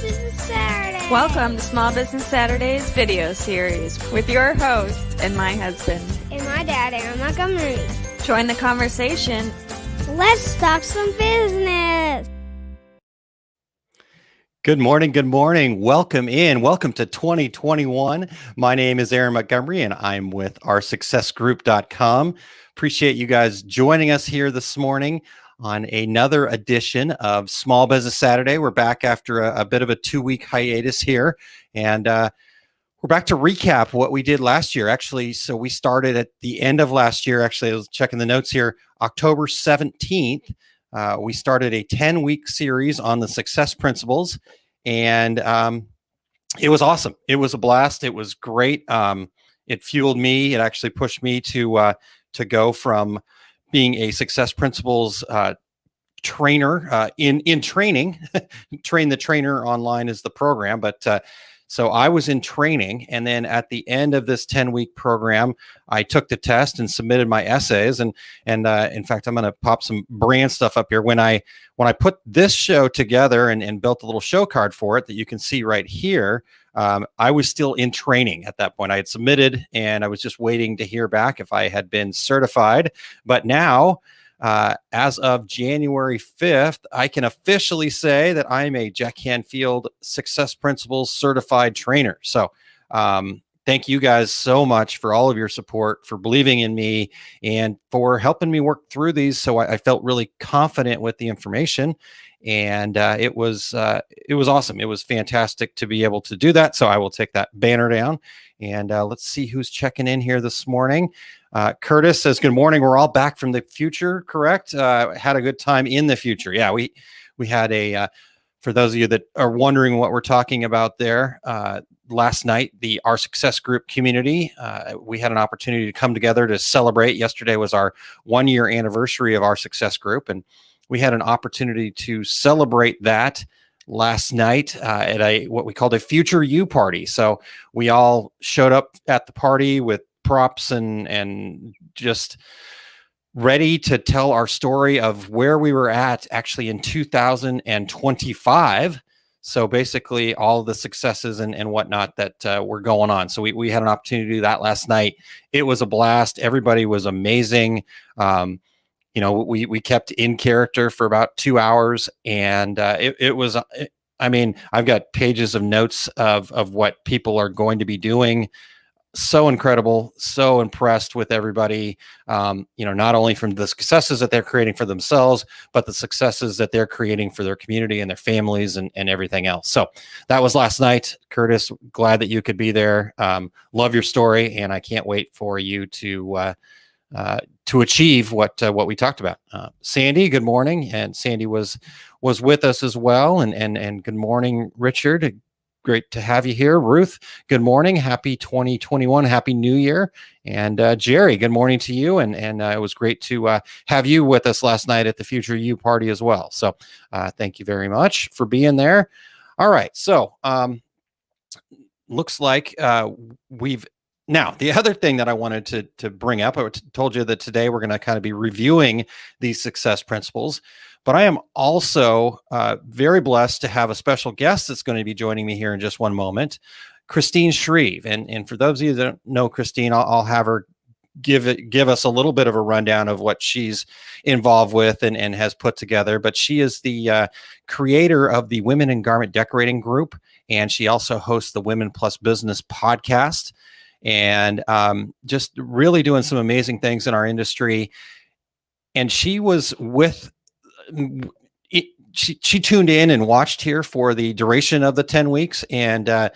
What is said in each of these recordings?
Business Saturday. Welcome to Small Business Saturdays video series with your host and my husband. And my dad, Aaron Montgomery. Join the conversation. Let's talk some business. Good morning. Good morning. Welcome in. Welcome to 2021. My name is Aaron Montgomery and I'm with oursuccessgroup.com. Appreciate you guys joining us here this morning on another edition of Small Business Saturday. We're back after a bit of a 2-week hiatus here, and we're back to recap what we did last year. Actually, so we started at the end of last year. Actually, I was checking the notes here. October 17th, we started a 10-week series on the success principles, and it was awesome. It was a blast. It was great. It fueled me. It actually pushed me to go from being a success principles trainer in training. Train the Trainer online is the program, but so I was in training, and then at the end of this 10-week program, I took the test and submitted my essays. And in fact, I'm going to pop some brand stuff up here. When I put this show together and built a little show card for it that you can see right here, I was still in training at that point. I had submitted and I was just waiting to hear back if I had been certified. But now, as of January 5th, I can officially say that I'm a Jack Canfield Success Principles certified trainer. So thank you guys so much for all of your support, for believing in me, and for helping me work through these. So I felt really confident with the information. And it was awesome. It was fantastic to be able to do that. So I will take that banner down, and let's see who's checking in here this morning. Curtis says, good morning. We're all back from the future, correct? Had a good time in the future. Yeah, we had for those of you that are wondering what we're talking about there, last night, Our Success Group community, we had an opportunity to come together to celebrate. Yesterday was our 1-year anniversary of Our Success Group, and we had an opportunity to celebrate that last night at what we called a Future You party. So we all showed up at the party with props and just ready to tell our story of where we were at actually in 2025. So basically all the successes and whatnot that were going on. So we had an opportunity to do that last night. It was a blast. Everybody was amazing. We kept in character for about 2 hours, and it was, I mean, I've got pages of notes of what people are going to be doing. So incredible, so impressed with everybody, not only from the successes that they're creating for themselves, but the successes that they're creating for their community and their families and everything else. So that was last night. Curtis, glad that you could be there. Love your story, and I can't wait for you to achieve what we talked about. Sandy, good morning. And Sandy was with us as well. And good morning, Richard. Great to have you here. Ruth, good morning. Happy 2021. Happy New Year. And Jerry, good morning to you. And it was great to have you with us last night at the Future You party as well. So thank you very much for being there. All right. So looks like now, the other thing that I wanted to bring up, I told you that today we're going to kind of be reviewing these success principles, but I am also very blessed to have a special guest that's going to be joining me here in just one moment, Kristine Shreve. And for those of you that don't know Kristine, I'll have her give us a little bit of a rundown of what she's involved with and has put together. But she is the creator of the Women in Garment Decorating Group, and she also hosts the Women Plus Business podcast. And just really doing some amazing things in our industry. And she was she tuned in and watched here for the duration of the 10 weeks and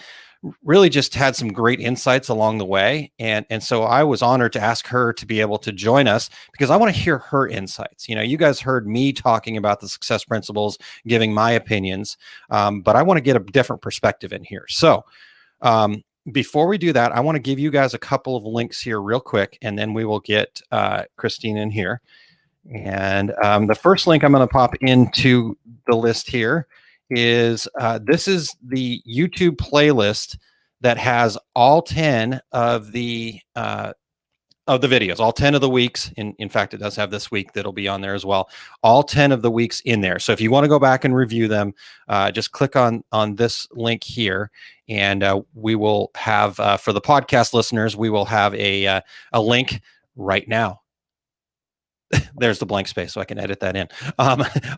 really just had some great insights along the way. And so I was honored to ask her to be able to join us because I want to hear her insights. You guys heard me talking about the success principles, giving my opinions, but I want to get a different perspective in here. So, before we do that, I want to give you guys a couple of links here real quick, and then we will get Kristine in here. And the first link I'm going to pop into the list here is this is the YouTube playlist that has all 10 of the of the videos, all 10 of the weeks. In fact, it does have this week that'll be on there as well. All 10 of the weeks in there. So if you want to go back and review them, just click on this link here, and we will have, for the podcast listeners, we will have a link right now. There's the blank space, so I can edit that in.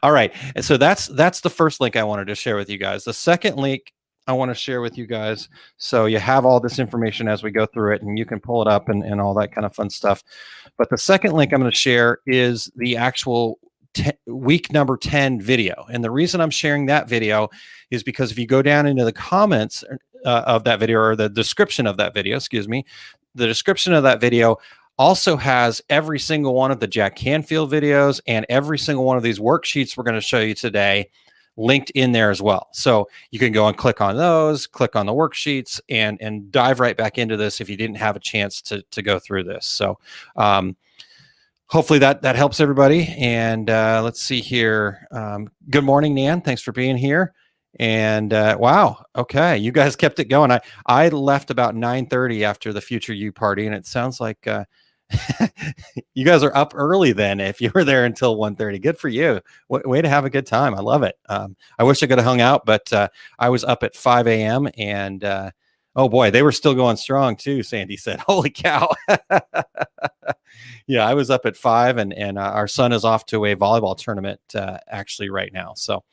All right. And so that's the first link I wanted to share with you guys. The second link I want to share with you guys, so you have all this information as we go through it, and you can pull it up and all that kind of fun stuff. But the second link I'm going to share is the actual week number 10 video. And the reason I'm sharing that video is because if you go down into the comments of that video, or the description of that video, the description of that video also has every single one of the Jack Canfield videos and every single one of these worksheets we're going to show you today linked in there as well. So you can go and click on those, click on the worksheets, and dive right back into this if you didn't have a chance to go through this. So hopefully that helps everybody. And let's see here. Good morning, Nan. Thanks for being here. And wow, okay, you guys kept it going. I left about 9:30 after the Future You party, and it sounds like you guys are up early then if you were there until 1:30. Good for you. Way to have a good time. I love it. I wish I could have hung out, but I was up at 5 a.m. and oh boy, they were still going strong too, Sandy said. Holy cow. Yeah, I was up at 5, and our son is off to a volleyball tournament actually right now. So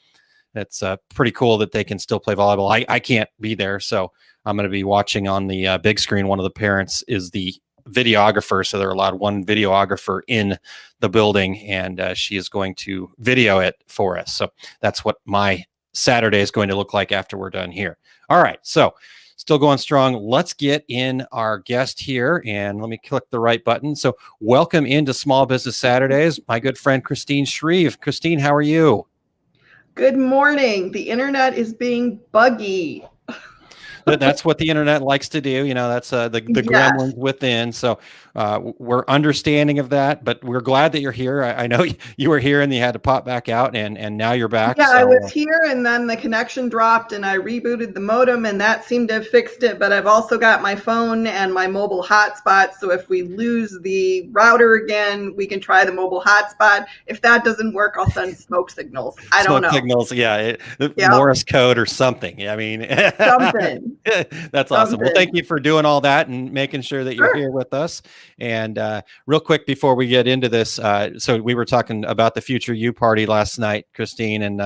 it's pretty cool that they can still play volleyball. I can't be there, so I'm going to be watching on the big screen. One of the parents is the videographer, so they're allowed one videographer in the building, and she is going to video it for us. So that's what my Saturday is going to look like after we're done here. All right, so still going strong. Let's get in our guest here, and let me click the right button. So welcome into Small Business Saturdays, my good friend Kristine Shreve. Kristine, how are you? Good morning. The internet is being buggy. That's what the internet likes to do. You know, that's the gremlins within. So we're understanding of that, but we're glad that you're here. I know you were here and you had to pop back out, and now you're back. Yeah, so. I was here and then the connection dropped and I rebooted the modem and that seemed to have fixed it. But I've also got my phone and my mobile hotspot. So if we lose the router again, we can try the mobile hotspot. If that doesn't work, I'll send smoke signals. I don't know. Smoke signals, yeah. Morse code or something. I mean, something. That's awesome. Well, thank you for doing all that and making sure that you're here with us. And real quick before we get into this, so we were talking about the Future You party last night, Kristine, and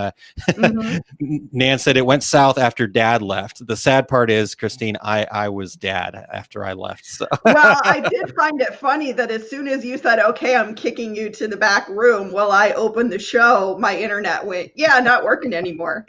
Nan said it went south after Dad left. The sad part is, Kristine, I was Dad after I left. So. Well, I did find it funny that as soon as you said, okay, I'm kicking you to the back room, while I opened the show, my internet went, not working anymore.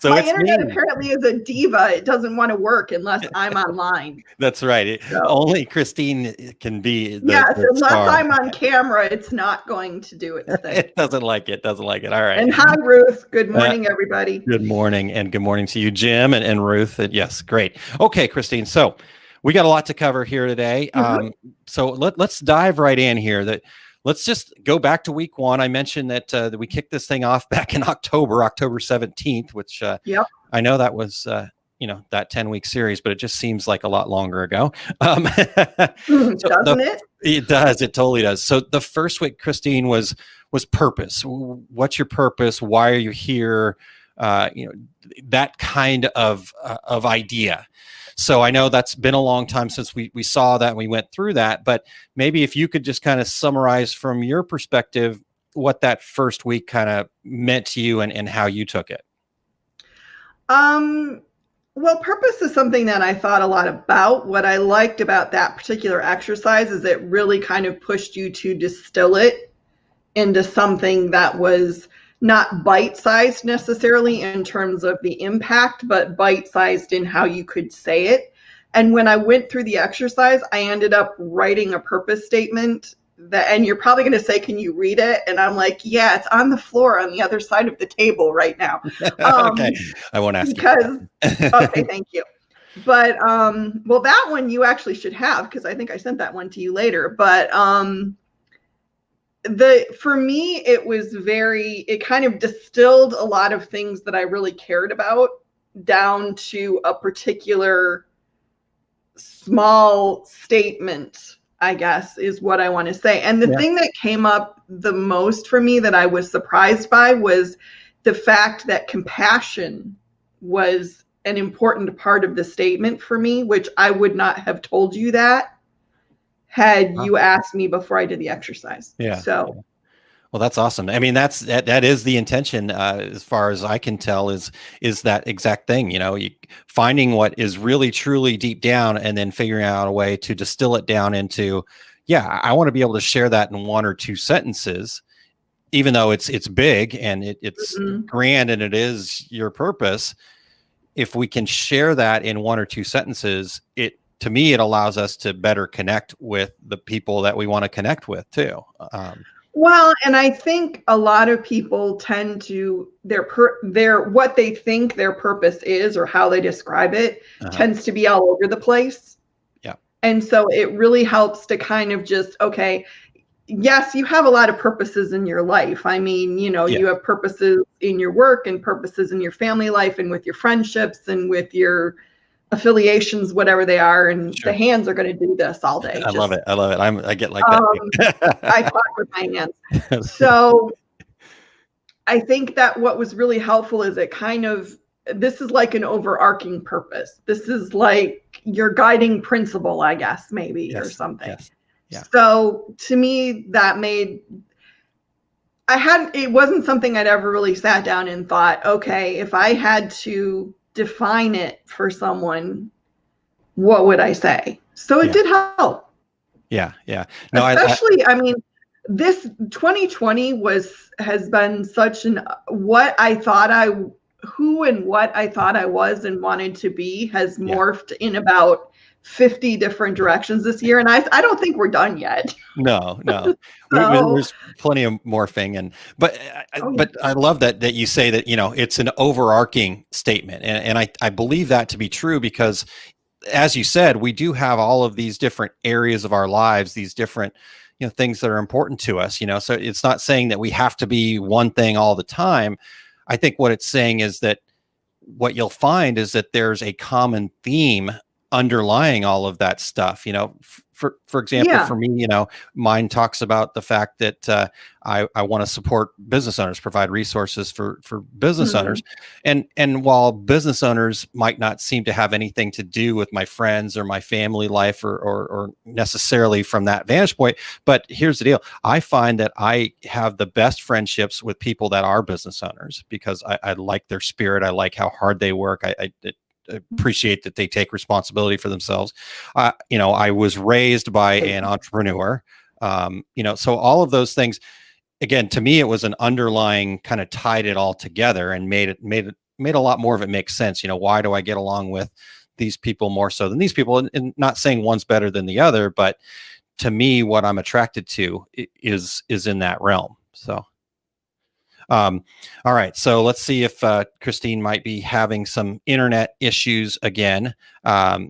So my internet apparently is a diva. It doesn't want to work unless I'm online. That's right. Only Kristine can be unless star. I'm on camera, it's not going to do its thing. It doesn't like it. All right. And hi, Ruth. Good morning, everybody. Good morning, and good morning to you, Jim and Ruth. And yes, great. Okay, Kristine. So we got a lot to cover here today. So let's dive right in here. Let's just go back to week 1. I mentioned that we kicked this thing off back in October 17th, which I know that was that 10-week series, but it just seems like a lot longer ago. Doesn't it? It does. It totally does. So the first week, Kristine, was purpose. What's your purpose? Why are you here? That kind of idea. So I know that's been a long time since we saw that and we went through that, but maybe if you could just kind of summarize from your perspective what that first week kind of meant to you and how you took it. Well, purpose is something that I thought a lot about. What I liked about that particular exercise is it really kind of pushed you to distill it into something that was not bite-sized necessarily in terms of the impact, but bite-sized in how you could say it. And when I went through the exercise, I ended up writing a purpose statement and you're probably going to say, can you read it? And I'm like, yeah, it's on the floor on the other side of the table right now. Okay, I won't ask okay, thank you. But, well, that one you actually should have, because I think I sent that one to you later. But for me, it kind of distilled a lot of things that I really cared about down to a particular small statement I guess, is what I want to say. And the thing that came up the most for me that I was surprised by was the fact that compassion was an important part of the statement for me, which I would not have told you that had you asked me before I did the exercise. Yeah. So. Well, that's awesome. I mean, that is the intention, as far as I can tell, is that exact thing. Finding what is really truly deep down, and then figuring out a way to distill it down into, I want to be able to share that in one or two sentences, even though it's big and it's grand and it is your purpose. If we can share that in one or two sentences, to me, it allows us to better connect with the people that we want to connect with too. Well, and I think a lot of people tend to what they think their purpose is, or how they describe it, tends to be all over the place. Yeah. And so it really helps to kind of just, okay, yes, you have a lot of purposes in your life. I mean, you have purposes in your work and purposes in your family life and with your friendships and with your affiliations, whatever they are, and the hands are going to do this all day. I love it. I get like that. I talk with my hands. So I think that what was really helpful is this is like an overarching purpose. This is like your guiding principle, I guess, maybe, or something. Yes. Yeah. So to me, it wasn't something I'd ever really sat down and thought, okay, if I had to define it for someone, what would I say? So it did help. Yeah. No, especially, I mean, this 2020 has been such who and what I thought I was and wanted to be has morphed in about 50 different directions this year, and I don't think we're done yet. No. There's plenty of morphing, but I love that you say that it's an overarching statement, and I believe that to be true, because as you said, we do have all of these different areas of our lives, these different things that are important to us. So it's not saying that we have to be one thing all the time. I think what it's saying is that what you'll find is that there's a common theme underlying all of that stuff. For example, for me, mine talks about the fact that I want to support business owners, provide resources for business owners. And while business owners might not seem to have anything to do with my friends or my family life or necessarily from that vantage point, but here's the deal. I find that I have the best friendships with people that are business owners, because I like their spirit. I like how hard they work. I appreciate that they take responsibility for themselves. I was raised by an entrepreneur, so all of those things, again, to me, it was an underlying kind of tied it all together and made a lot more of it make sense. Why do I get along with these people more so than these people? And not saying one's better than the other, but to me, what I'm attracted to is in that realm. So all right, so let's see if Kristine might be having some internet issues again.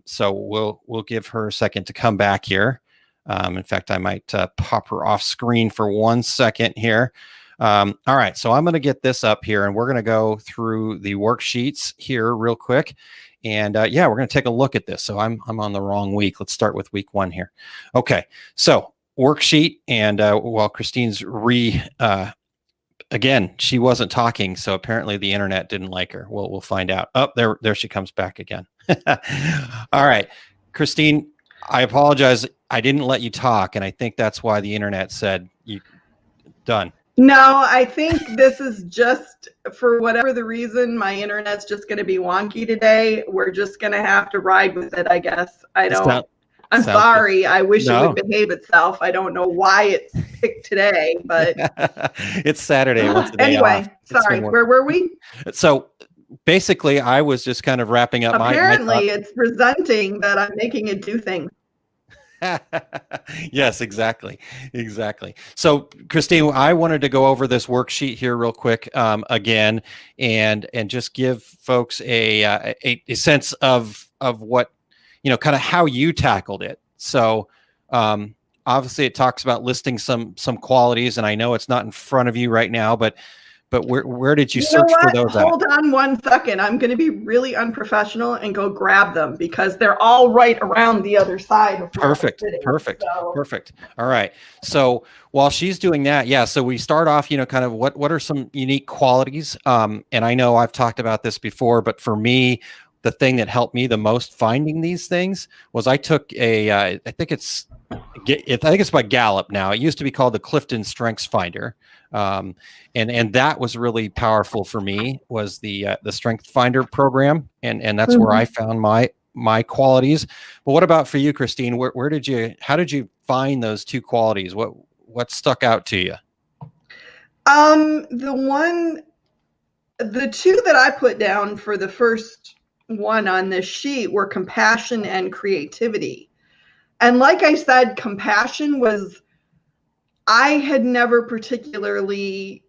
So we'll give her a second to come back here. In fact, I might pop her off screen for 1 second here. All right, so I'm going to get this up here, and we're going to go through the worksheets here real quick. And we're going to take a look at this. So I'm on the wrong week. Let's start with week 1 here. Okay, so worksheet, and while Kristine's again, she wasn't talking, so apparently the internet didn't like her. We'll find out. Oh, there she comes back again. All right, Kristine, I apologize. I didn't let you talk, and I think that's why the internet said you done. No, I think this is just, for whatever the reason, my internet's just going to be wonky today. We're just going to have to ride with it, I guess. I'm sorry. Good. I wish it would behave itself. I don't know why it's picked today, but it's Saturday. Anyway, sorry. Where were we? So basically, I was just kind of wrapping up. Apparently, it's presenting that I'm making it do things. Yes, exactly. So, Kristine, I wanted to go over this worksheet here real quick again, and just give folks a sense of what, kind of how you tackled it. So, obviously, it talks about listing some qualities, and I know it's not in front of you right now, but but where did you You know search for what? those at? Hold on one second. I'm going to be really unprofessional and go grab them because they're all right around the other side of where I'm sitting. Perfect. So, Perfect. All right. So while she's doing that, yeah. So we start off, kind of what are some unique qualities? And I know I've talked about this before, but for me, the thing that helped me the most finding these things was I took I think it's by Gallup now. It used to be called the Clifton Strengths Finder. And that was really powerful for me, was the Strength Finder program. And that's where I found my qualities. But what about for you, Kristine? How did you find those two qualities? What stuck out to you? The two that I put down for the first one on this sheet were compassion and creativity. And like I said, compassion was, I had never particularly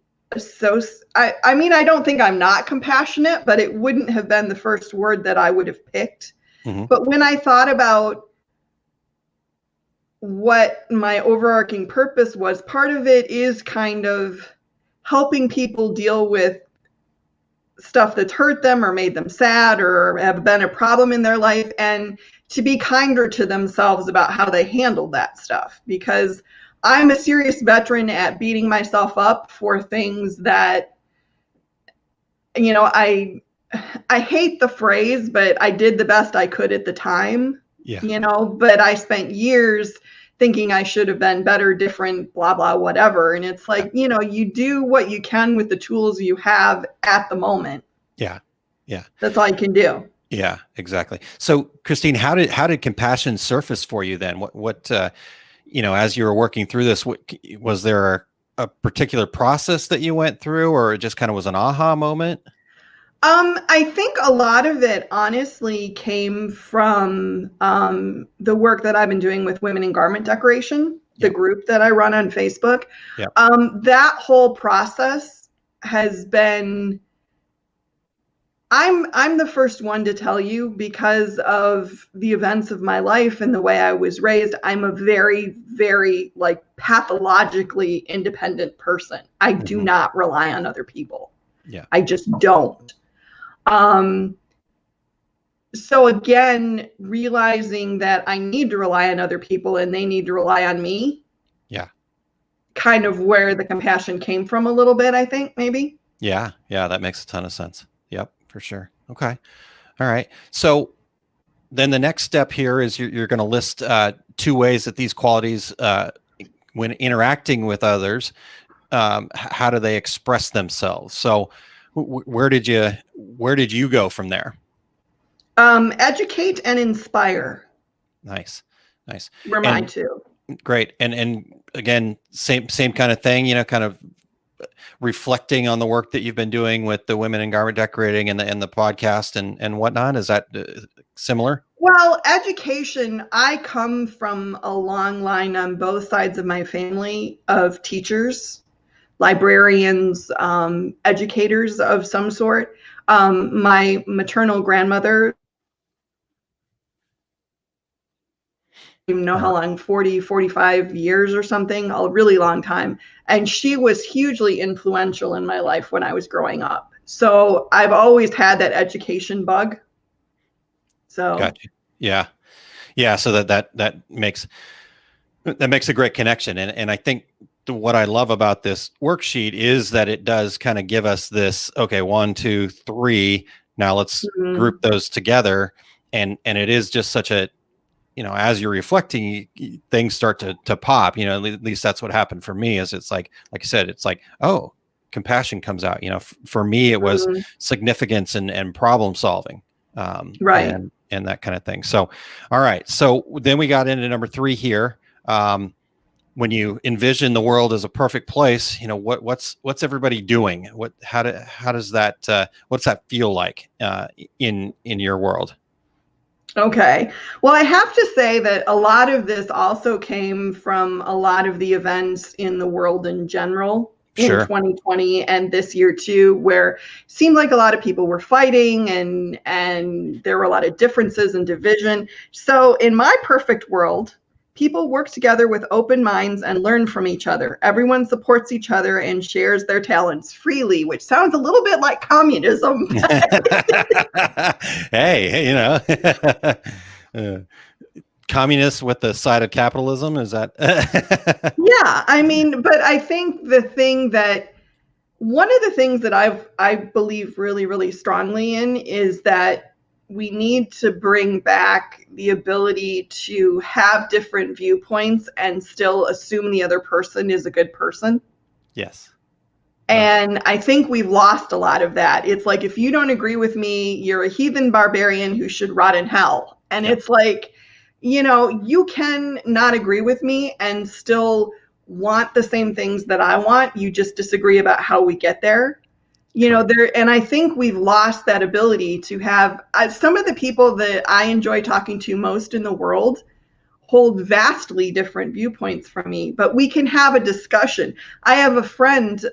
I mean, I don't think I'm not compassionate, but it wouldn't have been the first word that I would have picked. But when I thought about what my overarching purpose was, part of it is kind of helping people deal with stuff that's hurt them or made them sad or have been a problem in their life, and to be kinder to themselves about how they handled that stuff. Because I'm a serious veteran at beating myself up for things that, I hate the phrase, but I did the best I could at the time. But I spent years thinking I should have been better, different, blah, blah, whatever. And it's like, you do what you can with the tools you have at the moment. Yeah. Yeah. That's all you can do. Yeah, exactly. So Kristine, how did compassion surface for you then? What as you were working through this, was there a particular process that you went through, or it just kind of was an aha moment? I think a lot of it honestly came from the work that I've been doing with Women in Garment Decoration, the group that I run on Facebook. That whole process has been, I'm the first one to tell you, because of the events of my life and the way I was raised, I'm a very, very pathologically independent person. I do not rely on other people. Yeah. I just don't. So again, realizing that I need to rely on other people and they need to rely on me. Yeah. Kind of where the compassion came from a little bit, I think, maybe. Yeah. Yeah. That makes a ton of sense. Yep, for sure. Okay. All right. So then the next step here is you're going to list two ways that these qualities, when interacting with others, how do they express themselves? So where did you go from there? Educate and inspire. Nice. Were mine too. Great. And again, same kind of thing, kind of reflecting on the work that you've been doing with the Women in Garment Decorating and the podcast and whatnot. Is that similar? Well, education, I come from a long line on both sides of my family of teachers, librarians, educators of some sort. My maternal grandmother, I don't know how long, 40, 45 years or something, a really long time. And she was hugely influential in my life when I was growing up. So I've always had that education bug. So gotcha. Yeah. So that makes a great connection. And I think what I love about this worksheet is that it does kind of give us this, okay, 1, 2, 3. Now let's group those together. And it is just such a, as you're reflecting, things start to pop, at least that's what happened for me. Is it's like I said, it's like, oh, compassion comes out, for me, it was significance and problem solving. Right. And that kind of thing. So, all right. So then we got into number 3 here. When you envision the world as a perfect place, what's everybody doing? How does that, what's that feel like, in your world? Okay. Well, I have to say that a lot of this also came from a lot of the events in the world in general. In 2020 and this year too, where it seemed like a lot of people were fighting and there were a lot of differences and division. So in my perfect world, People work together with open minds and learn from each other. Everyone supports each other and shares their talents freely, which sounds a little bit like communism. Hey, communists with the side of capitalism, is that? Yeah, I mean, but I think one of the things that I believe really, really strongly in is that we need to bring back the ability to have different viewpoints and still assume the other person is a good person. Yes. And I think we've lost a lot of that. It's like, if you don't agree with me, you're a heathen barbarian who should rot in hell. And It's like, you can not agree with me and still want the same things that I want. You just disagree about how we get there. And I think we've lost that ability to have some of the people that I enjoy talking to most in the world hold vastly different viewpoints from me, but we can have a discussion. I have a friend,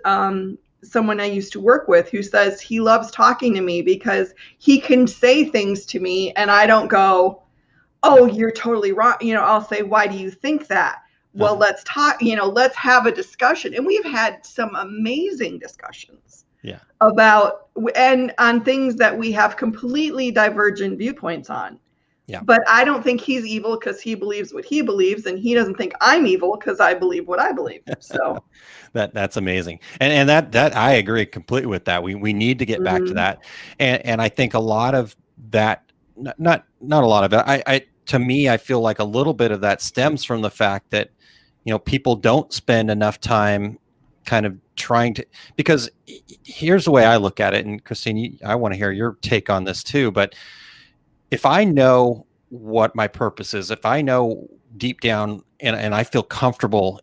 someone I used to work with, who says he loves talking to me because he can say things to me and I don't go, oh, you're totally wrong. I'll say, why do you think that? Well, let's talk, let's have a discussion. And we've had some amazing discussions. Yeah. About and on things that we have completely divergent viewpoints on. Yeah. But I don't think he's evil because he believes what he believes, and he doesn't think I'm evil because I believe what I believe. So that's amazing. And that I agree completely with that. We need to get back to that. And I think a lot of that, not a lot of it. I to me, I feel like a little bit of that stems from the fact that, people don't spend enough time kind of trying to, because here's the way I look at it. And Kristine, I want to hear your take on this too. But if I know what my purpose is, if I know deep down and I feel comfortable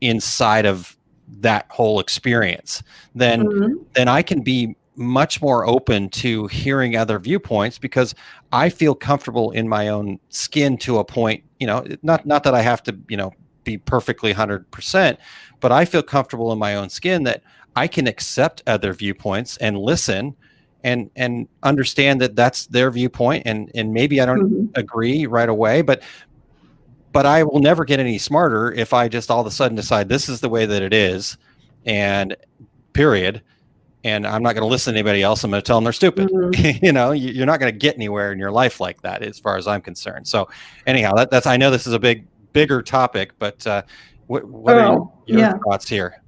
inside of that whole experience, then I can be much more open to hearing other viewpoints because I feel comfortable in my own skin to a point, not that I have to, be perfectly 100%, but I feel comfortable in my own skin that I can accept other viewpoints and listen and understand that that's their viewpoint. And maybe I don't agree right away, but I will never get any smarter if I just all of a sudden decide this is the way that it is, and period. And I'm not going to listen to anybody else. I'm going to tell them they're stupid. You're not going to get anywhere in your life like that, as far as I'm concerned. So anyhow, that's, I know this is a bigger topic, but what are your thoughts here?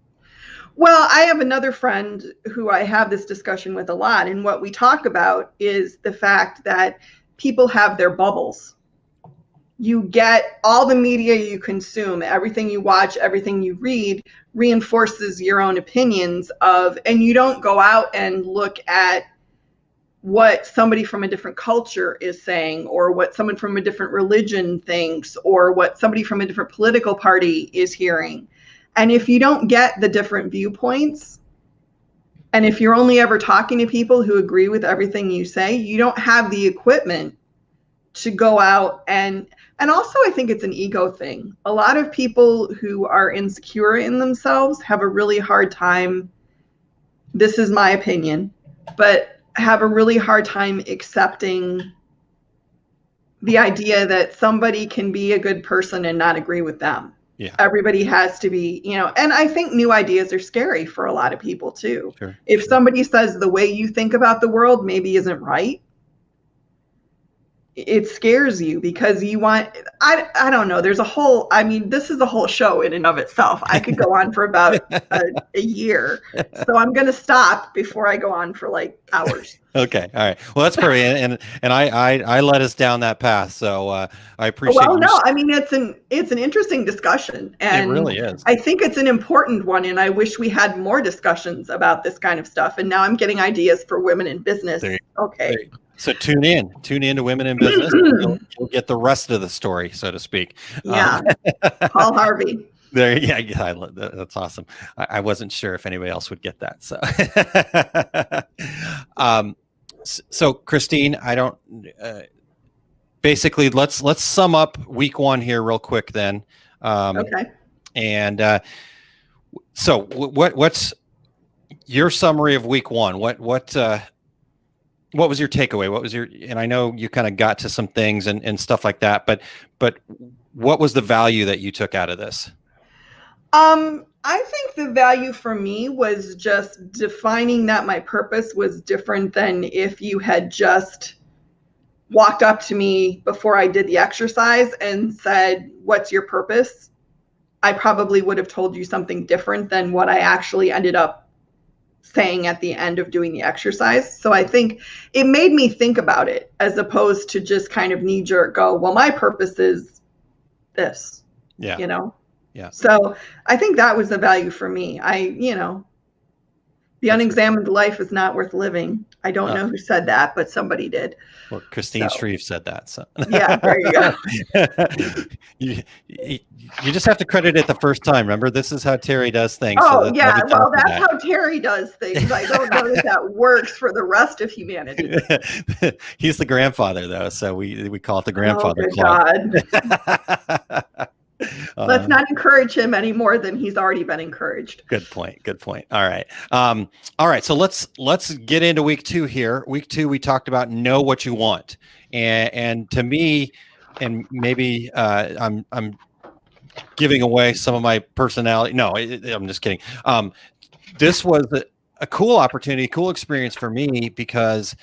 Well, I have another friend who I have this discussion with a lot. And what we talk about is the fact that people have their bubbles. You get all the media you consume, everything you watch, everything you read reinforces your own opinions and you don't go out and look at what somebody from a different culture is saying, or what someone from a different religion thinks, or what somebody from a different political party is hearing. And if you don't get the different viewpoints, and if you're only ever talking to people who agree with everything you say, you don't have the equipment to go out and also I think it's an ego thing. A lot of people who are insecure in themselves have a really hard time, this is my opinion, but have a really hard time accepting the idea that somebody can be a good person and not agree with them. Yeah. Everybody has to be, and I think new ideas are scary for a lot of people too. Sure, if somebody says the way you think about the world maybe isn't right, it scares you because you want, I don't know. There's this is a whole show in and of itself. I could go on for about a year. So I'm going to stop before I go on for like hours. Okay. All right. Well, that's perfect. And I led us down that path. So I appreciate it. Well, no, I mean, it's an interesting discussion. And it really is. I think it's an important one. And I wish we had more discussions about this kind of stuff. And now I'm getting ideas for women in business. Okay. So tune in to Women in Business. And you'll get the rest of the story, so to speak. Yeah. Paul Harvey. There, yeah, that's awesome. I wasn't sure if anybody else would get that. So, so Kristine, I don't. Basically, let's sum up week one here real quick, then. Okay. And so, what's your summary of week one? What what was your takeaway? What was your, and I know you kind of got to some things and stuff like that, but what was the value that you took out of this? I think the value for me was just defining that my purpose was different than if you had just walked up to me before I did the exercise and said, "What's your purpose?" I probably would have told you something different than what I actually ended up saying at the end of doing the exercise. So I think it made me think about it as opposed to just kind of knee jerk go, "Well, my purpose is this," Yeah. you know? Yeah. So I think that was the value for me. The unexamined life is not worth living. I don't know who said that, but somebody did. Well, Kristine Shreve said that. So. Yeah, there you go. you just have to credit it the first time. Remember, this is how Terry does things. Oh, so yeah. Well, that's how Terry does things. I don't know that works for the rest of humanity. He's the grandfather, though, so we call it the grandfather good club. God. Let's not encourage him any more than he's already been encouraged. Good point. All right. So let's get into week 2 here. Week 2, we talked about know what you want, and to me, and maybe I'm giving away some of my personality. No, I'm just kidding. This was a cool opportunity, cool experience for me because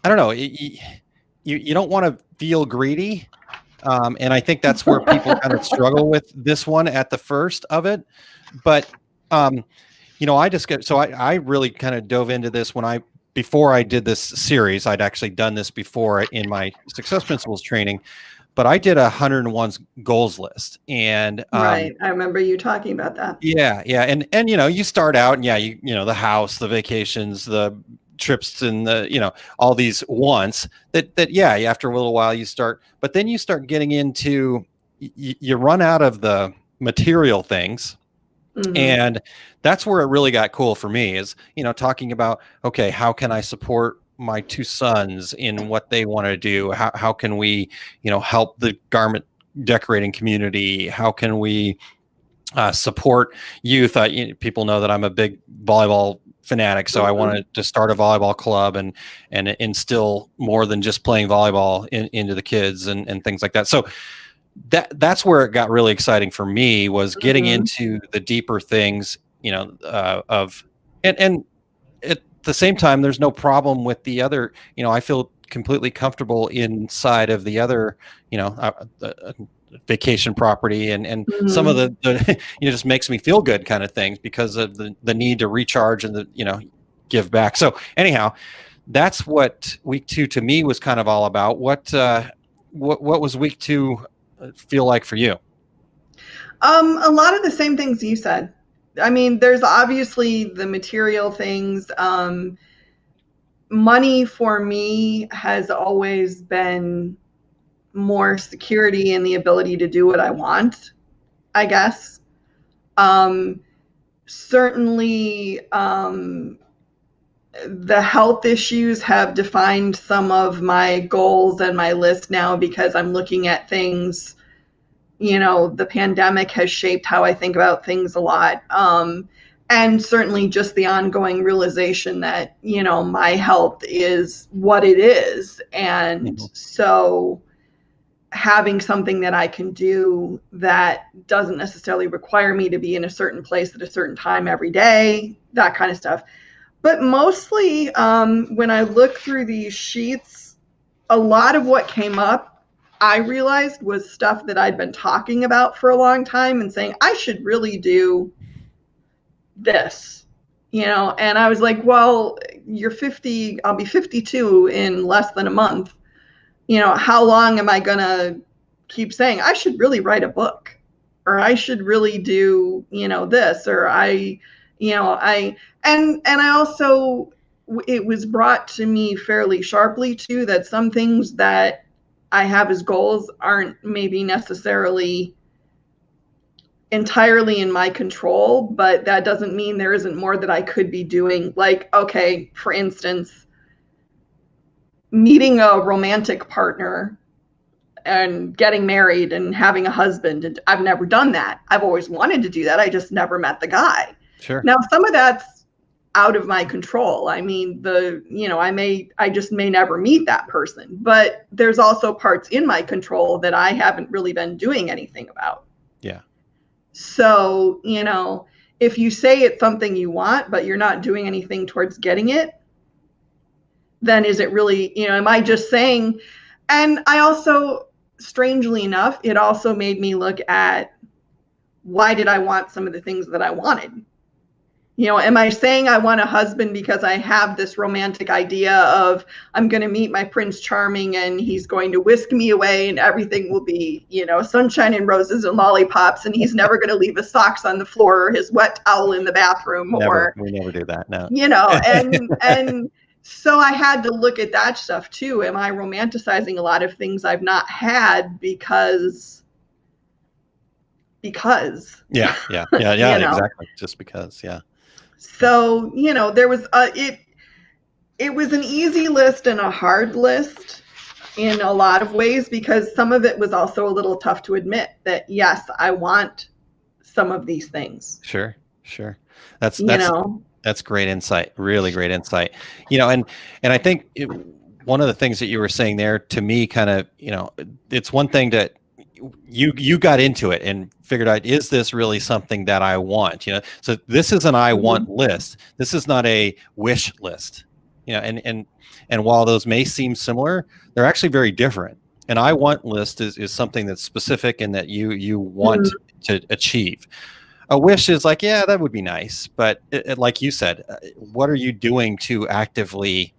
I don't know. You don't want to feel greedy. And I think that's where people kind of struggle with this one at the first of it. But, I really kind of dove into this before I did this series. I'd actually done this before in my Success Principles training, but I did 101 goals list. And, right. I remember you talking about that. Yeah. Yeah. And, you start out and the house, the vacations, the trips and all these wants that after a little while you start, but then you start getting into, you run out of the material things. Mm-hmm. And that's where it really got cool for me is, talking about, okay, how can I support my 2 sons in what they want to do? How can we, help the garment decorating community? How can we support youth? People know that I'm a big volleyball fanatic, so I wanted to start a volleyball club and instill more than just playing volleyball into the kids and things like that. So that's where it got really exciting for me, was getting into the deeper things, of and at the same time, there's no problem with the other. I feel completely comfortable inside of the other, vacation property and some of the just makes me feel good kind of things because of the need to recharge and give back. So anyhow, that's what week 2 to me was kind of all about. What was week 2 feel like for you? A lot of the same things you said. I mean, there's obviously the material things. Money for me has always been more security and the ability to do what I want, I guess. Certainly, the health issues have defined some of my goals and my list now because I'm looking at things, the pandemic has shaped how I think about things a lot. And certainly just the ongoing realization that, my health is what it is. And so having something that I can do that doesn't necessarily require me to be in a certain place at a certain time every day, that kind of stuff. But mostly when I look through these sheets, a lot of what came up, I realized was stuff that I'd been talking about for a long time and saying, I should really do this, and I was like, well, you're 50, I'll be 52 in less than a month. How long am I going to keep saying I should really write a book, or I should really do, this, or I also, it was brought to me fairly sharply too, that some things that I have as goals aren't maybe necessarily entirely in my control, but that doesn't mean there isn't more that I could be doing. Like, okay, for instance, meeting a romantic partner and getting married and having a husband. And I've never done that. I've always wanted to do that. I just never met the guy. Sure. Now, some of that's out of my control. I mean, I just may never meet that person, but there's also parts in my control that I haven't really been doing anything about. Yeah. So, if you say it's something you want, but you're not doing anything towards getting it, then is it really, am I just saying? And I also, strangely enough, it also made me look at, why did I want some of the things that I wanted? Am I saying I want a husband because I have this romantic idea of I'm going to meet my Prince Charming and he's going to whisk me away and everything will be, sunshine and roses and lollipops, and he's never going to leave his socks on the floor or his wet towel in the bathroom? We never do that. No. And so I had to look at that stuff too. Am I romanticizing a lot of things I've not had because? Yeah, exactly. Just because. Yeah. So, there was it was an easy list and a hard list in a lot of ways, because some of it was also a little tough to admit that, yes, I want some of these things. Sure. That's great insight. Really great insight. And I think one of the things that you were saying there, to me, kind of, it's one thing that you got into it and figured out, is this really something that I want? So this is an I want list. This is not a wish list. And while those may seem similar, they're actually very different. An I want list is something that's specific and that you want to achieve. A wish is like, yeah, that would be nice, but like you said, what are you doing to actively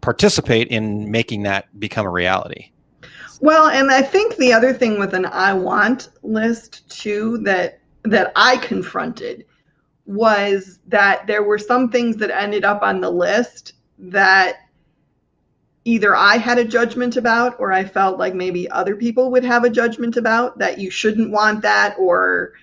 participate in making that become a reality? Well, and I think the other thing with an I want list too that I confronted was that there were some things that ended up on the list that either I had a judgment about, or I felt like maybe other people would have a judgment about, that you shouldn't want that, or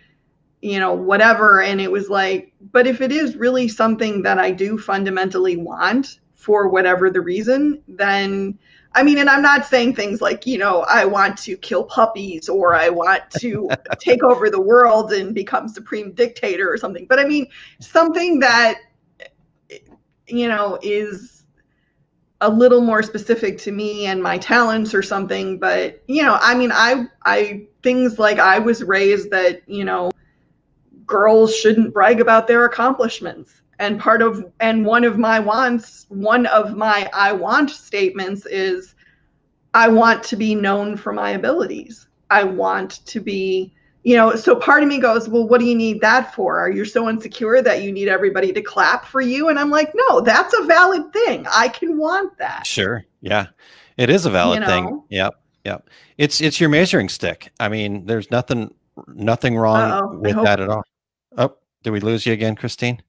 whatever. And it was like, but if it is really something that I do fundamentally want for whatever the reason, then and I'm not saying things like, I want to kill puppies, or I want to take over the world and become supreme dictator or something. But something that, is a little more specific to me and my talents or something. But, I things like I was raised that, girls shouldn't brag about their accomplishments. And one of my I want statements is, I want to be known for my abilities. I want to be, so part of me goes, well, what do you need that for? Are you so insecure that you need everybody to clap for you? And I'm like, no, that's a valid thing. I can want that. Sure. Yeah. It is a valid thing. Yep. It's your measuring stick. There's nothing wrong with that at all. Oh, did we lose you again, Kristine?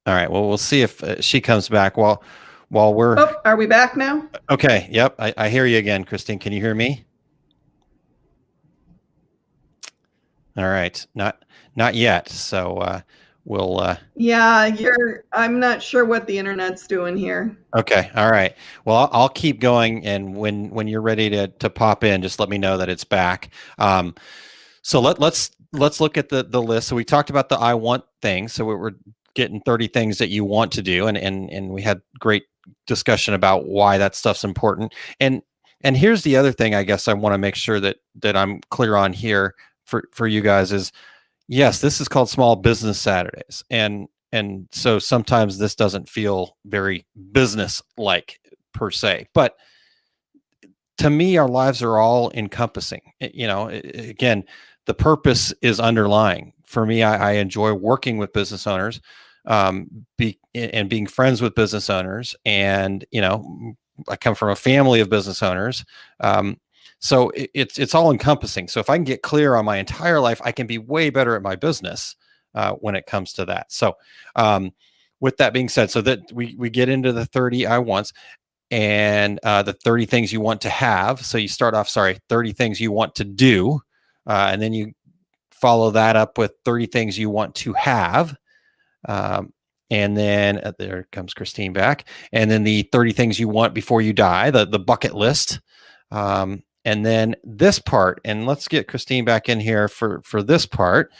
All right. Well, we'll see if she comes back while we're. Oh, are we back now? Okay. Yep. I hear you again, Kristine. Can you hear me? All right. Not yet. So we'll. Yeah, I'm not sure what the internet's doing here. Okay. All right. Well, I'll keep going, and when you're ready to pop in, just let me know that it's back. So let's look at the list. So we talked about the I want thing. So we're getting 30 things that you want to do. And we had great discussion about why that stuff's important. And here's the other thing I guess I want to make sure that I'm clear on here for you guys is, yes, this is called Small Business Saturdays. And so sometimes this doesn't feel very business-like per se, but to me, our lives are all encompassing. Again, the purpose is underlying. For me, I enjoy working with business owners, being friends with business owners, and I come from a family of business owners, so it's all encompassing. So if I can get clear on my entire life, I can be way better at my business when it comes to that. So with that being said, so that we get into the 30 I wants and the 30 things you want to have. So you start off, 30 things you want to do, and then you follow that up with 30 things you want to have. And then there comes Kristine back. And then the 30 things you want before you die, the bucket list. And then this part, and let's get Kristine back in here for this part.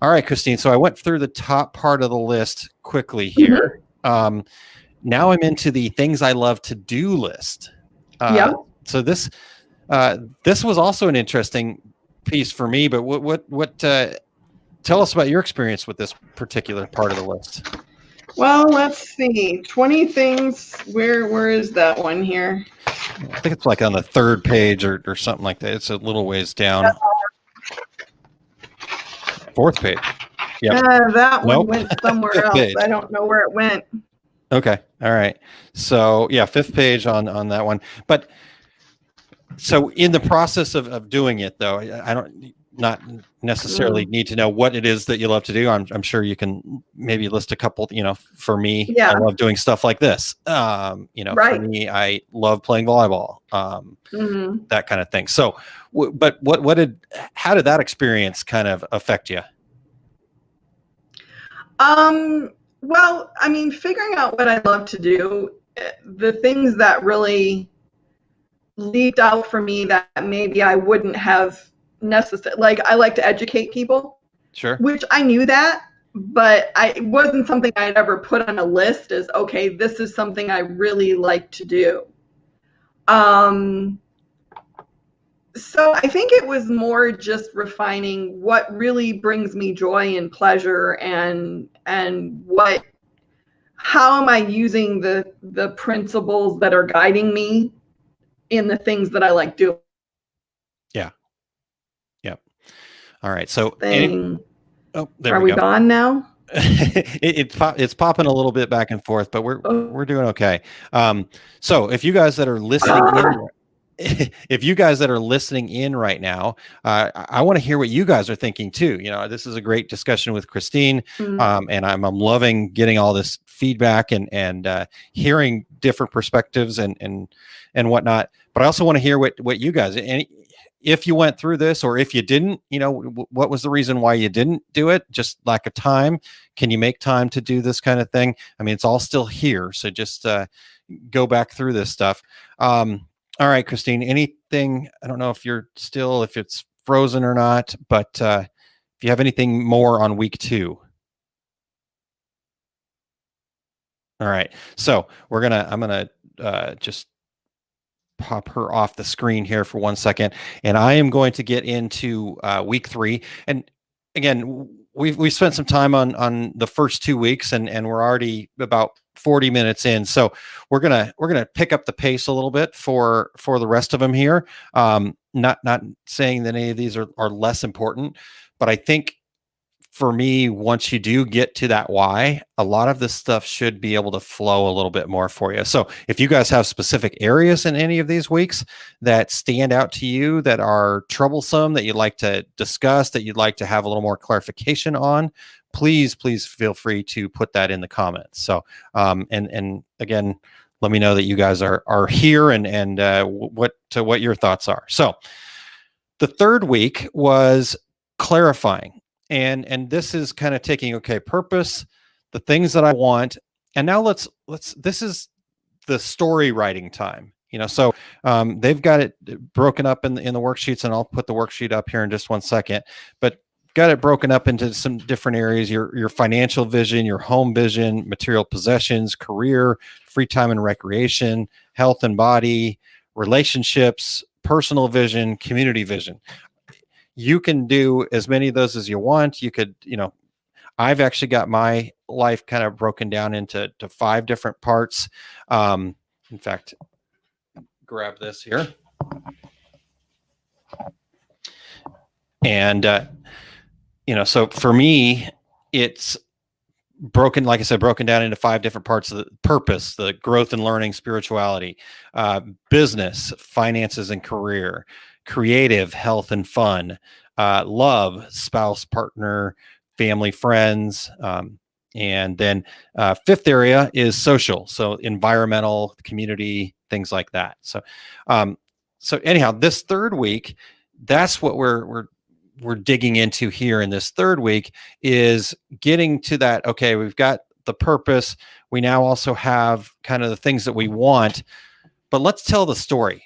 All right, Kristine. So I went through the top part of the list quickly here. Now I'm into the things I love to do list. So this was also an interesting piece for me. But what tell us about your experience with this particular part of the list. Well, let's see. 20 things. Where is that one here? I think it's like on the third page or something like that. It's a little ways down. Fourth page. Yeah, that one went somewhere else. Page. I don't know where it went. Okay. All right. So yeah, fifth page on that one. But so in the process of doing it though, I don't not necessarily need to know what it is that you love to do. I'm sure you can maybe list a couple, for me, I love doing stuff like this. For me, I love playing volleyball, that kind of thing. So, but how did that experience kind of affect you? Well, I mean, figuring out what I love to do, the things that really leaped out for me that maybe I wouldn't have necessarily, like I like to educate people. Sure. Which I knew that, but it wasn't something I'd ever put on a list as, okay, this is something I really like to do. So I think it was more just refining what really brings me joy and pleasure and how am I using the principles that are guiding me in the things that I like doing. Yeah. Yep. All right. So are we gone now? It's popping a little bit back and forth, but we're doing okay. So if you guys that are listening if you guys that are listening in right now, I want to hear what you guys are thinking too. This is a great discussion with Kristine, and I'm loving getting all this feedback and hearing different perspectives and whatnot. But I also want to hear what you guys, and if you went through this or if you didn't, what was the reason why you didn't do it? Just lack of time. Can you make time to do this kind of thing? I mean, it's all still here. So just go back through this stuff. All right, Kristine, anything, I don't know if it's frozen or not, but if you have anything more on week 2. All right. So I'm going to just pop her off the screen here for 1 second. And I am going to get into week 3. And again, we spent some time on the first 2 weeks and we're already about 40 minutes in. So we're gonna pick up the pace a little bit for the rest of them here. Not saying that any of these are less important, but I think for me, once you do get to that why, a lot of this stuff should be able to flow a little bit more for you. So if you guys have specific areas in any of these weeks that stand out to you, that are troublesome, that you'd like to discuss, that you'd like to have a little more clarification on, please feel free to put that in the comments. So, and again, let me know that you guys are here and what your thoughts are. So the third week was clarifying. And this is kind of taking, purpose, the things that I want. And now this is the story writing time, so they've got it broken up in the worksheets, and I'll put the worksheet up here in just 1 second, but got it broken up into some different areas, your financial vision, your home vision, material possessions, career, free time and recreation, health and body, relationships, personal vision, community vision. You can do as many of those as you want. You could, I've actually got my life kind of broken down into 5 different parts. In fact, grab this here. And, so for me, it's broken, like I said, broken down into 5 different parts of the purpose, the growth and learning, spirituality, business, finances and career, creative, health and fun, love, spouse, partner, family, friends. And then 5th area is social. So environmental, community, things like that. So, so anyhow, this third week, that's what we're digging into here in this third week, is getting to that. Okay, we've got the purpose. We now also have kind of the things that we want, but let's tell the story.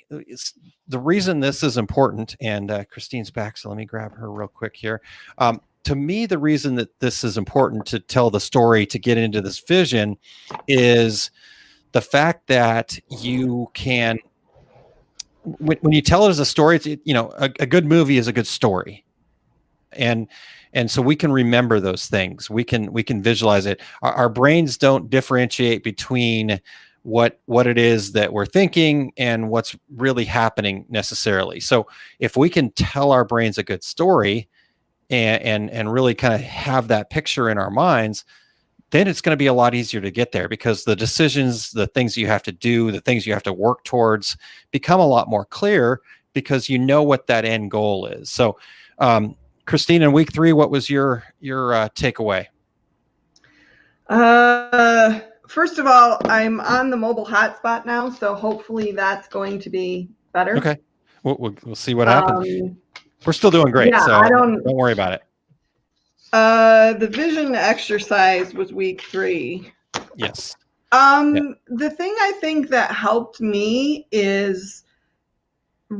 The reason this is important, and Kristine's back, so let me grab her real quick here. to me, the reason that this is important to tell the story, to get into this vision, is the fact that you can, when you tell it as a story, it's, a good movie is a good story. And so we can remember those things. We can visualize it. Our brains don't differentiate between what it is that we're thinking and what's really happening necessarily. So if we can tell our brains a good story and really kind of have that picture in our minds, then it's going to be a lot easier to get there, because the decisions, the things you have to do, the things you have to work towards become a lot more clear, because you know what that end goal is. So, Kristine, in week 3, what was your takeaway? First of all, I'm on the mobile hotspot now, so hopefully that's going to be better. Okay, we'll see what happens. We're still doing great, yeah, so don't worry about it. The vision exercise was week 3. Yes. The thing I think that helped me is, I'm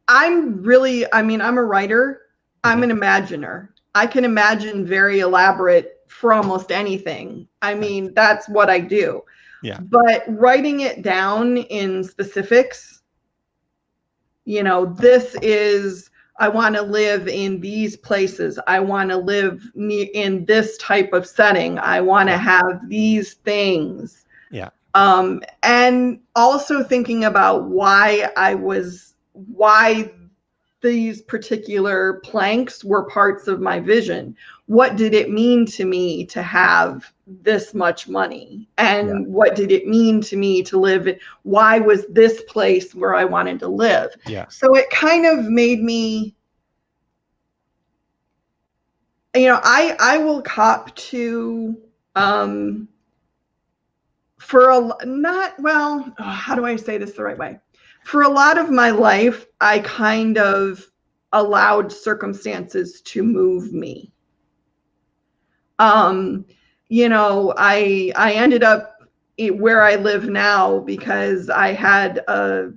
a writer. I'm an imaginer. I can imagine very elaborate for almost anything. I mean, that's what I do. Yeah. But writing it down in specifics, this is, I want to live in these places. I want to live in this type of setting. I want to have these things. Yeah. And also thinking about why these particular planks were parts of my vision. What did it mean to me to have this much money? And what did it mean to me to live? Why was this place where I wanted to live? Yeah. So it kind of made me, I will cop to, how do I say this the right way? For a lot of my life, I kind of allowed circumstances to move me. I ended up where I live now because I had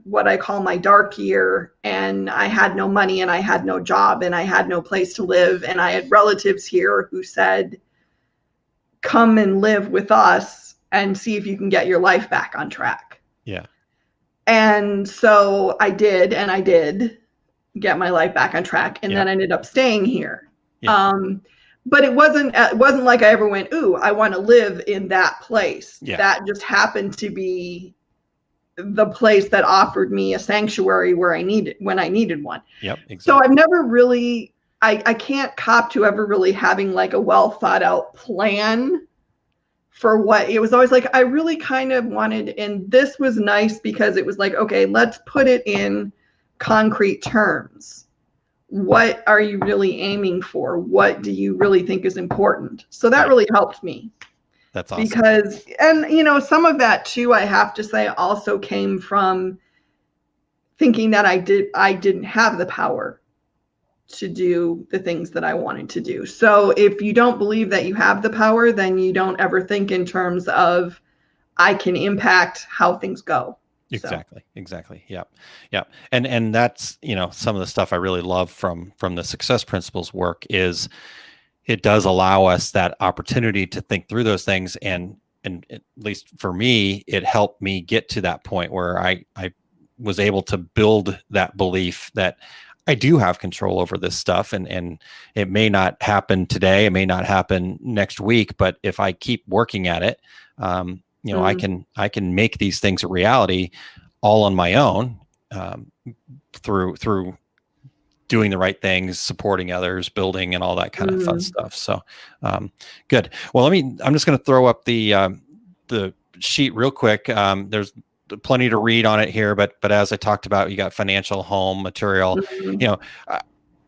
what I call my dark year, and I had no money and I had no job and I had no place to live. And I had relatives here who said, come and live with us and see if you can get your life back on track. Yeah. And so I did get my life back on track, and then ended up staying here. Yeah. But it wasn't like I ever went, ooh, I want to live in that place. Yeah. That just happened to be the place that offered me a sanctuary when I needed one. Yep. Exactly. So I've never really, I can't cop to ever really having like a well thought out plan for what it was. Always like, I really kind of wanted, and this was nice because it was like, okay, let's put it in concrete terms. What are you really aiming for? What do you really think is important? So that really helped me. That's awesome. Because, and some of that too, I have to say, also came from thinking that I didn't have the power to do the things that I wanted to do. So if you don't believe that you have the power, then you don't ever think in terms of, I can impact how things go. Exactly. Exactly. Yeah. Yeah. And that's, some of the stuff I really love from the Success Principles work is it does allow us that opportunity to think through those things. And at least for me, it helped me get to that point where I was able to build that belief that I do have control over this stuff, and it may not happen today, it may not happen next week, but if I keep working at it, I can make these things a reality all on my own, through doing the right things, supporting others, building, and all that kind of fun stuff. So, good. Well, I'm just going to throw up the sheet real quick. There's plenty to read on it here, but as I talked about, you got financial, home, material.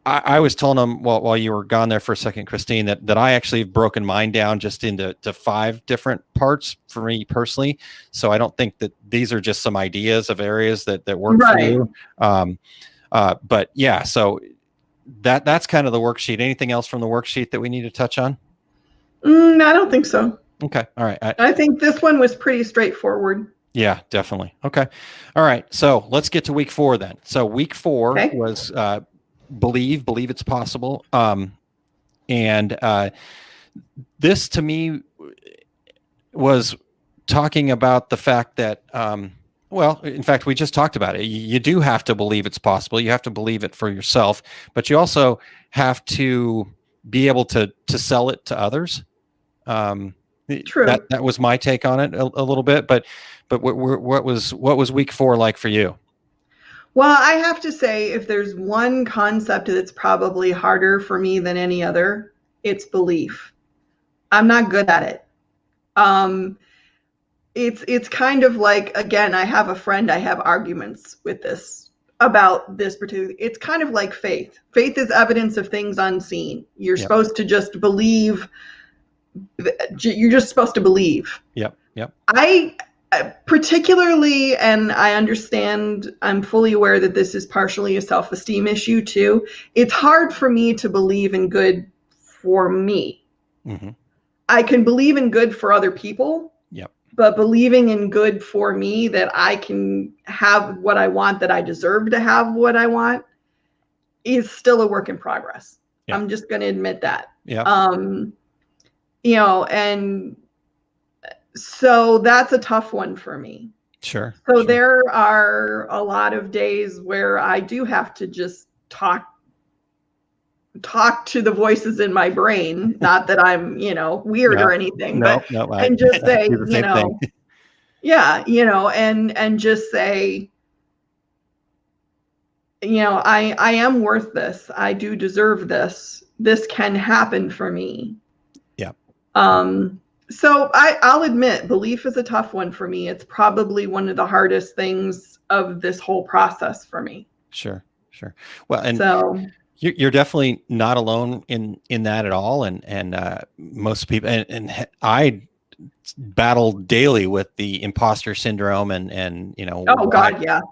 I was telling them while you were gone there for a second, Kristine, that I actually have broken mine down just into 5 different parts for me personally. So I don't think that these are just some ideas of areas that work for you. But yeah, so that's kind of the worksheet. Anything else from the worksheet that we need to touch on? No, I don't think so. Okay. All right. I think this one was pretty straightforward. Yeah, definitely. Okay. All right. So let's get to week 4 then. So week 4 was believe it's possible. And this to me was talking about the fact that, well, in fact, we just talked about it. You do have to believe it's possible. You have to believe it for yourself, but you also have to be able to sell it to others. True. That was my take on it a little bit, but what was week 4 like for you? Well, I have to say, if there's one concept that's probably harder for me than any other, it's belief. I'm not good at it. It's kind of like, again, I have a friend, I have arguments with this about this particular, it's kind of like faith. Faith is evidence of things unseen. You're supposed to just believe. You're just supposed to believe. Yep. I particularly, and I understand, I'm fully aware that this is partially a self-esteem issue too. It's hard for me to believe in good for me. Mm-hmm. I can believe in good for other people. Yep. But believing in good for me, that I can have what I want, that I deserve to have what I want, is still a work in progress. Yep. I'm just going to admit that. Yeah. You know, and so that's a tough one for me. Sure. So there are a lot of days where I do have to just talk to the voices in my brain. Not that I'm, weird or anything, and just say, and just say, I am worth this. I do deserve this. This can happen for me. Yeah. So I'll admit, belief is a tough one for me. It's probably one of the hardest things of this whole process for me. Sure. Well, and so you're definitely not alone in that at all. And most people, and I battle daily with the imposter syndrome and oh God, yeah.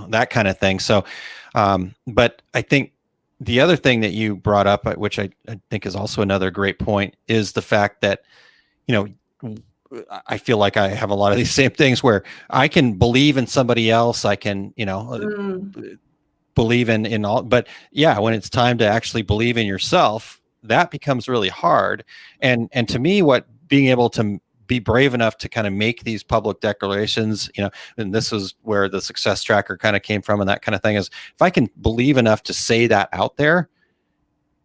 That kind of thing. So, but I think the other thing that you brought up, which I think is also another great point, is the fact that, I feel like I have a lot of these same things where I can believe in somebody else. I can, believe in all, but yeah, when it's time to actually believe in yourself, that becomes really hard. And to me, what being able to be brave enough to kind of make these public declarations, and this is where the success tracker kind of came from and that kind of thing, is if I can believe enough to say that out there,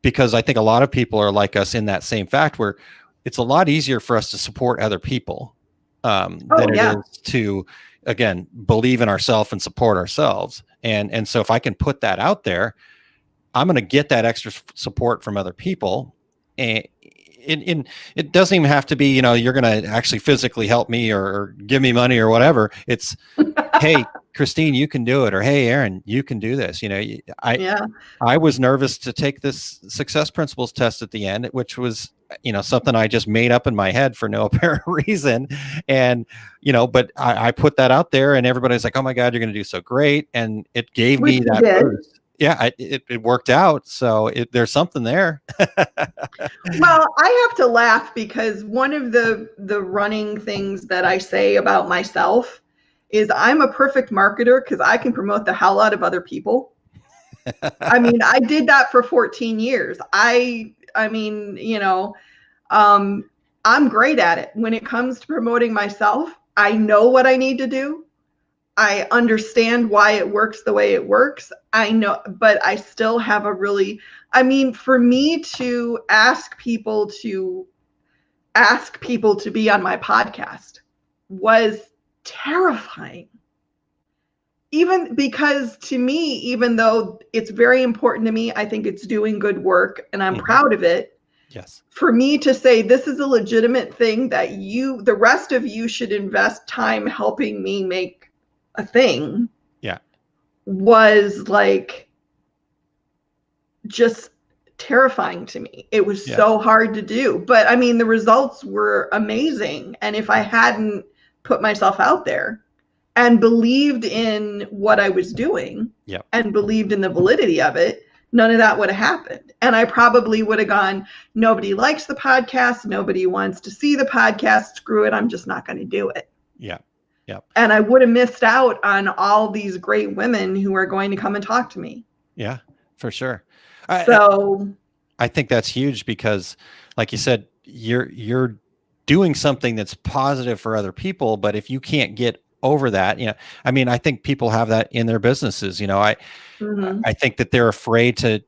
because I think a lot of people are like us in that same fact where it's a lot easier for us to support other people than it is to, again, believe in ourselves and support ourselves. And so if I can put that out there, I'm going to get that extra support from other people. And it doesn't even have to be, you're going to actually physically help me or give me money or whatever. It's, hey, Kristine, you can do it. Or, hey, Aaron, you can do this. I was nervous to take this success principles test at the end, which was, something I just made up in my head for no apparent reason. And, but I put that out there and everybody's like, oh my God, you're going to do so great. And it gave me that boost. Yeah, it worked out. So there's something there. Well, I have to laugh because one of the running things that I say about myself is I'm a perfect marketer because I can promote the hell out of other people. I mean, I did that for 14 years. I'm great at it. When it comes to promoting myself, I know what I need to do. I understand why it works the way it works. I know, but I still have for me to ask people to be on my podcast was terrifying. Even because to me, even though it's very important to me, I think it's doing good work and I'm proud of it. Yes. For me to say this is a legitimate thing that the rest of you should invest time helping me make a thing. Yeah. Was like just terrifying to me. It was so hard to do. But I mean, the results were amazing. And if I hadn't put myself out there and believed in what I was doing and believed in the validity of it, none of that would have happened. And I probably would have gone, nobody likes the podcast. Nobody wants to see the podcast. Screw it. I'm just not going to do it. Yeah. Yeah. And I would have missed out on all these great women who are going to come and talk to me. Yeah, for sure. I think that's huge because, like you said, you're doing something that's positive for other people. But if you can't get over that, I mean, I think people have that in their businesses. I think that they're afraid to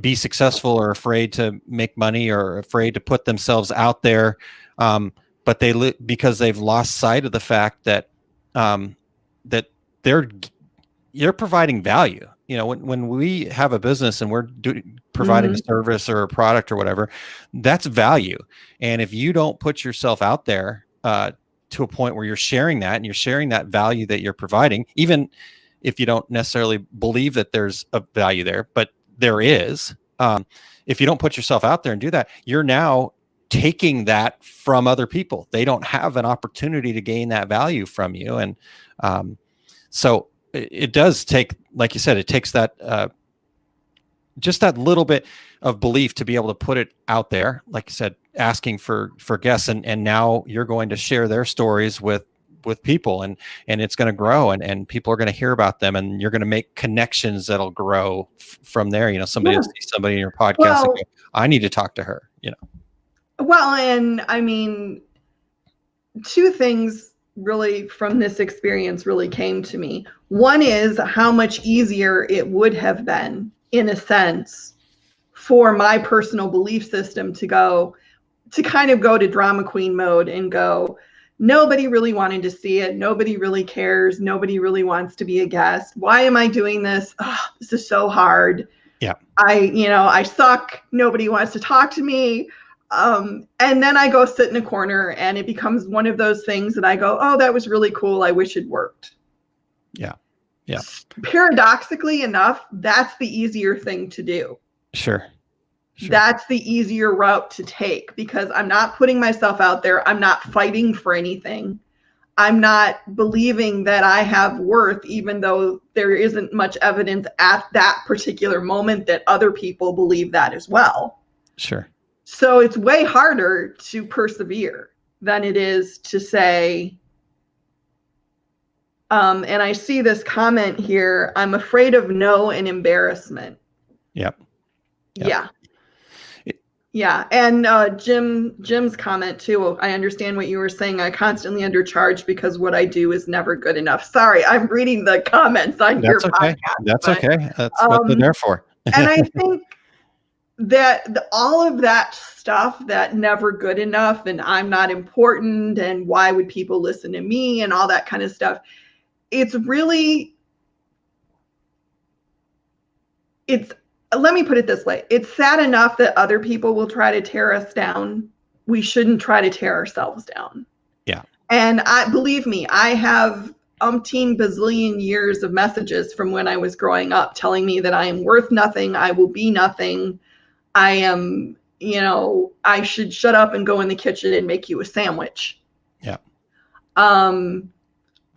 be successful or afraid to make money or afraid to put themselves out there. But because they've lost sight of the fact that that you're providing value. When we have a business and we're providing a service or a product or whatever, that's value. And if you don't put yourself out there to a point where you're sharing that and you're sharing that value that you're providing, even if you don't necessarily believe that there's a value there, but there is, if you don't put yourself out there and do that, you're now taking that from other people. They don't have an opportunity to gain that value from you. And so it does take, like you said, it takes that just that little bit of belief to be able to put it out there. Like you said, asking for guests, and now you're going to share their stories with people, and it's going to grow, and people are going to hear about them, and you're going to make connections that'll grow from there. Somebody will see somebody in your podcast and go, I need to talk to her. Well, and I mean, two things really from this experience really came to me. One is how much easier it would have been, in a sense, for my personal belief system to kind of go to drama queen mode and go, nobody really wanted to see it. Nobody really cares. Nobody really wants to be a guest. Why am I doing this? Oh, this is so hard. Yeah. I suck. Nobody wants to talk to me. And then I go sit in a corner, and it becomes one of those things that I go, oh, that was really cool. I wish it worked. Yeah. Yeah. Paradoxically enough, that's the easier thing to do. Sure. That's the easier route to take, because I'm not putting myself out there. I'm not fighting for anything. I'm not believing that I have worth, even though there isn't much evidence at that particular moment that other people believe that as well. Sure. So it's way harder to persevere than it is to say, and I see this comment here, I'm afraid of no and embarrassment. Yep. Yeah. Yeah. And Jim's comment too, I understand what you were saying. I constantly undercharge because what I do is never good enough. Sorry, I'm reading the comments on your podcast. That's okay. That's what they're there for. And I think that all of that stuff, that never good enough and I'm not important and why would people listen to me and all that kind of stuff, let me put it this way. It's sad enough that other people will try to tear us down. We shouldn't try to tear ourselves down. Yeah. And believe me, I have umpteen bazillion years of messages from when I was growing up telling me that I am worth nothing. I will be nothing. I am, I should shut up and go in the kitchen and make you a sandwich. Yeah.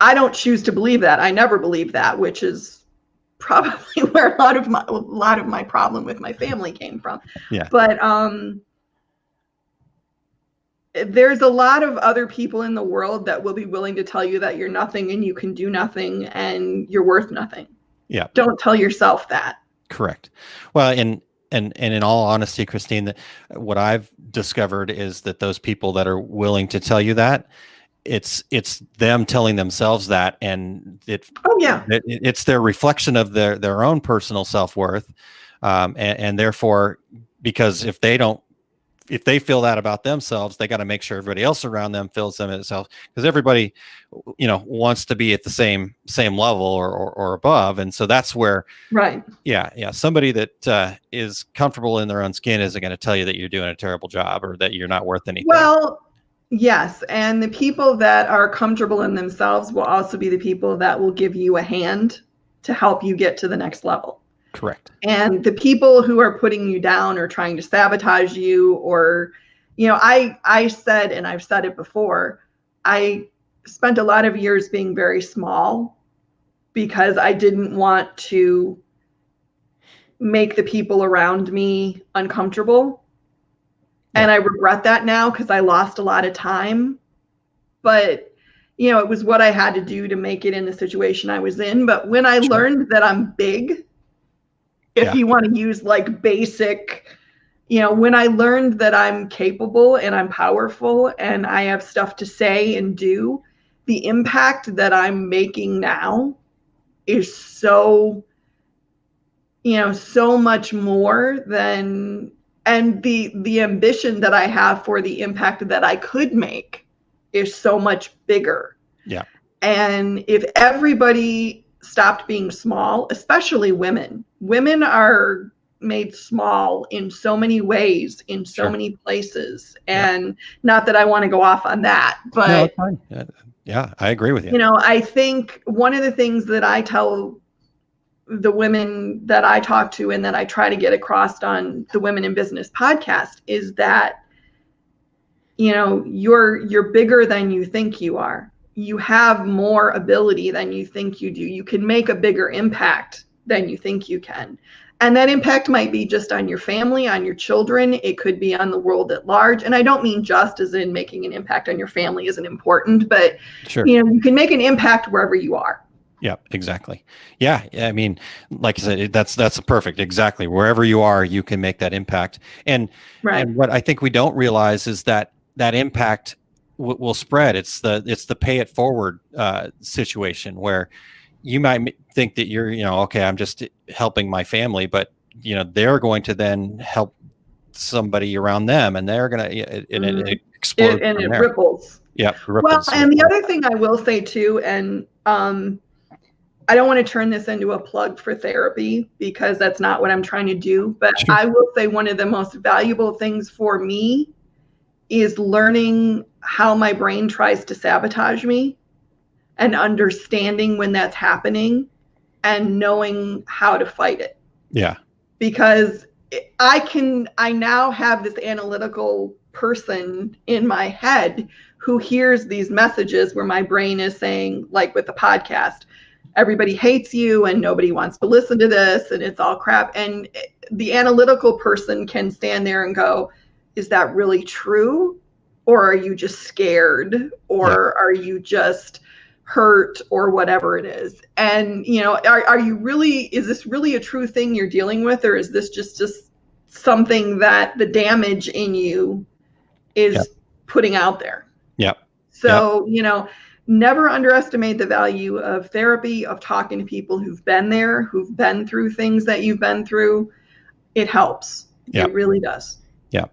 I don't choose to believe that. I never believed that, which is probably where a lot of my problem with my family came from. Yeah. But there's a lot of other people in the world that will be willing to tell you that you're nothing and you can do nothing and you're worth nothing. Yeah. Don't tell yourself that. Correct. Well, and in all honesty, Kristine, what I've discovered is that those people that are willing to tell you that, it's them telling themselves that, and it's their reflection of their own personal self-worth, and therefore, because if they feel that about themselves, they got to make sure everybody else around them feels them themselves, because everybody, wants to be at the same level or above. And so that's where, right. Yeah. Somebody that is comfortable in their own skin isn't going to tell you that you're doing a terrible job or that you're not worth anything. Well, yes. And the people that are comfortable in themselves will also be the people that will give you a hand to help you get to the next level. Correct. And the people who are putting you down or trying to sabotage you, or, I said, and I've said it before, I spent a lot of years being very small because I didn't want to make the people around me uncomfortable. Yeah. And I regret that now because I lost a lot of time. But, it was what I had to do to make it in the situation I was in. But when I learned that I'm big, if you want to use like basic when I learned that I'm capable and I'm powerful and I have stuff to say and do, the impact that I'm making now is so much more than, and the ambition that I have for the impact that I could make is so much bigger. Yeah. And if everybody stopped being small, especially women are made small in so many ways, in so many places. And not that I want to go off on that, but no, it's fine. Yeah, I agree with you. I think one of the things that I tell the women that I talk to and that I try to get across on the Women in Business podcast is that, you're bigger than you think you are. You have more ability than you think you do. You can make a bigger impact than you think you can. And that impact might be just on your family, on your children. It could be on the world at large. And I don't mean just as in making an impact on your family isn't important, but sure. You can make an impact wherever you are. Yeah, exactly. Yeah. I mean, like I said, that's perfect. Exactly. Wherever you are, you can make that impact. And what I think we don't realize is that impact will spread. It's the pay it forward situation where you might think that you're, okay, I'm just helping my family, but they're going to then help somebody around them, and they're going to it explodes and it there. ripples. Yeah. Well, and the other thing I will say too, and I don't want to turn this into a plug for therapy because that's not what I'm trying to do, but sure. I will say one of the most valuable things for me is learning how my brain tries to sabotage me and understanding when that's happening and knowing how to fight it. Yeah. Because I now have this analytical person in my head who hears these messages where my brain is saying, like with the podcast, everybody hates you and nobody wants to listen to this and it's all crap. And the analytical person can stand there and go, is that really true? Or are you just scared? Or are you just hurt or whatever it is? And, are you really, is this really a true thing you're dealing with? Or is this just something that the damage in you is putting out there? Yeah. So, never underestimate the value of therapy, of talking to people who've been there, who've been through things that you've been through. It helps. It really does. Yeah.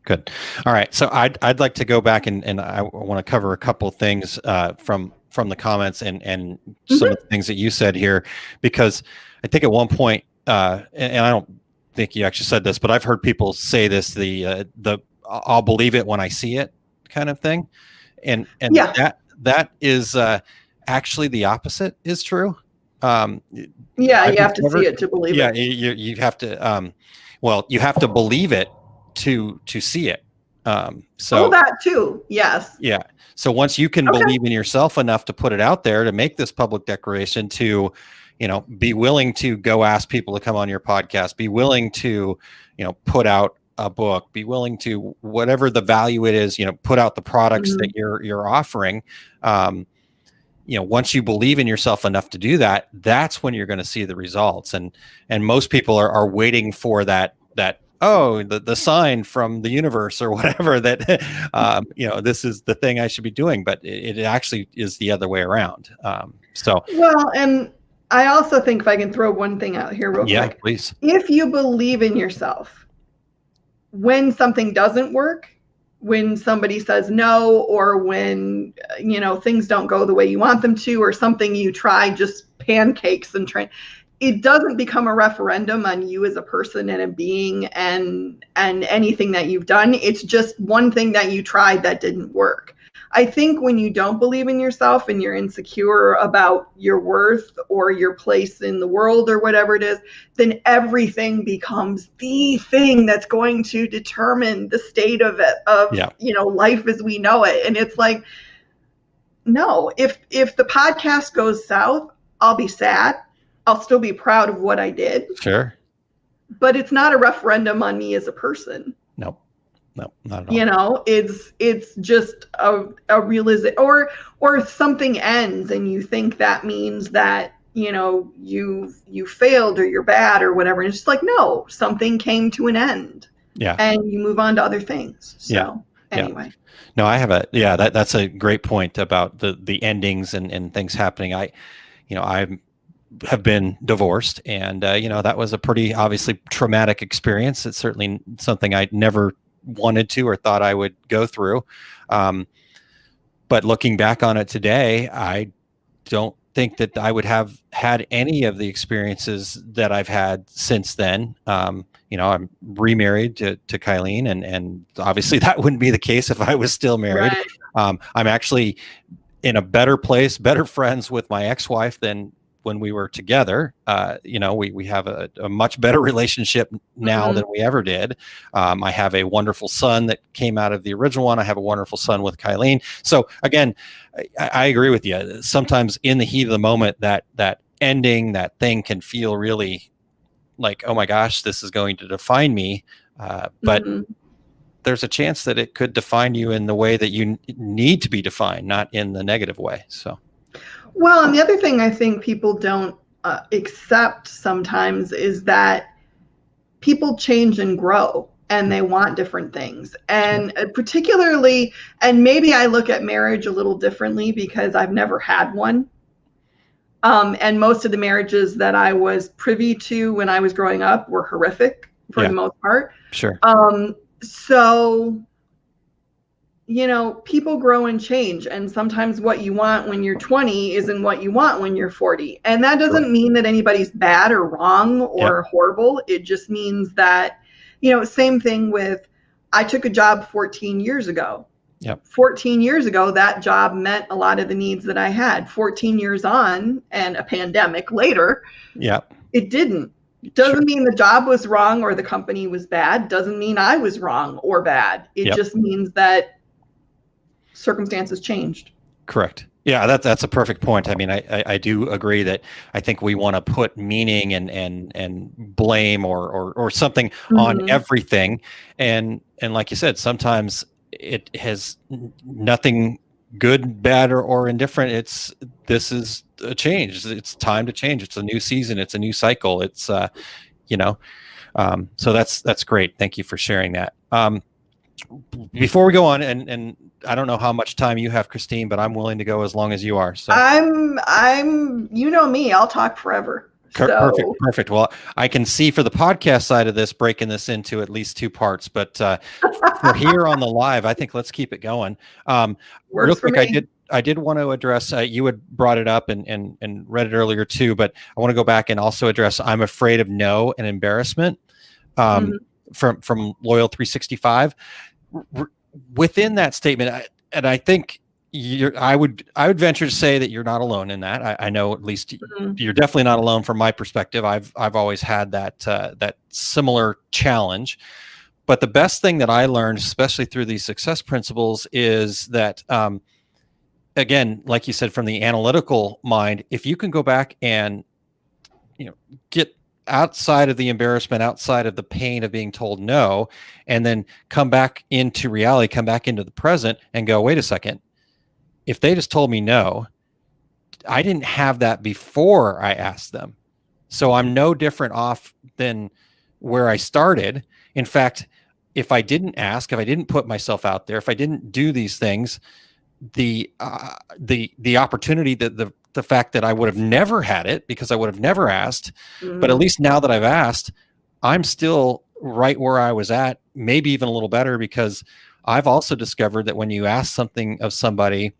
Good. All right. So I'd like to go back and I want to cover a couple things from the comments and some of the things that you said here, because I think at one point, and I don't think you actually said this, but I've heard people say this, the I'll believe it when I see it kind of thing. And that is actually the opposite is true. You have to see it to believe it. Yeah, you have to. You have to believe it to see it. So that too. Yes. Yeah. So once you can believe in yourself enough to put it out there, to make this public declaration, to be willing to go ask people to come on your podcast, be willing to put out a book, be willing to, whatever the value it is, put out the products that you're offering. Once you believe in yourself enough to do that, that's when you're going to see the results. And most people are waiting for that, the sign from the universe or whatever that, this is the thing I should be doing, but it actually is the other way around. Well, and I also think, if I can throw one thing out here real quick. Yeah, please. If you believe in yourself, when something doesn't work, when somebody says no, or when, things don't go the way you want them to, or something you try just pancakes and try, it doesn't become a referendum on you as a person and a being and anything that you've done. It's just one thing that you tried that didn't work. I think when you don't believe in yourself and you're insecure about your worth or your place in the world or whatever it is, then everything becomes the thing that's going to determine the state of life as we know it. And it's like, no, if the podcast goes south, I'll be sad. I'll still be proud of what I did. Sure. But it's not a referendum on me as a person. No, not at all. It's just a realization, or something ends and you think that means that, you failed or you're bad or whatever. And it's just like, no, something came to an end. Yeah. and you move on to other things. So Yeah. anyway. No, that's a great point about the endings and things happening. I have been divorced, and that was a pretty obviously traumatic experience. It's certainly something I never wanted to or thought I would go through. But looking back on it today, I don't think that I would have had any of the experiences that I've had since then. I'm remarried to Kylene, and obviously that wouldn't be the case if I was still married. Right. I'm actually in a better place, better friends with my ex-wife than when we were together. We have a much better relationship now than we ever did. I have a wonderful son that came out of the original one. I have a wonderful son with Kylene. So again, I agree with you. Sometimes in the heat of the moment, that ending, that thing can feel really like, oh my gosh, this is going to define me. But there's a chance that it could define you in the way that you need to be defined, not in the negative way. So. Well, and the other thing I think people don't accept sometimes is that people change and grow, and they want different things. And particularly, and maybe I look at marriage a little differently because I've never had one. And most of the marriages that I was privy to when I was growing up were horrific for the most part. Sure. So, people grow and change, and sometimes what you want when you're 20 isn't what you want when you're 40. And that doesn't mean that anybody's bad or wrong or horrible. It just means that, same thing with, I took a job 14 years ago. 14 years ago, that job met a lot of the needs that I had. 14 years on and a pandemic later, it didn't. Doesn't mean the job was wrong or the company was bad. Doesn't mean I was wrong or bad. It just means that circumstances changed. Correct. Yeah, that's a perfect point. I mean, I do agree that I think we want to put meaning and blame or something on everything. And like you said, sometimes it has nothing good, bad, or indifferent. This is a change. It's time to change. It's a new season. It's a new cycle. It's so that's great. Thank you for sharing that. Before we go on, and I don't know how much time you have, Kristine, but I'm willing to go as long as you are. So I'm you know me, I'll talk forever. Perfect. Well, I can see for the podcast side of this, breaking this into at least two parts, but for here on the live, I think let's keep it going. Real quick, I did want to address, you had brought it up and read it earlier too, but I want to go back and also address, I'm afraid of no and embarrassment from Loyal 365. Within that statement, and I think I would venture to say that you're not alone in that. I know at least you're definitely not alone from my perspective. I've always had that similar challenge. But the best thing that I learned, especially through these success principles, is that again, like you said, from the analytical mind, if you can go back and get outside of the embarrassment, outside of the pain of being told no, and then come back into reality, come back into the present and go, wait a second, if they just told me no, I didn't have that before I asked them. So I'm no different off than where I started. In fact, if I didn't ask, if I didn't put myself out there, if I didn't do these things, the opportunity, the fact that I would have never had it because I would have never asked, but at least now that I've asked, I'm still right where I was at, maybe even a little better, because I've also discovered that when you ask something of somebody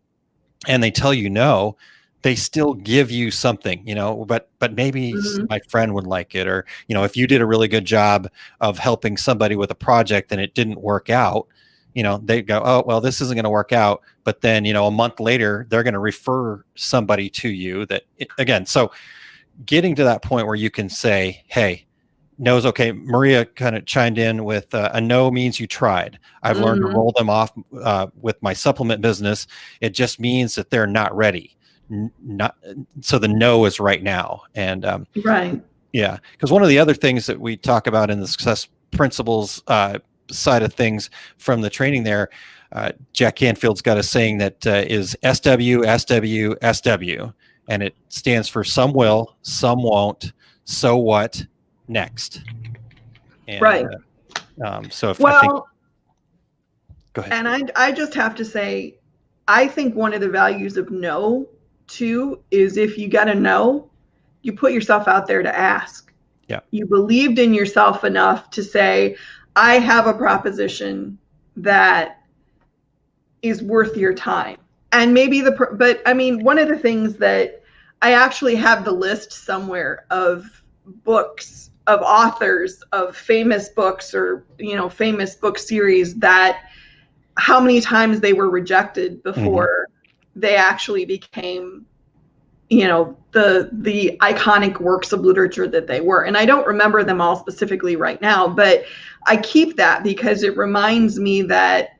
and they tell you no, they still give you something, but maybe my friend would like it, or, if you did a really good job of helping somebody with a project and it didn't work out, they go, oh, well, this isn't going to work out. But then, a month later, they're going to refer somebody to you again. So getting to that point where you can say, hey, no's okay. Maria kind of chimed in with a no means you tried. I've learned to roll them off with my supplement business. It just means that they're not ready. So the no is right now. And right. Yeah. Because one of the other things that we talk about in the success principles side of things from the training there, Jack Canfield's got a saying that is SW, SW, SW, and it stands for some will, some won't, so what, next. And, right. So if I think, Well, go ahead. and I just have to say, I think one of the values of no, too, is if you get a no, you put yourself out there to ask. Yeah. You believed in yourself enough to say, I have a proposition that is worth your time. And maybe but I mean, one of the things that I actually have the list somewhere of books, of authors, of famous books or, famous book series that how many times they were rejected before they actually became, the iconic works of literature that they were. And I don't remember them all specifically right now, but I keep that because it reminds me that,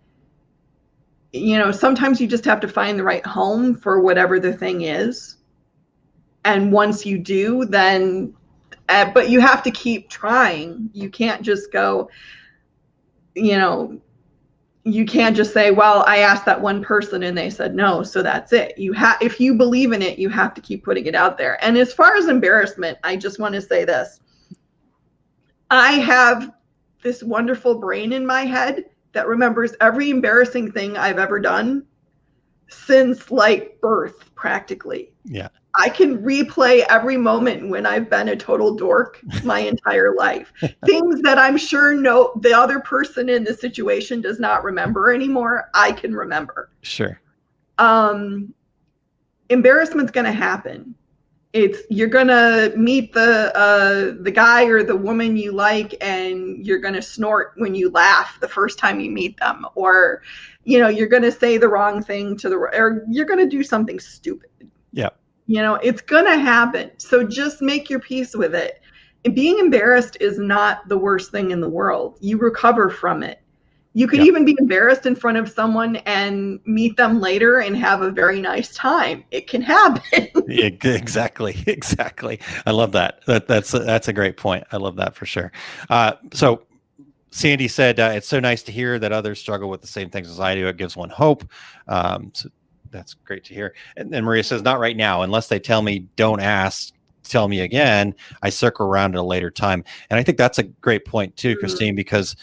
sometimes you just have to find the right home for whatever the thing is. And once you do, then, but you have to keep trying. You can't just go, you can't just say, well, I asked that one person and they said no, so that's it. If you believe in it, you have to keep putting it out there. And as far as embarrassment, I just want to say this. I have this wonderful brain in my head that remembers every embarrassing thing I've ever done since like birth, practically. Yeah. I can replay every moment when I've been a total dork my entire life. Things that I'm sure the other person in the situation does not remember anymore, I can remember. Sure. Embarrassment's going to happen. You're going to meet the guy or the woman you like, and you're going to snort when you laugh the first time you meet them, or you're going to say the wrong thing or you're going to do something stupid. Yeah. It's going to happen. So just make your peace with it. And being embarrassed is not the worst thing in the world. You recover from it. You could even be embarrassed in front of someone and meet them later and have a very nice time. It can happen. Exactly. I love that. That's a great point. I love that for sure. So Sandy said, it's so nice to hear that others struggle with the same things as I do. It gives one hope. So that's great to hear. And then Maria says, not right now, unless they tell me, don't ask, tell me again, I circle around at a later time. And I think that's a great point too, Kristine, because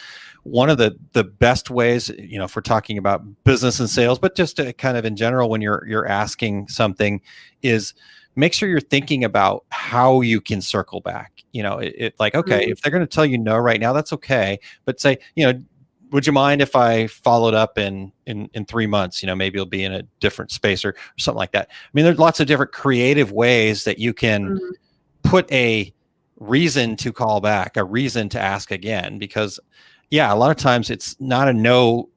one of the best ways, if we're talking about business and sales, but just to kind of in general, when you're asking something, is make sure you're thinking about how you can circle back. Okay, if they're going to tell you no right now, that's okay. But say, would you mind if I followed up in 3 months? Maybe it'll be in a different space or something like that. I mean, there's lots of different creative ways that you can put a reason to call back, a reason to ask again, because a lot of times it's not a no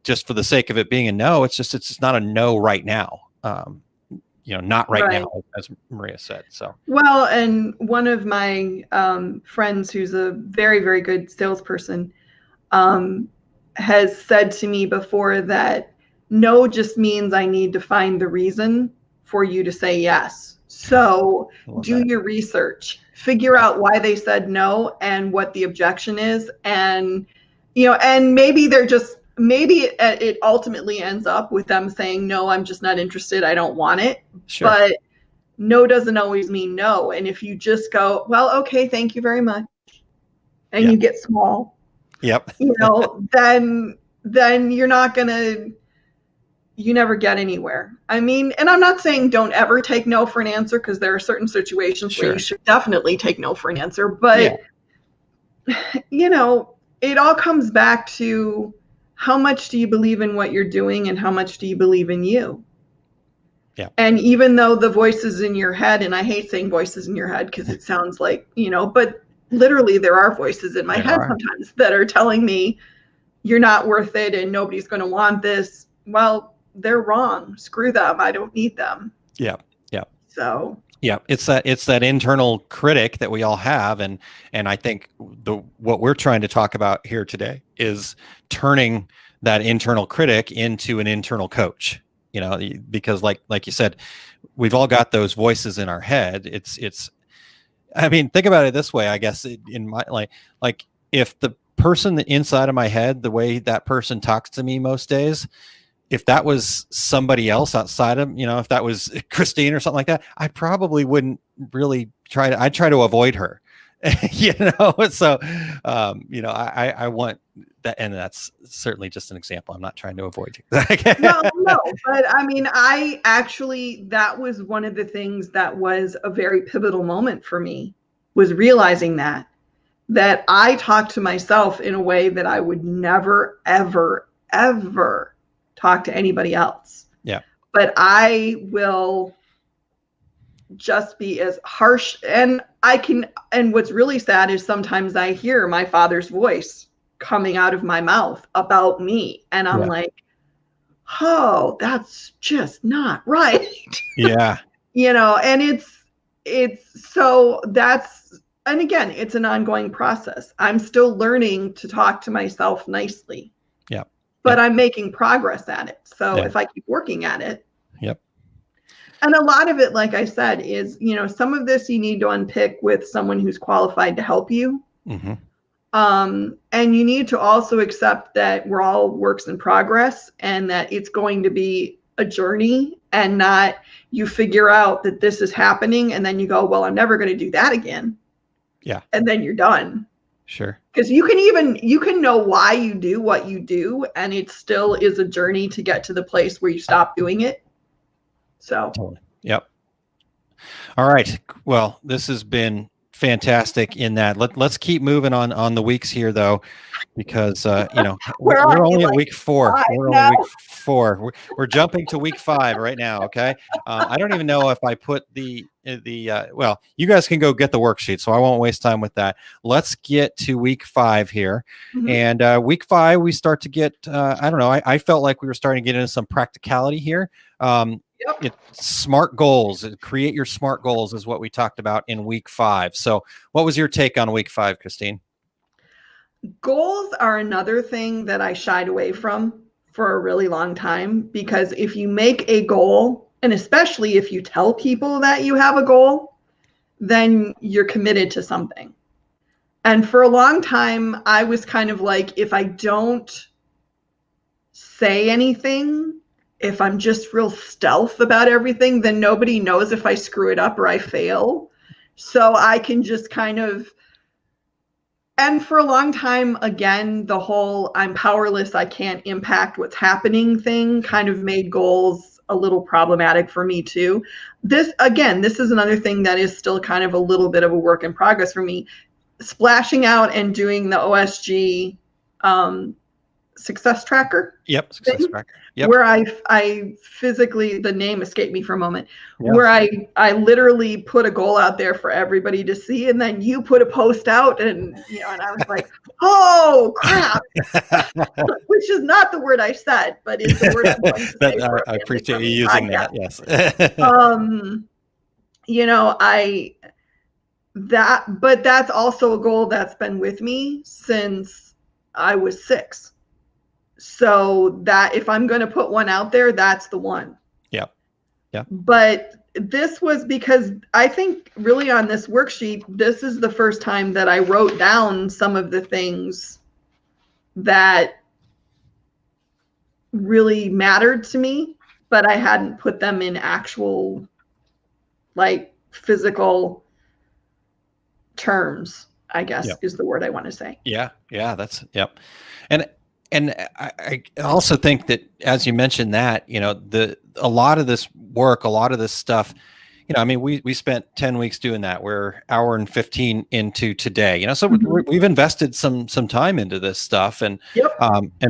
just for the sake of it being a no. It's just not a no right now. Not right now, as Maria said. So well, and one of my friends who's a very, very good salesperson has said to me before that no just means I need to find the reason for you to say yes. So do your research, figure out why they said no and what the objection is. And, and maybe it ultimately ends up with them saying, no, I'm just not interested. I don't want it. Sure. But no doesn't always mean no. And if you just go, well, okay, thank you very much. And you get small. Yep. Then you're not you never get anywhere. I mean, and I'm not saying don't ever take no for an answer, because there are certain situations where you should definitely take no for an answer. But, it all comes back to how much do you believe in what you're doing and how much do you believe in you? Yeah. And even though the voices in your head, and I hate saying voices in your head because it sounds like, but literally there are voices in my head sometimes that are telling me you're not worth it and nobody's going to want this. Well, they're wrong. Screw them. I don't need them. Yeah. So it's that internal critic that we all have, and I think what we're trying to talk about here today is turning that internal critic into an internal coach. Because like you said, we've all got those voices in our head. It's I mean, think about it this way, I guess, in my like if the person inside of my head, the way that person talks to me most days, if that was somebody else outside of, if that was Kristine or something like that, I probably wouldn't really I'd try to avoid her. So, I want that. And that's certainly just an example. I'm not trying to avoid you. No, but I mean, that was one of the things that was a very pivotal moment for me, was realizing that I talk to myself in a way that I would never, ever, ever talk to anybody else. Yeah. But I will just be as harsh, and what's really sad is sometimes I hear my father's voice coming out of my mouth about me, and I'm like, oh, that's just not right. Yeah. And and again, it's an ongoing process. I'm still learning to talk to myself nicely. Yeah. But I'm making progress at it. So if I keep working at it. Yep. And a lot of it, like I said, is, some of this you need to unpick with someone who's qualified to help you. Mm-hmm. And you need to also accept that we're all works in progress, and that it's going to be a journey, and not you figure out that this is happening and then you go, well, I'm never going to do that again. Yeah. And then you're done. Sure. Because you can know why you do what you do, and it still is a journey to get to the place where you stop doing it. So. Totally. Yep. All right. Well, this has been fantastic in that. Let's keep moving on the weeks here, though, because we're only at week 4. We're only week 4. We're jumping to week 5 right now. Okay. I don't even know if I put well, you guys can go get the worksheet, so I won't waste time with that. Let's get to week 5 here. Mm-hmm. And week 5, we start to get, I don't know, I felt like we were starting to get into some practicality here. Smart goals, create your SMART goals is what we talked about in week 5. So what was your take on week 5, Kristine? Goals are another thing that I shied away from for a really long time, because if you make a goal, and especially if you tell people that you have a goal, then you're committed to something. And for a long time, I was kind of like, if I don't say anything, if I'm just real stealth about everything, then nobody knows if I screw it up or I fail. So I can just kind of, and for a long time, again, the whole I'm powerless, I can't impact what's happening thing kind of made goals a little problematic for me too. This is another thing that is still kind of a little bit of a work in progress for me. Splashing out and doing the OSG success tracker. Yep, success tracker. Yep. Where I physically, the name escaped me for a moment, where I literally put a goal out there for everybody to see, and then you put a post out, and and I was like, oh crap, which is not the word I said, but it's the word I'm going to say. I appreciate you using that. Yes. But that's also a goal that's been with me since I was 6. So that if I'm going to put one out there, that's the one. Yeah. Yeah. But this was because I think really on this worksheet, this is the first time that I wrote down some of the things that really mattered to me, but I hadn't put them in actual, like, physical terms, I guess is the word I want to say. Yeah. Yeah. Yep. And I also think that, as you mentioned that, a lot of this work, a lot of this stuff, we spent 10 weeks doing that. We're hour and 15 into today, so we've invested some time into this stuff, and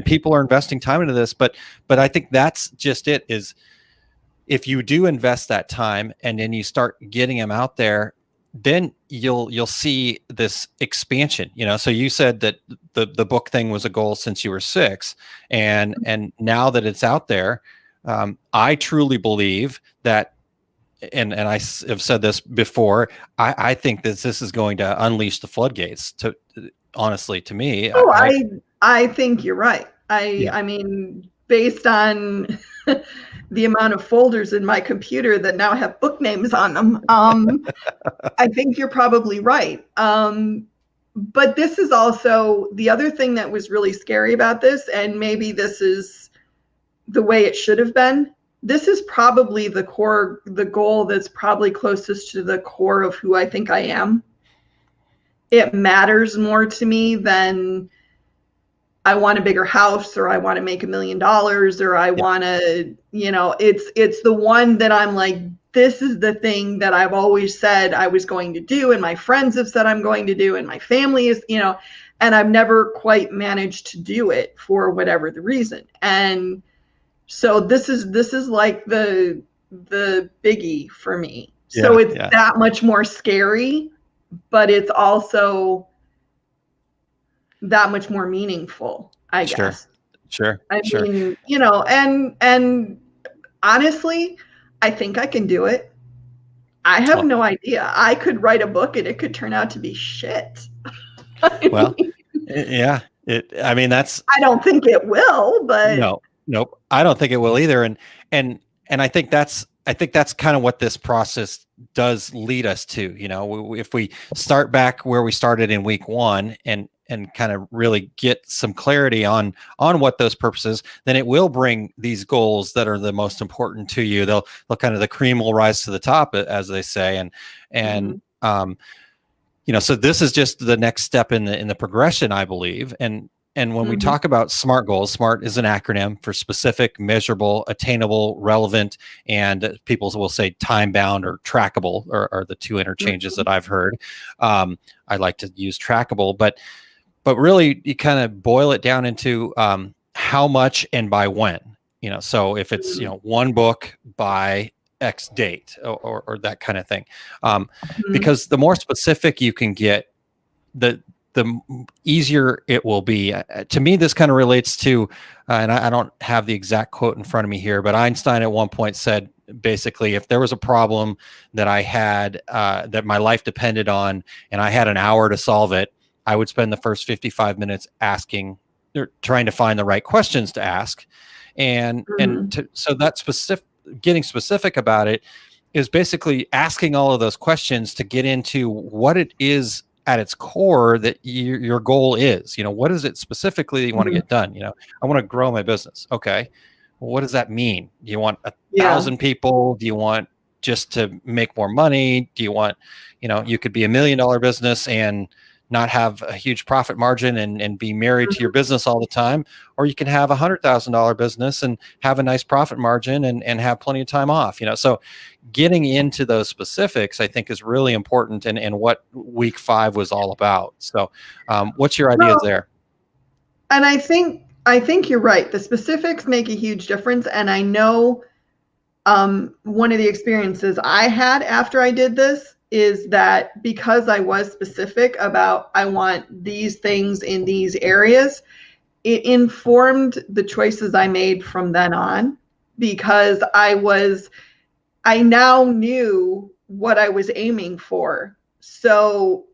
people are investing time into this. But I think that's just it, is if you do invest that time and then you start getting them out there, then you'll see this expansion. So you said that the book thing was a goal since you were 6, and now that it's out there, I truly believe that, and I have said this before, I think that this is going to unleash the floodgates, honestly, to me. I think you're right. I mean, based on the amount of folders in my computer that now have book names on them, I think you're probably right. But this is also the other thing that was really scary about this, and maybe this is the way it should have been. This is probably the goal that's probably closest to the core of who I think I am. it matters more to me than I want a bigger house, or I want to make $1 million, or I want to, it's the one that I'm like, this is the thing that I've always said I was going to do, and my friends have said I'm going to do, and my family is, and I've never quite managed to do it for whatever the reason. And so this is like the biggie for me. So it's that much more scary, but it's also that much more meaningful, I guess. Sure. I mean, and honestly, I think I can do it. I have no idea. I could write a book and it could turn out to be shit. Well, yeah. I don't think it will, but nope. I don't think it will either. And I think that's kind of what this process does lead us to. If we start back where we started in week 1 and kind of really get some clarity on what those purposes, then it will bring these goals that are the most important to you. They'll kind of, the cream will rise to the top, as they say. And so this is just the next step in the progression, I believe. And when we talk about SMART goals, SMART is an acronym for specific, measurable, attainable, relevant, and people will say time-bound or trackable are the two interchanges that I've heard. I like to use trackable, but really you kind of boil it down into how much and by when. So if it's one book by X date or that kind of thing, because the more specific you can get, the easier it will be. To me, this kind of relates to, and I don't have the exact quote in front of me here, but Einstein at one point said, basically, if there was a problem that I had, that my life depended on, and I had an hour to solve it, I would spend the first 55 minutes trying to find the right questions to ask. So that getting specific about it is basically asking all of those questions to get into what it is at its core that your goal is. What is it specifically that you want to get done? I want to grow my business. Okay. Well, what does that mean? Do you want 1,000 people? Do you want just to make more money? Do you want, you could be $1 million business and not have a huge profit margin and be married to your business all the time, or you can have $100,000 business and have a nice profit margin and have plenty of time off. So getting into those specifics, I think, is really important, and what week 5 was all about. So what's your ideas there? And I think you're right. The specifics make a huge difference. And I know one of the experiences I had after I did this is that because I was specific about I want these things in these areas, it informed the choices I made from then on, because I now knew what I was aiming for. So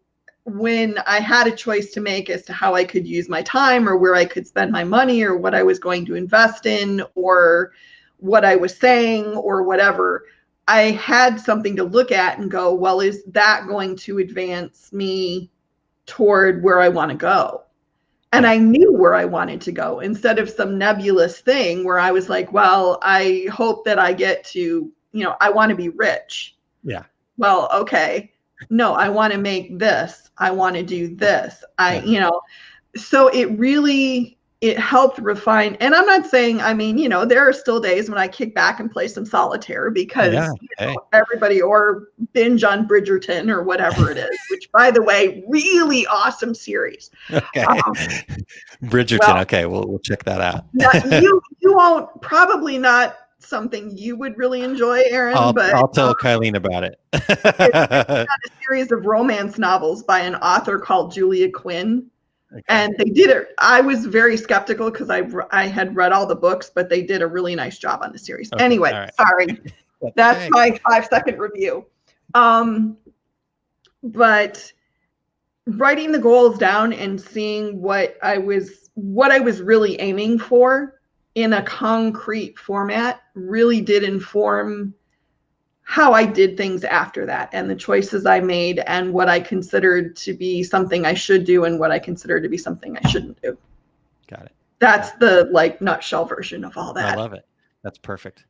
when I had a choice to make as to how I could use my time, or where I could spend my money, or what I was going to invest in, or what I was saying, or whatever, I had something to look at and go, well, is that going to advance me toward where I want to go? And I knew where I wanted to go, instead of some nebulous thing where I was like, well, I hope that I get to, I want to be rich. Yeah. Well, okay. No, I want to make this. I want to do this. So it helped refine. And I'm not saying, there are still days when I kick back and play some solitaire because everybody, or binge on Bridgerton or whatever it is, which, by the way, really awesome series. Okay. Bridgerton. Okay. We'll check that out. you won't, probably not something you would really enjoy, Aaron, but I'll tell Kylene about it. It's a series of romance novels by an author called Julia Quinn. Okay. And they did it. I was very skeptical because I had read all the books, but they did a really nice job on the series. Okay, anyway, right. Sorry. That's my 5-second review. But writing the goals down and seeing what I was really aiming for in a concrete format really did inform how I did things after that, and the choices I made, and what I considered to be something I should do and what I considered to be something I shouldn't do. Got it. That's the nutshell version of all that. I love it. That's perfect.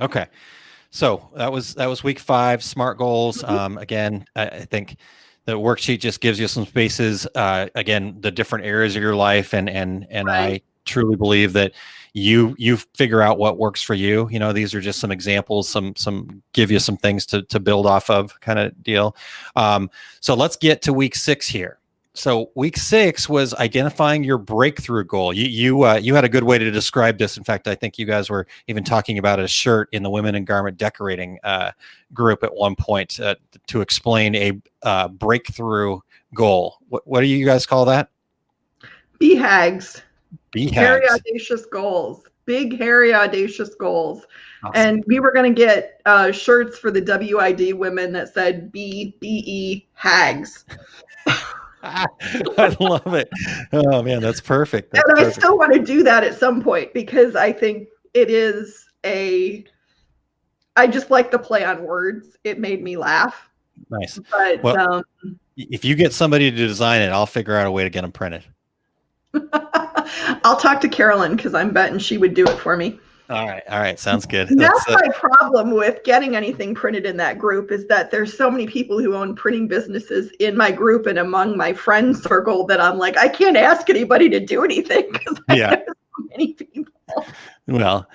Okay. So that was week 5, SMART goals. Again, I think the worksheet just gives you some spaces, again, the different areas of your life, and I truly believe that you figure out what works for you. You know, these are just some examples, some give you some things to build off of, kind of deal. So let's get to week 6 here. So week 6 was identifying your breakthrough goal. You had a good way to describe this. In fact, I think you guys were even talking about a shirt in the Women in Garment Decorating group at one point to explain a breakthrough goal. What do you guys call that? BHAGs. BHAGs. Hairy, audacious goals. Big, hairy, audacious goals. Awesome. And we were going to get shirts for the WID women that said BE hags. I love it. Oh man, that's perfect. That's and perfect. I still want to do that at some point, because I think it is I just like the play on words. It made me laugh. Nice. But well, if you get somebody to design it, I'll figure out a way to get them printed. I'll talk to Carolyn, because I'm betting she would do it for me. All right. Sounds good. That's my problem with getting anything printed in that group, is that there's so many people who own printing businesses in my group and among my friend circle that I'm like, I can't ask anybody to do anything, because I have so many people. Well,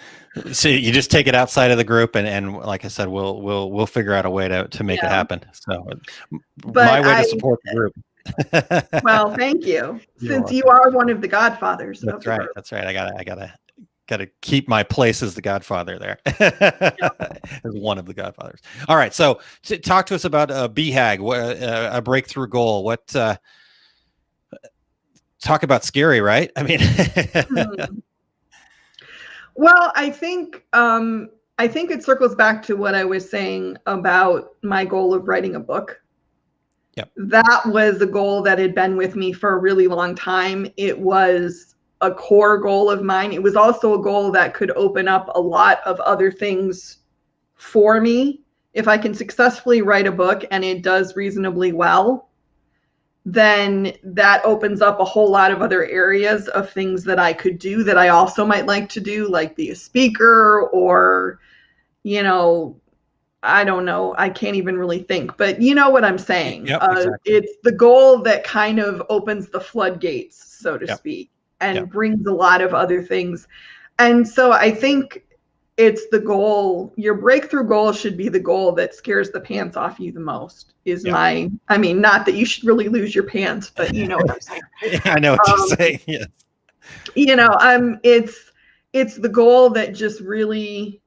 so you just take it outside of the group, and like I said, we'll figure out a way to make it happen. So my way to support the group. Well, thank you. Since you are one of the godfathers. That's right. That's right. I gotta keep my place as the godfather there. As one of the godfathers. All right. So talk to us about a BHAG, a breakthrough goal. What? Talk about scary, right? I mean. Well, I think it circles back to what I was saying about my goal of writing a book. Yep. That was a goal that had been with me for a really long time. It was a core goal of mine. It was also a goal that could open up a lot of other things for me. If I can successfully write a book and it does reasonably well, then that opens up a whole lot of other areas of things that I could do that I also might like to do, like be a speaker, or, you know, I don't know. I can't even really think, but you know what I'm saying. Yep, exactly. It's the goal that kind of opens the floodgates, so to speak, and brings a lot of other things. And so I think it's the goal. Your breakthrough goal should be the goal that scares the pants off you the most, is I mean, not that you should really lose your pants, but you know what I'm saying. I know what you're saying. Yes. You know, it's the goal that just really,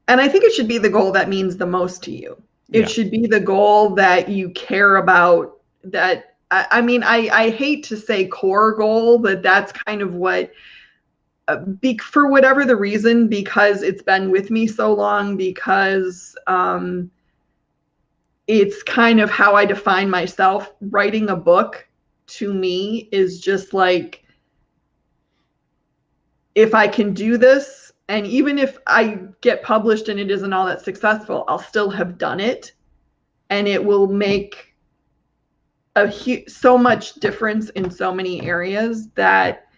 and I think it should be the goal that means the most to you. It should be the goal that you care about. That, I mean, I hate to say core goal, but that's kind of what, for whatever the reason, because it's been with me so long, because it's kind of how I define myself. Writing a book to me is just like, if I can do this, and even if I get published and it isn't all that successful, I'll still have done it, and it will make so much difference in so many areas that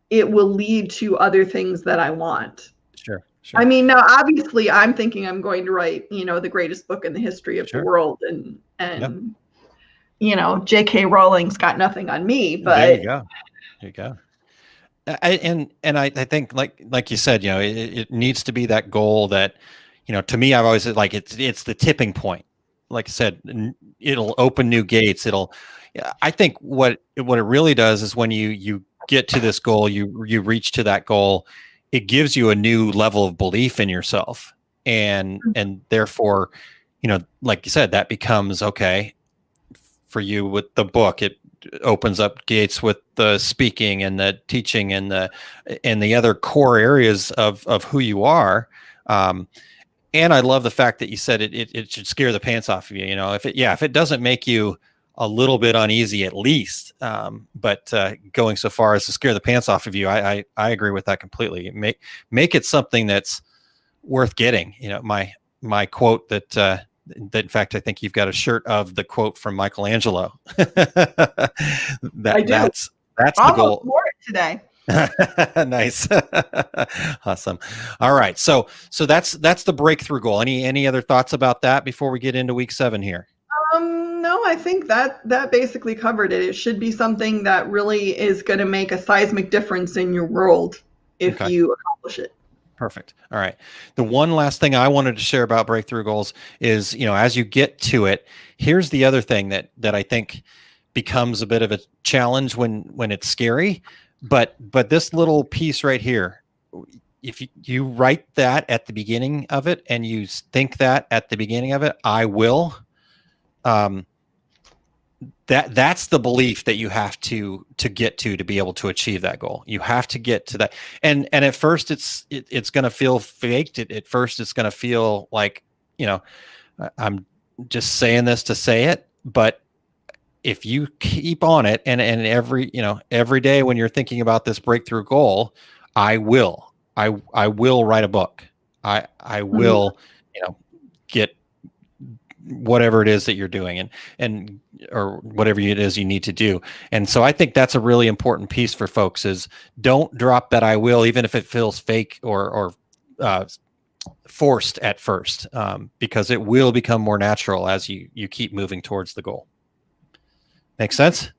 it will lead to other things that I want. Sure. I mean, now obviously I'm thinking I'm going to write, you know, the greatest book in the history of the world, and you know, J.K. Rowling's got nothing on me, but there you go. I think like you said, you know, it needs to be that goal that, you know, to me, I've always said, like, it's the tipping point. Like I said, it'll open new gates. I think what it really does is when you get to this goal, you reach to that goal, it gives you a new level of belief in yourself, and therefore, you know, like you said, that becomes okay for you with the book. It opens up gates with the speaking and the teaching and the other core areas of who you are. And I love the fact that you said it should scare the pants off of you. You know, if it doesn't make you a little bit uneasy, at least, but going so far as to scare the pants off of you, I agree with that completely. Make it something that's worth getting. You know, my quote that in fact, I think you've got a shirt of the quote from Michelangelo. That's the goal. Wore it today. Nice. Awesome. All right. So that's the breakthrough goal. Any other thoughts about that before we get into week 7 here? No, I think that basically covered it. It should be something that really is going to make a seismic difference in your world if you accomplish it. Perfect. All right. The one last thing I wanted to share about breakthrough goals is, as you get to it, here's the other thing that I think becomes a bit of a challenge when it's scary. But this little piece right here, if you write that at the beginning of it and you think that at the beginning of it, I will, that's the belief that you have to get to be able to achieve that goal. You have to get to that. And at first it's going to feel faked. At first it's going to feel like, I'm just saying this to say it, but if you keep on it and every day when you're thinking about this breakthrough goal, I will write a book. I will, get whatever it is that you're doing and or whatever it is you need to do. And so I think that's a really important piece for folks is don't drop that I will, even if it feels fake or forced at first, because it will become more natural as you keep moving towards the goal. Make sense?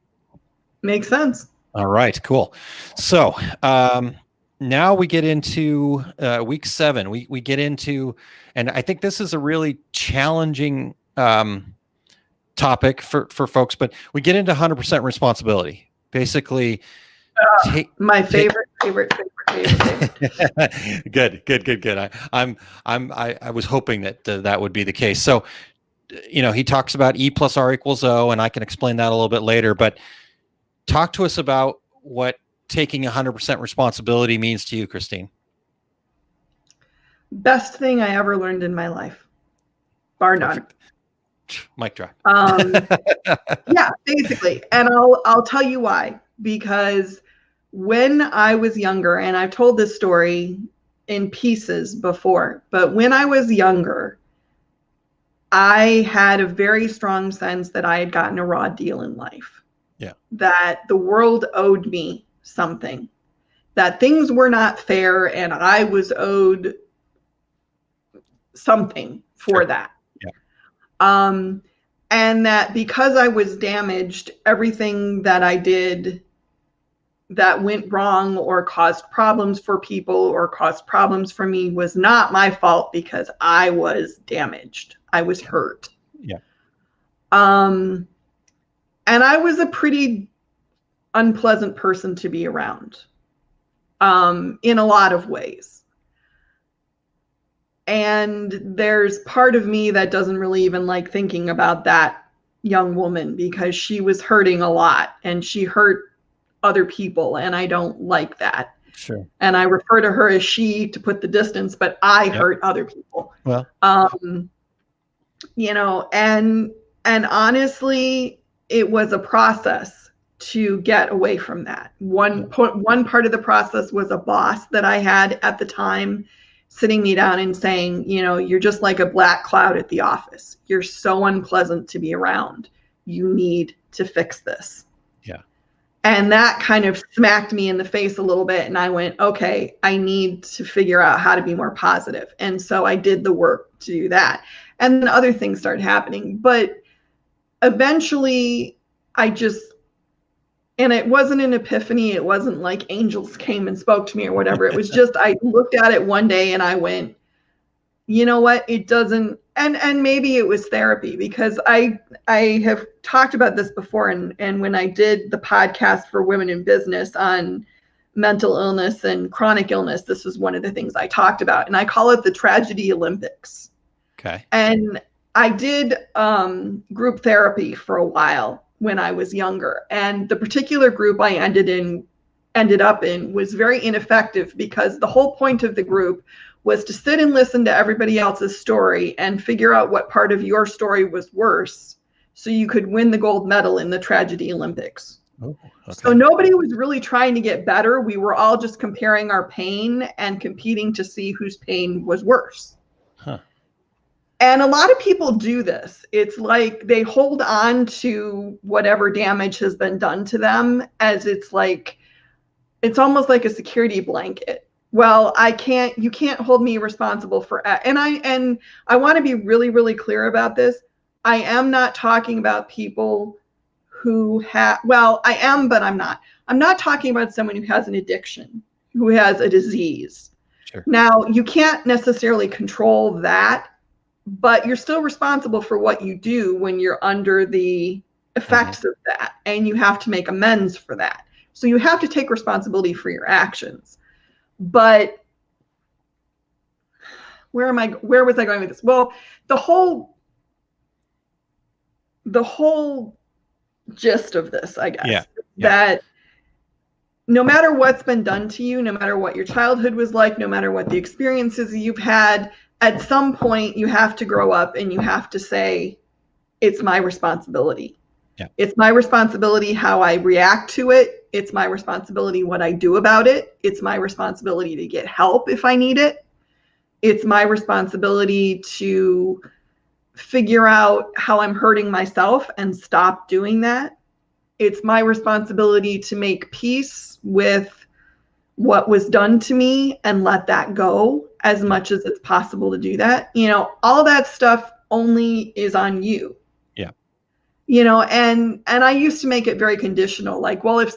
Makes sense. All right, cool. So now we get into week 7. We get into, and I think this is a really challenging topic for folks, but we get into 100% responsibility. Basically, my favorite. Good. I was hoping that that would be the case. So, he talks about E plus R equals O, and I can explain that a little bit later, but talk to us about what taking 100% responsibility means to you, Kristine. Best thing I ever learned in my life, bar none. Mic drop. Yeah, basically. And I'll tell you why. Because when I was younger, and I've told this story in pieces before, but when I was younger, I had a very strong sense that I had gotten a raw deal in life. Yeah. That the world owed me something, that things were not fair, and I was owed something for that. Yeah. And that because I was damaged, everything that I did that went wrong or caused problems for people or caused problems for me was not my fault because I was damaged. I was hurt. Yeah. And I was a pretty unpleasant person to be around, in a lot of ways. And there's part of me that doesn't really even like thinking about that young woman because she was hurting a lot and she hurt other people, and I don't like that. Sure. And I refer to her as she to put the distance, but I hurt other people. Well, and honestly, it was a process to get away from that. One part of the process was a boss that I had at the time sitting me down and saying, you're just like a black cloud at the office. You're so unpleasant to be around. You need to fix this. Yeah. And that kind of smacked me in the face a little bit. And I went, okay, I need to figure out how to be more positive. And so I did the work to do that. And then other things started happening. But eventually and it wasn't an epiphany. It wasn't like angels came and spoke to me or whatever. It was just, I looked at it one day and I went, you know what? It doesn't, and maybe it was therapy because I have talked about this before. And when I did the podcast for Women in Business on mental illness and chronic illness, this was one of the things I talked about. And I call it the Tragedy Olympics. Okay. And I did group therapy for a while when I was younger. And the particular group I ended up in was very ineffective because the whole point of the group was to sit and listen to everybody else's story and figure out what part of your story was worse so you could win the gold medal in the Tragedy Olympics. Oh, okay. So nobody was really trying to get better. We were all just comparing our pain and competing to see whose pain was worse. Huh. And a lot of people do this. It's like they hold on to whatever damage has been done to them as it's almost like a security blanket. Well, you can't hold me responsible for, and I want to be really, really clear about this. I am not talking about people who have, well, I am, but I'm not. I'm not talking about someone who has an addiction, who has a disease. Sure. Now, you can't necessarily control that, but you're still responsible for what you do when you're under the effects of that, and you have to make amends for that. So you have to take responsibility for your actions. But where was I going with this? Well, the whole gist of this, I guess, that no matter what's been done to you, no matter what your childhood was like, no matter what the experiences you've had, at some point you have to grow up and you have to say, it's my responsibility. Yeah. It's my responsibility how I react to it. It's my responsibility what I do about it. It's my responsibility to get help if I need it. It's my responsibility to figure out how I'm hurting myself and stop doing that. It's my responsibility to make peace with what was done to me and let that go as much as it's possible to do that. You know, all that stuff only is on you. Yeah. You know, and I used to make it very conditional. Like, well, if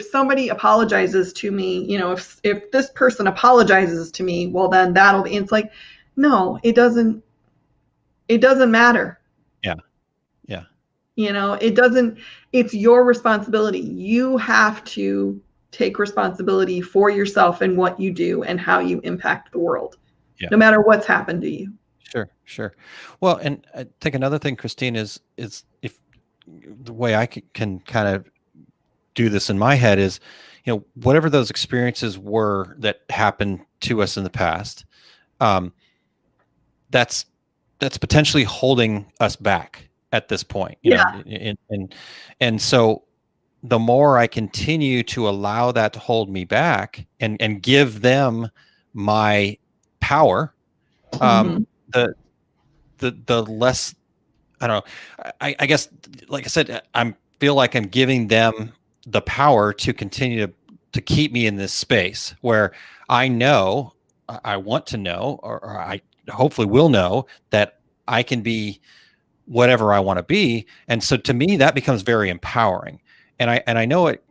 somebody apologizes to me, you know, if this person apologizes to me, well, then that'll be, it's like, no, it doesn't matter. Yeah. Yeah. You know, it's your responsibility. You have to take responsibility for yourself and what you do and how you impact the world, no matter what's happened to you. Sure. Well, and I think another thing, Kristine, is if the way I can kind of do this in my head is, you know, whatever those experiences were that happened to us in the past, that's potentially holding us back at this point. You know, and so the more I continue to allow that to hold me back and give them my power, the less, I don't know, I guess, like I said, feel like I'm giving them the power to continue to keep me in this space where I know, I want to know, or I hopefully will know that I can be whatever I want to be. And so to me, that becomes very empowering. And I know it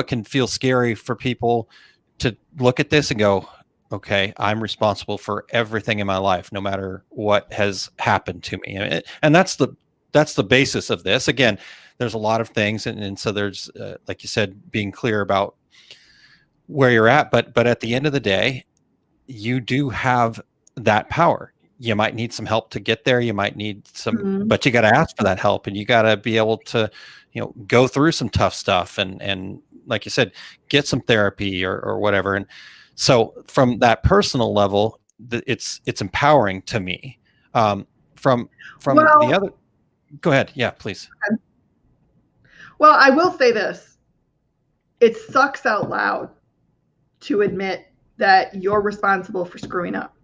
can feel scary for people to look at this and go, okay, I'm responsible for everything in my life, no matter what has happened to me. And that's the basis of this. Again, there's a lot of things. And so there's, like you said, being clear about where you're at. But at the end of the day, you do have that power. You might need some help to get there. You might need some, but you got to ask for that help, and you got to be able to, you know, go through some tough stuff and like you said, get some therapy or whatever. And so from that personal level, it's empowering to me. From the other, go ahead. Yeah, please. Well, I will say this. It sucks out loud to admit that you're responsible for screwing up.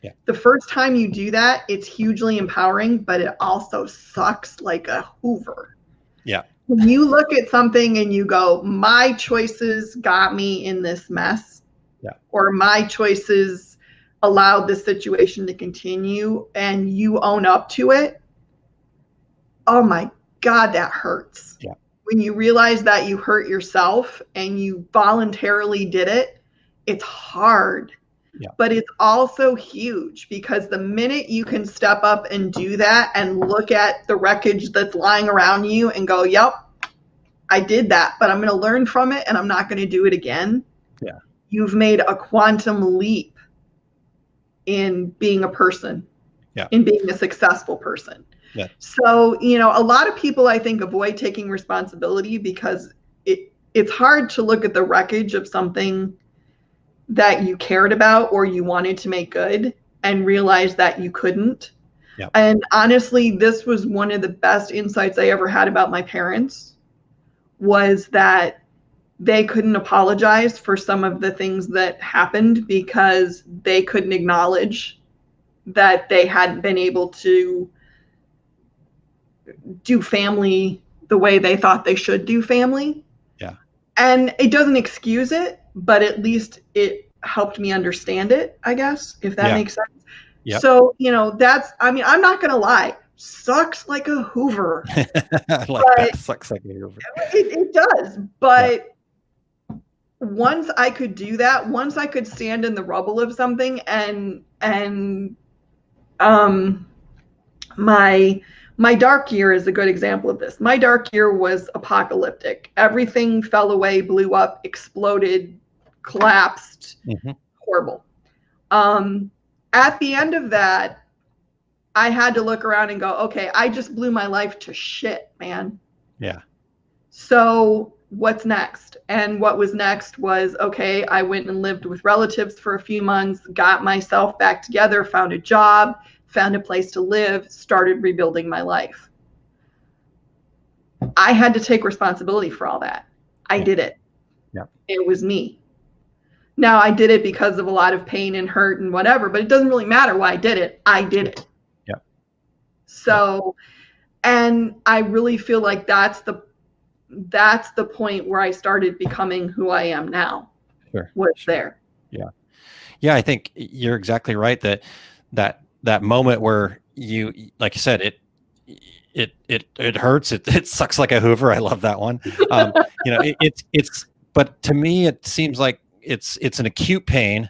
Yeah. The first time you do that, it's hugely empowering, but it also sucks like a Hoover. Yeah. When you look at something and you go, my choices got me in this mess, or my choices allowed this situation to continue, and you own up to it. Oh my God, that hurts. Yeah. When you realize that you hurt yourself and you voluntarily did it, it's hard. Yeah. But it's also huge, because the minute you can step up and do that and look at the wreckage that's lying around you and go, yep, I did that, but I'm going to learn from it and I'm not going to do it again. Yeah. You've made a quantum leap in being a person, in being a successful person. Yeah. So, you know, a lot of people, I think, avoid taking responsibility because it's hard to look at the wreckage of something that you cared about or you wanted to make good and realize that you couldn't. Yep. And honestly, this was one of the best insights I ever had about my parents, was that they couldn't apologize for some of the things that happened because they couldn't acknowledge that they hadn't been able to do family the way they thought they should do family. Yeah. And it doesn't excuse it, but at least it helped me understand it, I guess, if that makes sense. Yep. So, you know, I'm not going to lie. sucks like a Hoover. I like But that. Sucks like a Hoover. It does. But once I could do that, once I could stand in the rubble of something and my dark year is a good example of this. My dark year was apocalyptic. Everything fell away, blew up, exploded, collapsed. Horrible. At the end of that, I had to look around and go, okay, I just blew my life to shit, man. Yeah. So what's next? And what was next was, okay, I went and lived with relatives for a few months, got myself back together, found a job, found a place to live, started rebuilding my life. I had to take responsibility for all that. I did it. Yeah. It was me. Now, I did it because of a lot of pain and hurt and whatever, but it doesn't really matter why I did it. I did it. Yeah. So, and I really feel like that's the point where I started becoming who I am now. Sure. Was there. Yeah. Yeah, I think you're exactly right that moment where you, like you said, it hurts. It sucks like a Hoover. I love that one. But to me, it seems like it's an acute pain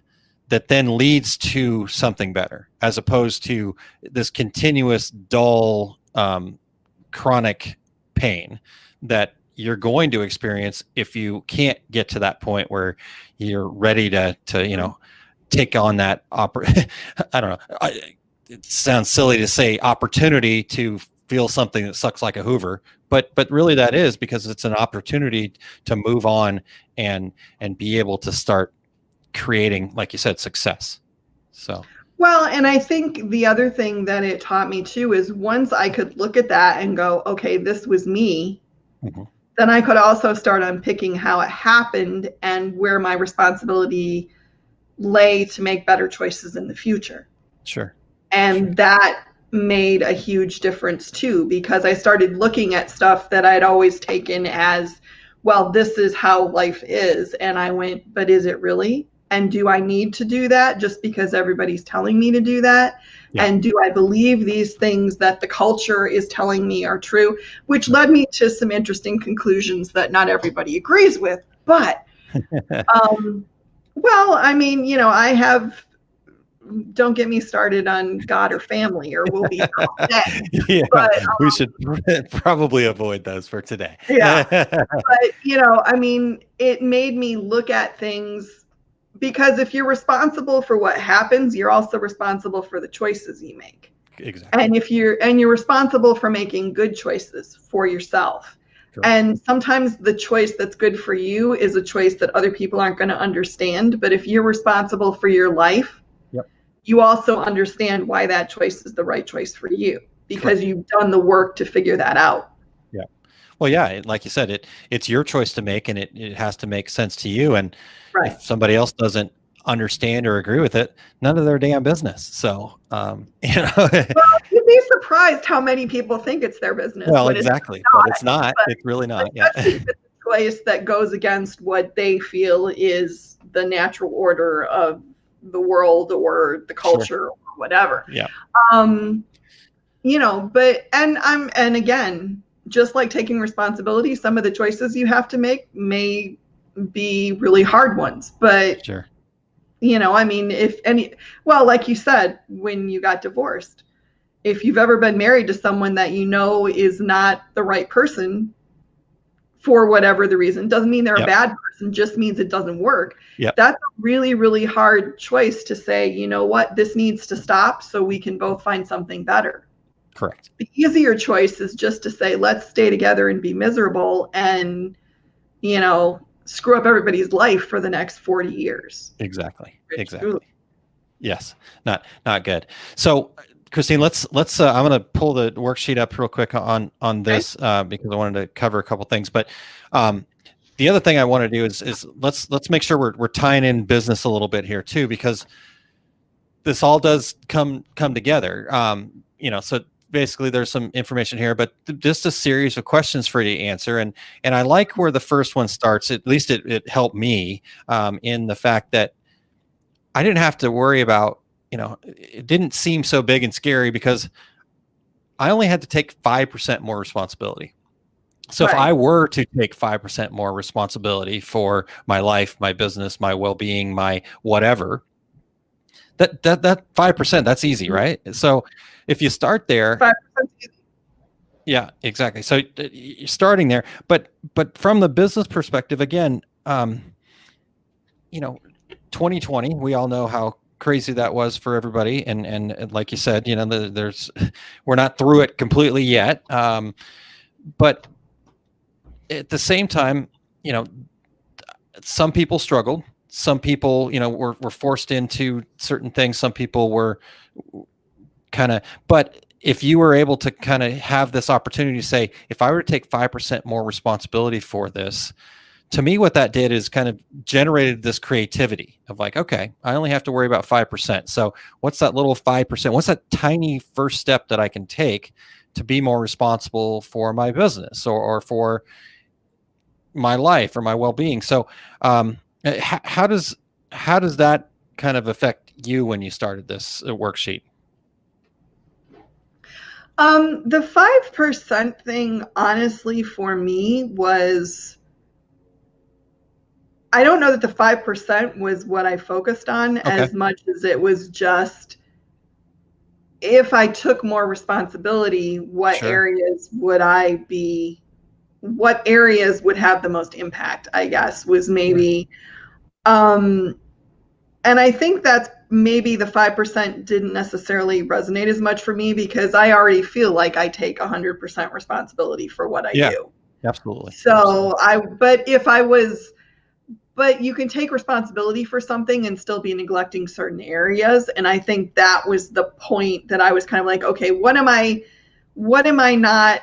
that then leads to something better, as opposed to this continuous dull, chronic pain that you're going to experience if you can't get to that point where you're ready to take on that I don't know. It sounds silly to say opportunity to feel something that sucks like a Hoover, but really that is, because it's an opportunity to move on and be able to start creating, like you said, success. So. Well, and I think the other thing that it taught me too is once I could look at that and go, okay, this was me, then I could also start unpicking how it happened and where my responsibility lay to make better choices in the future. Sure. And that made a huge difference too, because I started looking at stuff that I'd always taken as, well, this is how life is. And I went, but is it really? And do I need to do that just because everybody's telling me to do that? Yeah. And do I believe these things that the culture is telling me are true? Which led me to some interesting conclusions that not everybody agrees with. But, well, I mean, I have, don't get me started on God or family, or we'll be here all day. Yeah, but, we should probably avoid those for today. Yeah. But, I mean, it made me look at things, because if you're responsible for what happens, you're also responsible for the choices you make. Exactly. And you're responsible for making good choices for yourself. Sure. And sometimes the choice that's good for you is a choice that other people aren't going to understand. But if you're responsible for your life, you also understand why that choice is the right choice for you, because Correct. You've done the work to figure that out. Yeah. Well, yeah, like you said, it's your choice to make, and it has to make sense to you. And right. If somebody else doesn't understand or agree with it, none of their damn business. So, Well, you'd be surprised how many people think it's their business. Well, exactly. But it's not. It's really not. Yeah. It's a choice that goes against what they feel is the natural order of the world or the culture Sure. or whatever. Yeah. But and again, just like taking responsibility, some of the choices you have to make may be really hard ones. But sure. I mean, like you said, when you got divorced, if you've ever been married to someone that is not the right person for whatever the reason, doesn't mean they're a bad person, just means it doesn't work. Yep. That's a really, really hard choice to say, you know what, this needs to stop so we can both find something better. Correct. The easier choice is just to say, let's stay together and be miserable and, screw up everybody's life for the next 40 years. Exactly. Exactly. Yes. Not good. So Kristine, let's I'm going to pull the worksheet up real quick on this because I wanted to cover a couple things. But the other thing I want to do is let's make sure we're tying in business a little bit here too, because this all does come together. So basically there's some information here, but just a series of questions for you to answer. And I like where the first one starts. At least it helped me in the fact that I didn't have to worry about, it didn't seem so big and scary because I only had to take 5% more responsibility. So if Right. I were to take 5% more responsibility for my life, my business, my well-being, my whatever, that 5%, that's easy, right? So if you start there, 5%. yeah, exactly. So you're starting there, but from the business perspective, again, 2020, we all know how crazy that was for everybody, and like you said, there's we're not through it completely yet, but at the same time, some people struggled. Some people, were forced into certain things. Some people were but if you were able to kind of have this opportunity to say, if I were to take 5% more responsibility for this, to me, what that did is kind of generated this creativity of like, okay, I only have to worry about 5%. So what's that little 5%? What's that tiny first step that I can take to be more responsible for my business or for my life or my well-being? So how does that kind of affect you when you started this worksheet? The 5% thing, honestly, for me was, I don't know that the 5% was what I focused on as much as it was just, if I took more responsibility, what areas would have the most impact, I guess, was maybe, and I think that's maybe the 5% didn't necessarily resonate as much for me because I already feel like I take 100% responsibility for what I do. Absolutely. So but you can take responsibility for something and still be neglecting certain areas. And I think that was the point that I was kind of like, okay, what am I not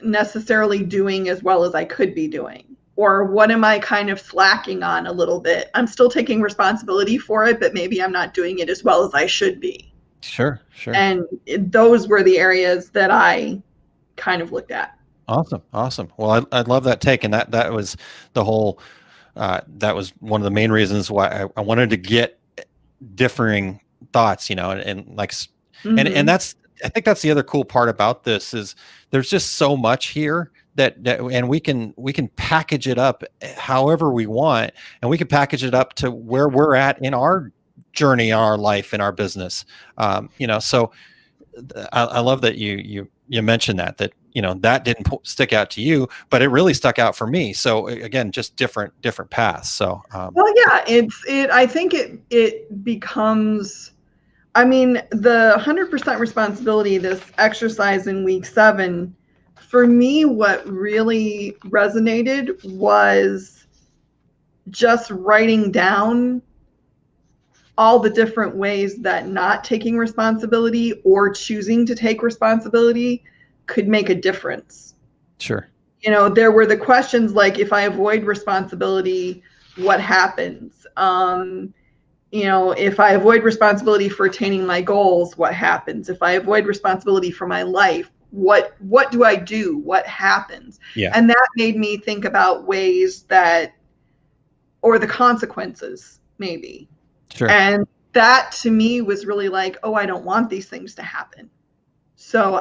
necessarily doing as well as I could be doing? Or what am I kind of slacking on a little bit? I'm still taking responsibility for it, but maybe I'm not doing it as well as I should be. Sure. And those were the areas that I kind of looked at. Awesome. Well, I love that take. And that was the whole, that was one of the main reasons why I wanted to get differing thoughts, and like, and that's, I think that's the other cool part about this is there's just so much here that and we can package it up however we want, and we can package it up to where we're at in our journey, our life, in our business. So I love that you mentioned that that didn't stick out to you, but it really stuck out for me. So again, just different paths. So well, yeah, I think it becomes, I mean, the 100% responsibility, this exercise in week 7, for me, what really resonated was just writing down all the different ways that not taking responsibility or choosing to take responsibility could make a difference. Sure. There were the questions like, if I avoid responsibility, what happens? If I avoid responsibility for attaining my goals, what happens? If I avoid responsibility for my life, what do I do? What happens? Yeah. And that made me think about ways that, or the consequences, maybe. Sure. And that to me was really like, oh, I don't want these things to happen. So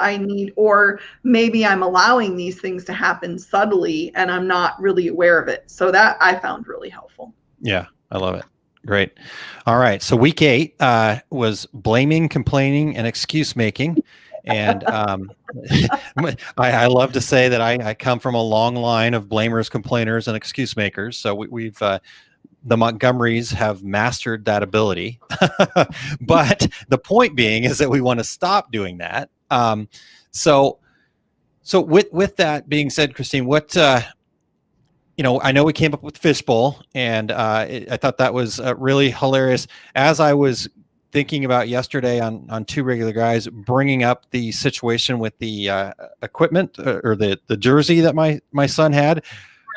or maybe I'm allowing these things to happen subtly and I'm not really aware of it. So that I found really helpful. Yeah, I love it. Great. All right. So week 8 was blaming, complaining, and excuse making. And I love to say that I come from a long line of blamers, complainers, and excuse makers. So we've the Montgomerys have mastered that ability. But the point being is that we want to stop doing that. So with that being said, Kristine, what I know we came up with fishbowl, and I thought that was really hilarious. As I was thinking about yesterday on Two Regular Guys, bringing up the situation with the equipment or the jersey that my son had,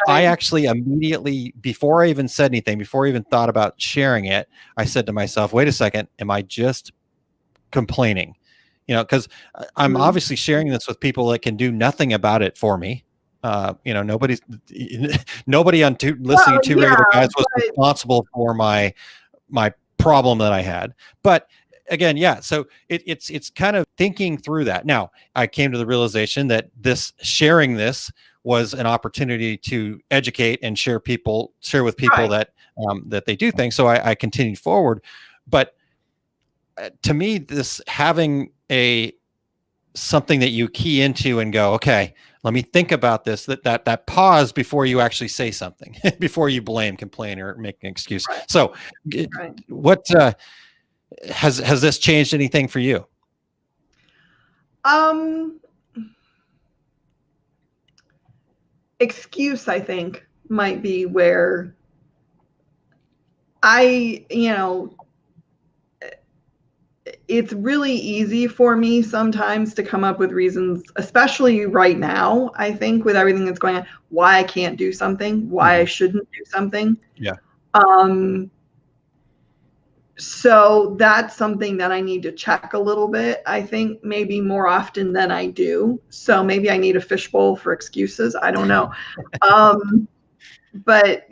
I actually immediately, before I even said anything, before I even thought about sharing it, I said to myself, wait a second, am I just complaining? Because I'm obviously sharing this with people that can do nothing about it for me. Nobody on listening to Regular Guys was responsible for my problem that I had. But again, yeah. So it's kind of thinking through that. Now, I came to the realization that sharing this was an opportunity to educate and share with people Right. that they do things. So I continued forward. But to me, this having something that you key into and go, okay, let me think about this, that pause before you actually say something, before you blame, complain, or make an excuse. Right. So Right. what has this changed anything for you? Excuse, I think, might be where it's really easy for me sometimes to come up with reasons, especially right now, I think, with everything that's going on, why I can't do something, why I shouldn't do something. Yeah. So that's something that I need to check a little bit, I think, maybe more often than I do. So maybe I need a fishbowl for excuses. I don't know. But,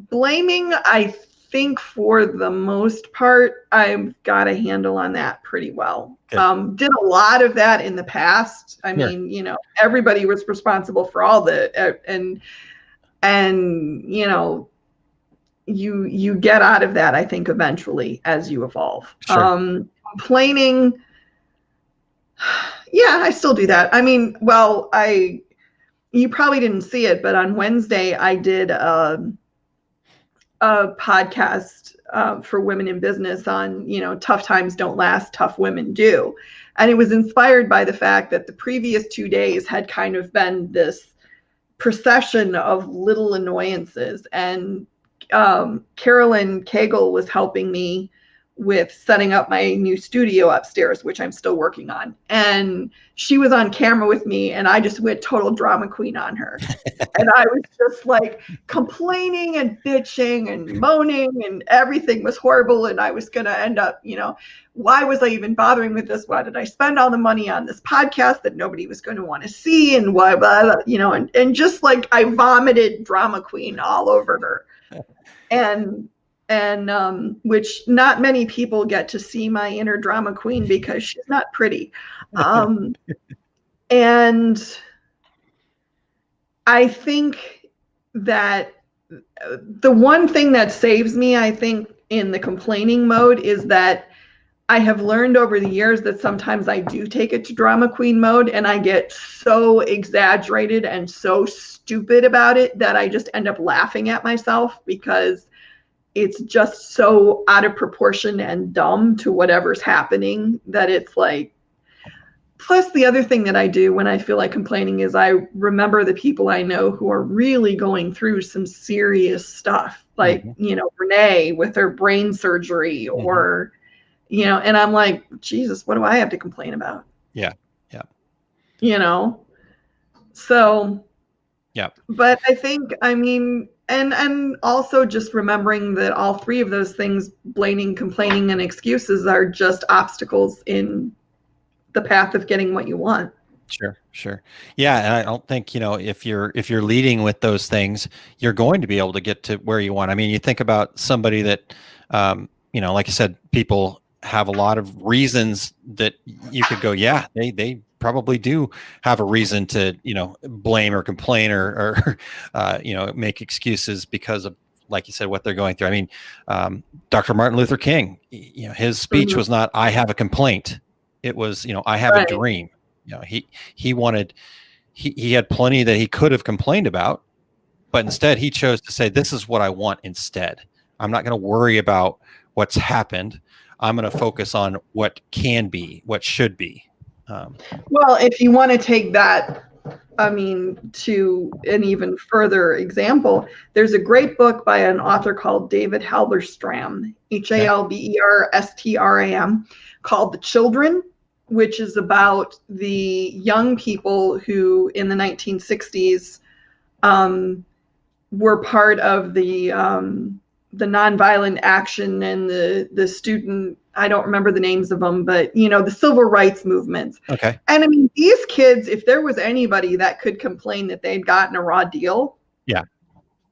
blaming, I think for the most part, I've got a handle on that pretty well. Okay. Did a lot of that in the past. I mean, everybody was responsible for all you get out of that, I think, eventually as you evolve. Sure. Complaining, yeah, I still do that. I mean, well, you probably didn't see it, but on Wednesday I did a podcast for women in business on, tough times don't last, tough women do. And it was inspired by the fact that the previous 2 days had kind of been this procession of little annoyances. And Carolyn Cagle was helping me with setting up my new studio upstairs, which I'm still working on. And she was on camera with me, and I just went total drama queen on her. And I was just like complaining and bitching and moaning, and everything was horrible. And I was going to end up, why was I even bothering with this? Why did I spend all the money on this podcast that nobody was going to want to see? And why, and just like I vomited drama queen all over her. And which not many people get to see my inner drama queen because she's not pretty. And I think that the one thing that saves me, I think, in the complaining mode is that I have learned over the years that sometimes I do take it to drama queen mode, and I get so exaggerated and so stupid about it that I just end up laughing at myself because it's just so out of proportion and dumb to whatever's happening that it's like. Plus, the other thing that I do when I feel like complaining is I remember the people I know who are really going through some serious stuff, like, Renee with her brain surgery or, and I'm like, Jesus, what do I have to complain about? Yeah. So, yeah. But I think, and also just remembering that all three of those things, blaming, complaining, and excuses, are just obstacles in the path of getting what you want. Sure. Yeah. And I don't think, if you're leading with those things, you're going to be able to get to where you want. I mean, you think about somebody that, like I said, people have a lot of reasons that you could go, yeah, they probably do have a reason to, blame or complain or make excuses because of, like you said, what they're going through. I mean, Dr. Martin Luther King, his speech was not, I have a complaint. It was, I have a dream. He wanted, he had plenty that he could have complained about, but instead he chose to say, this is what I want instead. I'm not going to worry about what's happened. I'm going to focus on what can be, what should be. Well, if you want to take that, to an even further example, there's a great book by an author called David Halberstam, Halberstram, called The Children, which is about the young people who in the 1960s were part of the nonviolent action and the student, I don't remember the names of them, but the civil rights movements. Okay. And these kids, if there was anybody that could complain that they'd gotten a raw deal, yeah,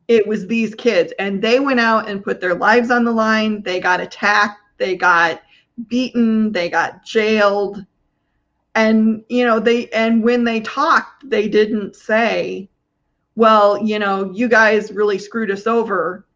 it was these kids, and they went out and put their lives on the line. They got attacked, they got beaten, they got jailed. And, and when they talked, they didn't say, well, you guys really screwed us over.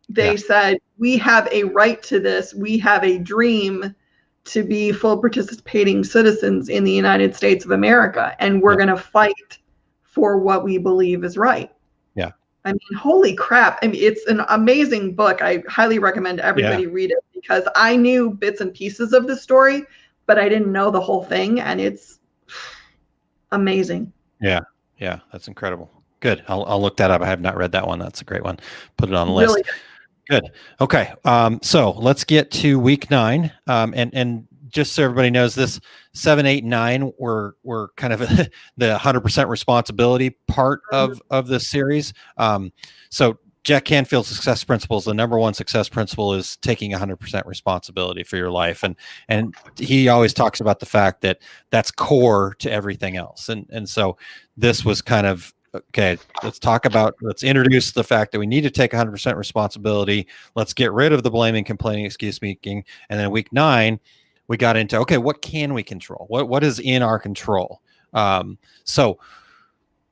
They said, we have a right to this. We have a dream to be full participating citizens in the United States of America. And we're going to fight for what we believe is right. Yeah. I mean, holy crap. I mean, it's an amazing book. I highly recommend everybody read it, because I knew bits and pieces of the story, but I didn't know the whole thing. And it's amazing. Yeah. Yeah. That's incredible. Good. I'll look that up. I have not read that one. That's a great one. Put it on the list. Really good. Okay. So let's get to week 9. And just so everybody knows, this 7, 8, 9 were kind of the 100% responsibility part of this series. So Jack Canfield's success principles, the number one success principle is taking 100% responsibility for your life. And he always talks about the fact that that's core to everything else. And so this was kind of, okay, let's introduce the fact that we need to take 100% responsibility. Let's get rid of the blaming, complaining, excuse making. And then week 9, we got into, okay, what can we control? What is in our control? So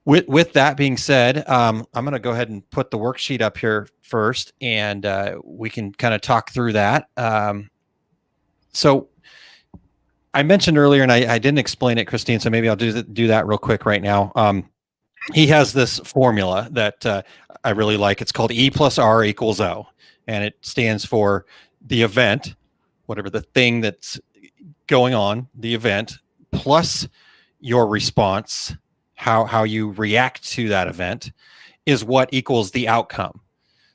with that being said, I'm going to go ahead and put the worksheet up here first, and we can kind of talk through that. So I mentioned earlier, and I didn't explain it, Kristine, so maybe I'll do that real quick right now. He has this formula that I really like. It's called E plus R equals O, and it stands for the event, whatever the thing that's going on, the event, plus your response, how you react to that event, is what equals the outcome.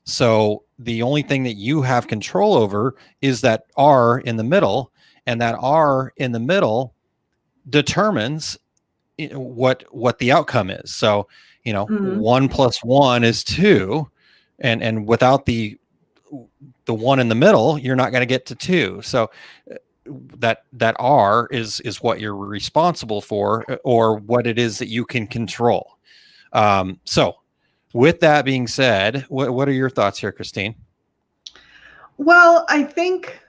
So the only thing that you have control over is that R in the middle, and that R in the middle determines what the outcome is. So 1 plus 1 is 2, and without the 1 in the middle, you're not going to get to 2. So that R is what you're responsible for, or what it is that you can control. So with that being said, what are your thoughts here, Kristine? Well, I think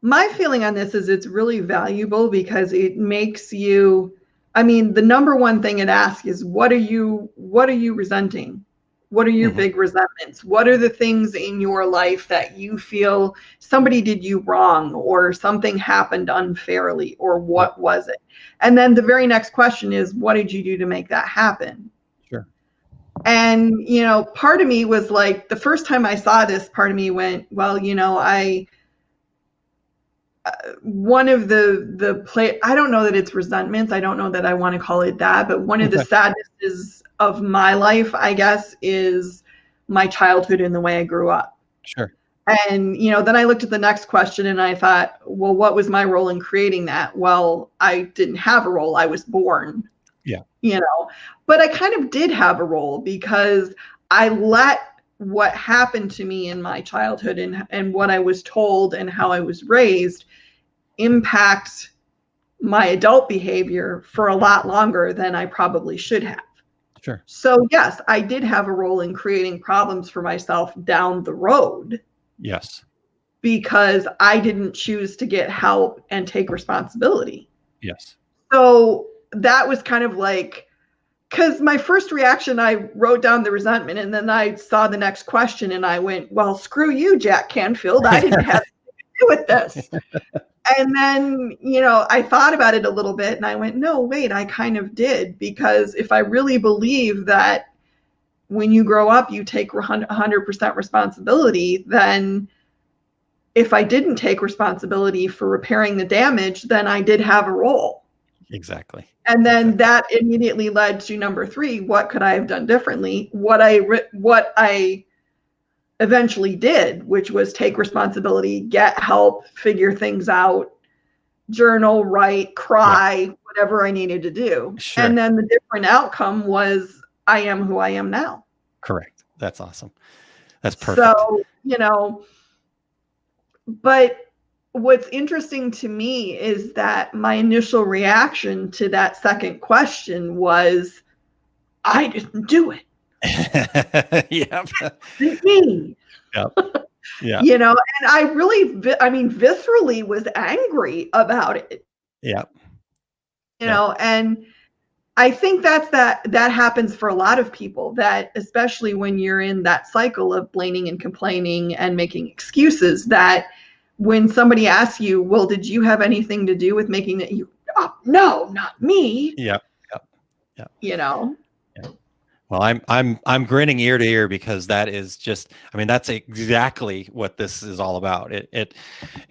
my feeling on this is it's really valuable, because it makes you, I mean, the number one thing it asks is, what are you resenting? What are your big resentments? What are the things in your life that you feel somebody did you wrong, or something happened unfairly, or what was it? And then the very next question is, what did you do to make that happen? Sure. And, part of me was like, the first time I saw this, part of me went, well, one of I don't know that it's resentments. I don't know that I want to call it that, but one of the sadnesses of my life, I guess, is my childhood and the way I grew up. Sure. And, then I looked at the next question and I thought, well, what was my role in creating that? Well, I didn't have a role. I was born. Yeah. But I kind of did have a role, because I let what happened to me in my childhood and what I was told and how I was raised impact my adult behavior for a lot longer than I probably should have. Sure. So yes, I did have a role in creating problems for myself down the road. Yes. Because I didn't choose to get help and take responsibility. Yes. So that was kind of like, because my first reaction, I wrote down the resentment, and then I saw the next question and I went, well, screw you, Jack Canfield. I didn't have anything to do with this. And then, I thought about it a little bit and I went, no, wait, I kind of did. Because if I really believe that when you grow up, you take 100% responsibility, then if I didn't take responsibility for repairing the damage, then I did have a role. Exactly. And then that immediately led to number 3. What could I have done differently? What I eventually did, which was take responsibility, get help, figure things out, journal, write, cry, whatever I needed to do. Sure. And then the different outcome was I am who I am now. Correct. That's awesome. That's perfect. So, but what's interesting to me is that my initial reaction to that second question was, I didn't do it. Yep. It's me. Yep. Yeah. You know, and I really, viscerally was angry about it, Yep. you Yep. know, and I think that happens for a lot of people, that especially when you're in that cycle of blaming and complaining and making excuses, that when somebody asks you, well, did you have anything to do with making it? Oh, no, not me. Yep. Yep. Yep. You know? Yeah. Well, I'm grinning ear to ear, because that is just, I mean, that's exactly what this is all about.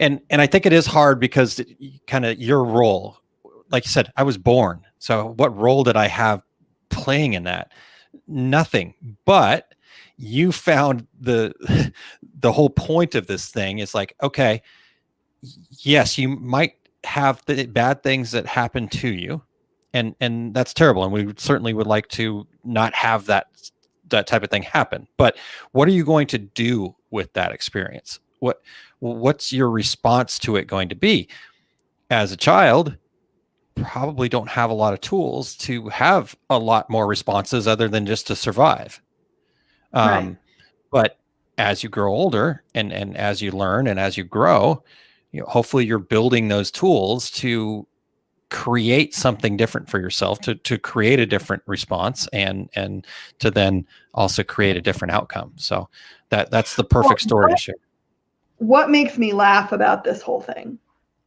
And I think it is hard because kind of your role, like you said, I was born. So what role did I have playing in that? Nothing. But you found the whole point of this thing is like, okay, yes, you might have the bad things that happen to you, and that's terrible, and we certainly would like to not have that type of thing happen. But what are you going to do with that experience? What's your response to it going to be? As a child, probably don't have a lot of tools to have a lot more responses other than just to survive. Right. But as you grow older, and as you learn and as you grow, hopefully you're building those tools to create something different for yourself, to create a different response, and to then also create a different outcome. So that's the perfect story to share. What makes me laugh about this whole thing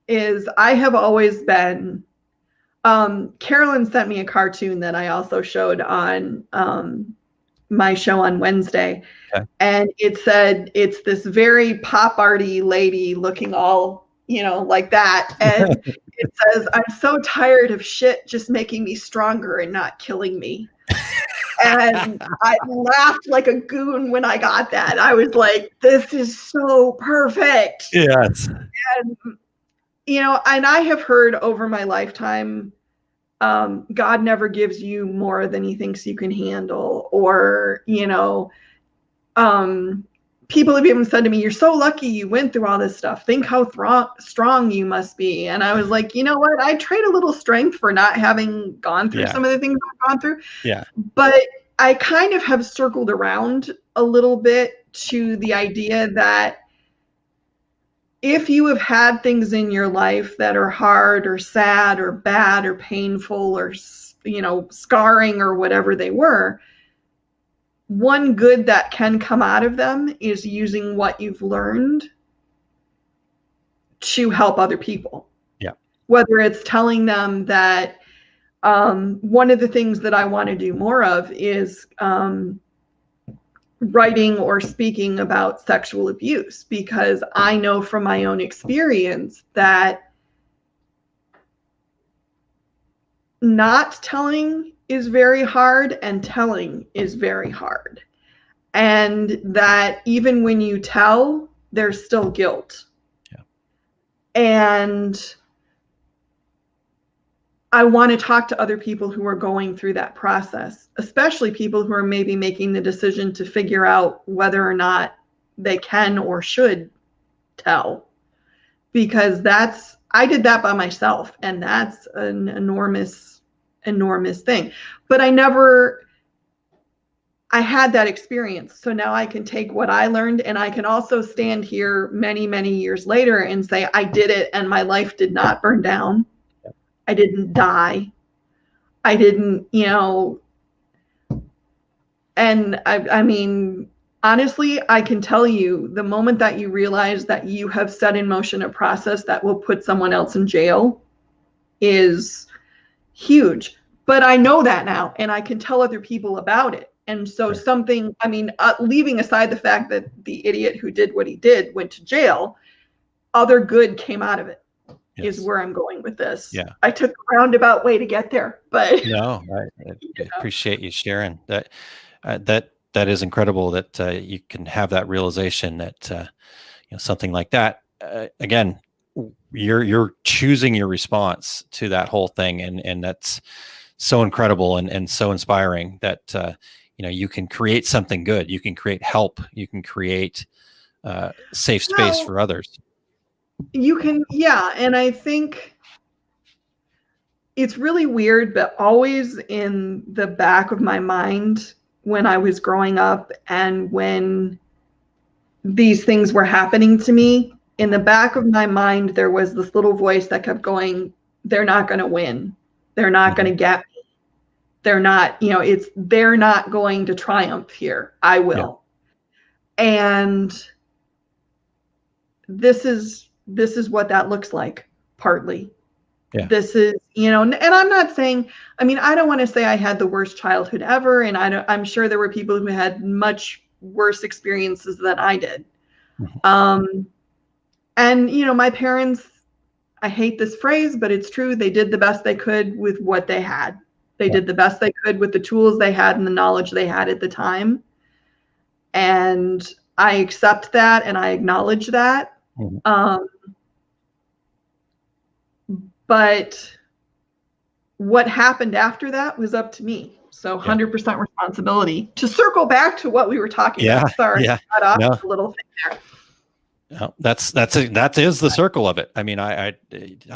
is I have always been, Carolyn sent me a cartoon that I also showed on my show on Wednesday. Okay. And it said, it's this very pop arty lady looking all, like that. And it says, I'm so tired of shit just making me stronger and not killing me. And I laughed like a goon when I got that. I was like, this is so perfect. Yes. And, and I have heard over my lifetime, God never gives you more than he thinks you can handle. Or, people have even said to me, you're so lucky you went through all this stuff. Think how strong you must be. And I was like, you know what? I trade a little strength for not having gone through some of the things I've gone through. Yeah. But I kind of have circled around a little bit to the idea that if you have had things in your life that are hard or sad or bad or painful or, scarring or whatever they were, one good that can come out of them is using what you've learned to help other people. Yeah. Whether it's telling them that one of the things that I want to do more of is writing or speaking about sexual abuse, because I know from my own experience that not telling is very hard and telling is very hard. And that even when you tell, there's still guilt. Yeah. And I want to talk to other people who are going through that process, especially people who are maybe making the decision to figure out whether or not they can or should tell. Because I did that by myself, and that's an enormous, enormous thing. But I had that experience. So now I can take what I learned, and I can also stand here many, many years later and say, I did it and my life did not burn down. I didn't die. I didn't, and I mean, honestly, I can tell you, the moment that you realize that you have set in motion a process that will put someone else in jail is huge. But I know that now, and I can tell other people about it. And so leaving aside the fact that the idiot who did what he did went to jail, other good came out of it. Yes. Is where I'm going with this. Yeah. I took a roundabout way to get there, but no, I appreciate you sharing that. That is incredible that you can have that realization that something like that. Again, you're choosing your response to that whole thing, and that's so incredible and so inspiring that you can create something good. You can create help. You can create safe space for others. You can, yeah. And I think it's really weird, but always in the back of my mind when I was growing up and when these things were happening to me, in the back of my mind, there was this little voice that kept going, they're not going to win. They're not going to get me. They're not, they're not going to triumph here. I will. Yeah. And this is what that looks like, partly. Yeah. This is, and I'm not saying, I don't want to say I had the worst childhood ever. And I'm sure there were people who had much worse experiences than I did. Mm-hmm. And, my parents, I hate this phrase, but it's true. They did the best they could with what they had. They did the best they could with the tools they had and the knowledge they had at the time. And I accept that and I acknowledge that. Mm-hmm. But what happened after that was up to me. So 100% responsibility. To circle back to what we were talking about. Sorry, I got off a little thing there. No, that is the circle of it. I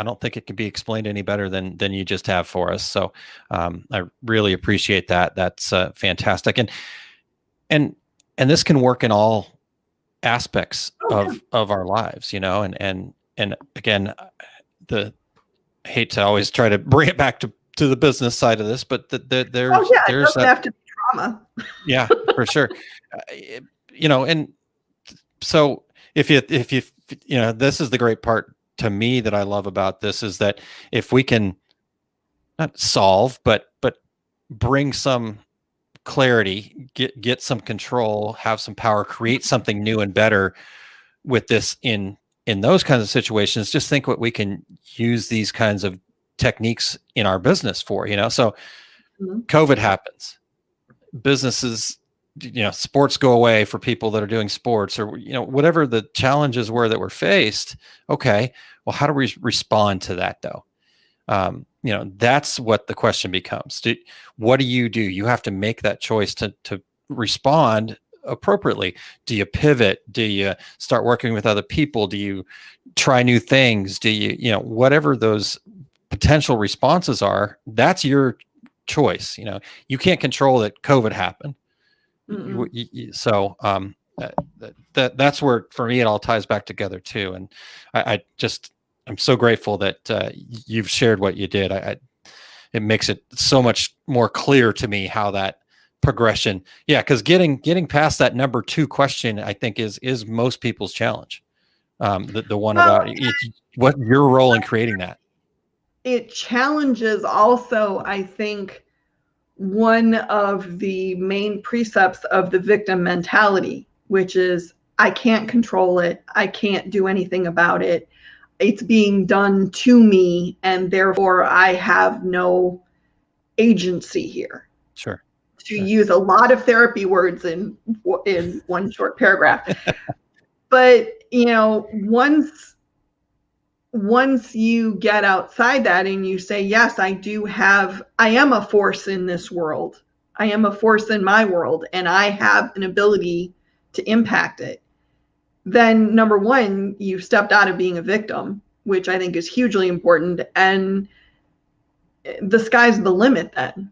don't think it can be explained any better than you just have for us. So I really appreciate that. That's fantastic. And this can work in all aspects of our lives, and again, I hate to always try to bring it back to the business side of this, but there's it doesn't have to be trauma. Yeah, for sure. And so if you this is the great part to me that I love about this, is that if we can not solve, but bring some clarity, get some control, have some power, create something new and better with this in those kinds of situations, just think what we can use these kinds of techniques in our business for, so COVID happens, businesses, sports go away for people that are doing sports, or, whatever the challenges were that were faced. Okay, well, how do we respond to that though? That's what the question becomes. What do? You have to make that choice to respond appropriately. Do you pivot? Do you start working with other people? Do you try new things? Do you, whatever those potential responses are, that's your choice. You can't control that COVID happened. So that's where, for me, it all ties back together too. And I'm so grateful that you've shared what you did. It makes it so much more clear to me how that progression. Yeah, because getting past that number 2 question, I think is most people's challenge. The one about what your role in creating that. It challenges also, I think, one of the main precepts of the victim mentality, which is I can't control it. I can't do anything about it. It's being done to me, and therefore I have no agency here. Sure. To use a lot of therapy words in one short paragraph. But, once you get outside that and you say, yes, I am a force in this world. I am a force in my world, and I have an ability to impact it. Then number 1, you've stepped out of being a victim, which I think is hugely important. And the sky's the limit then.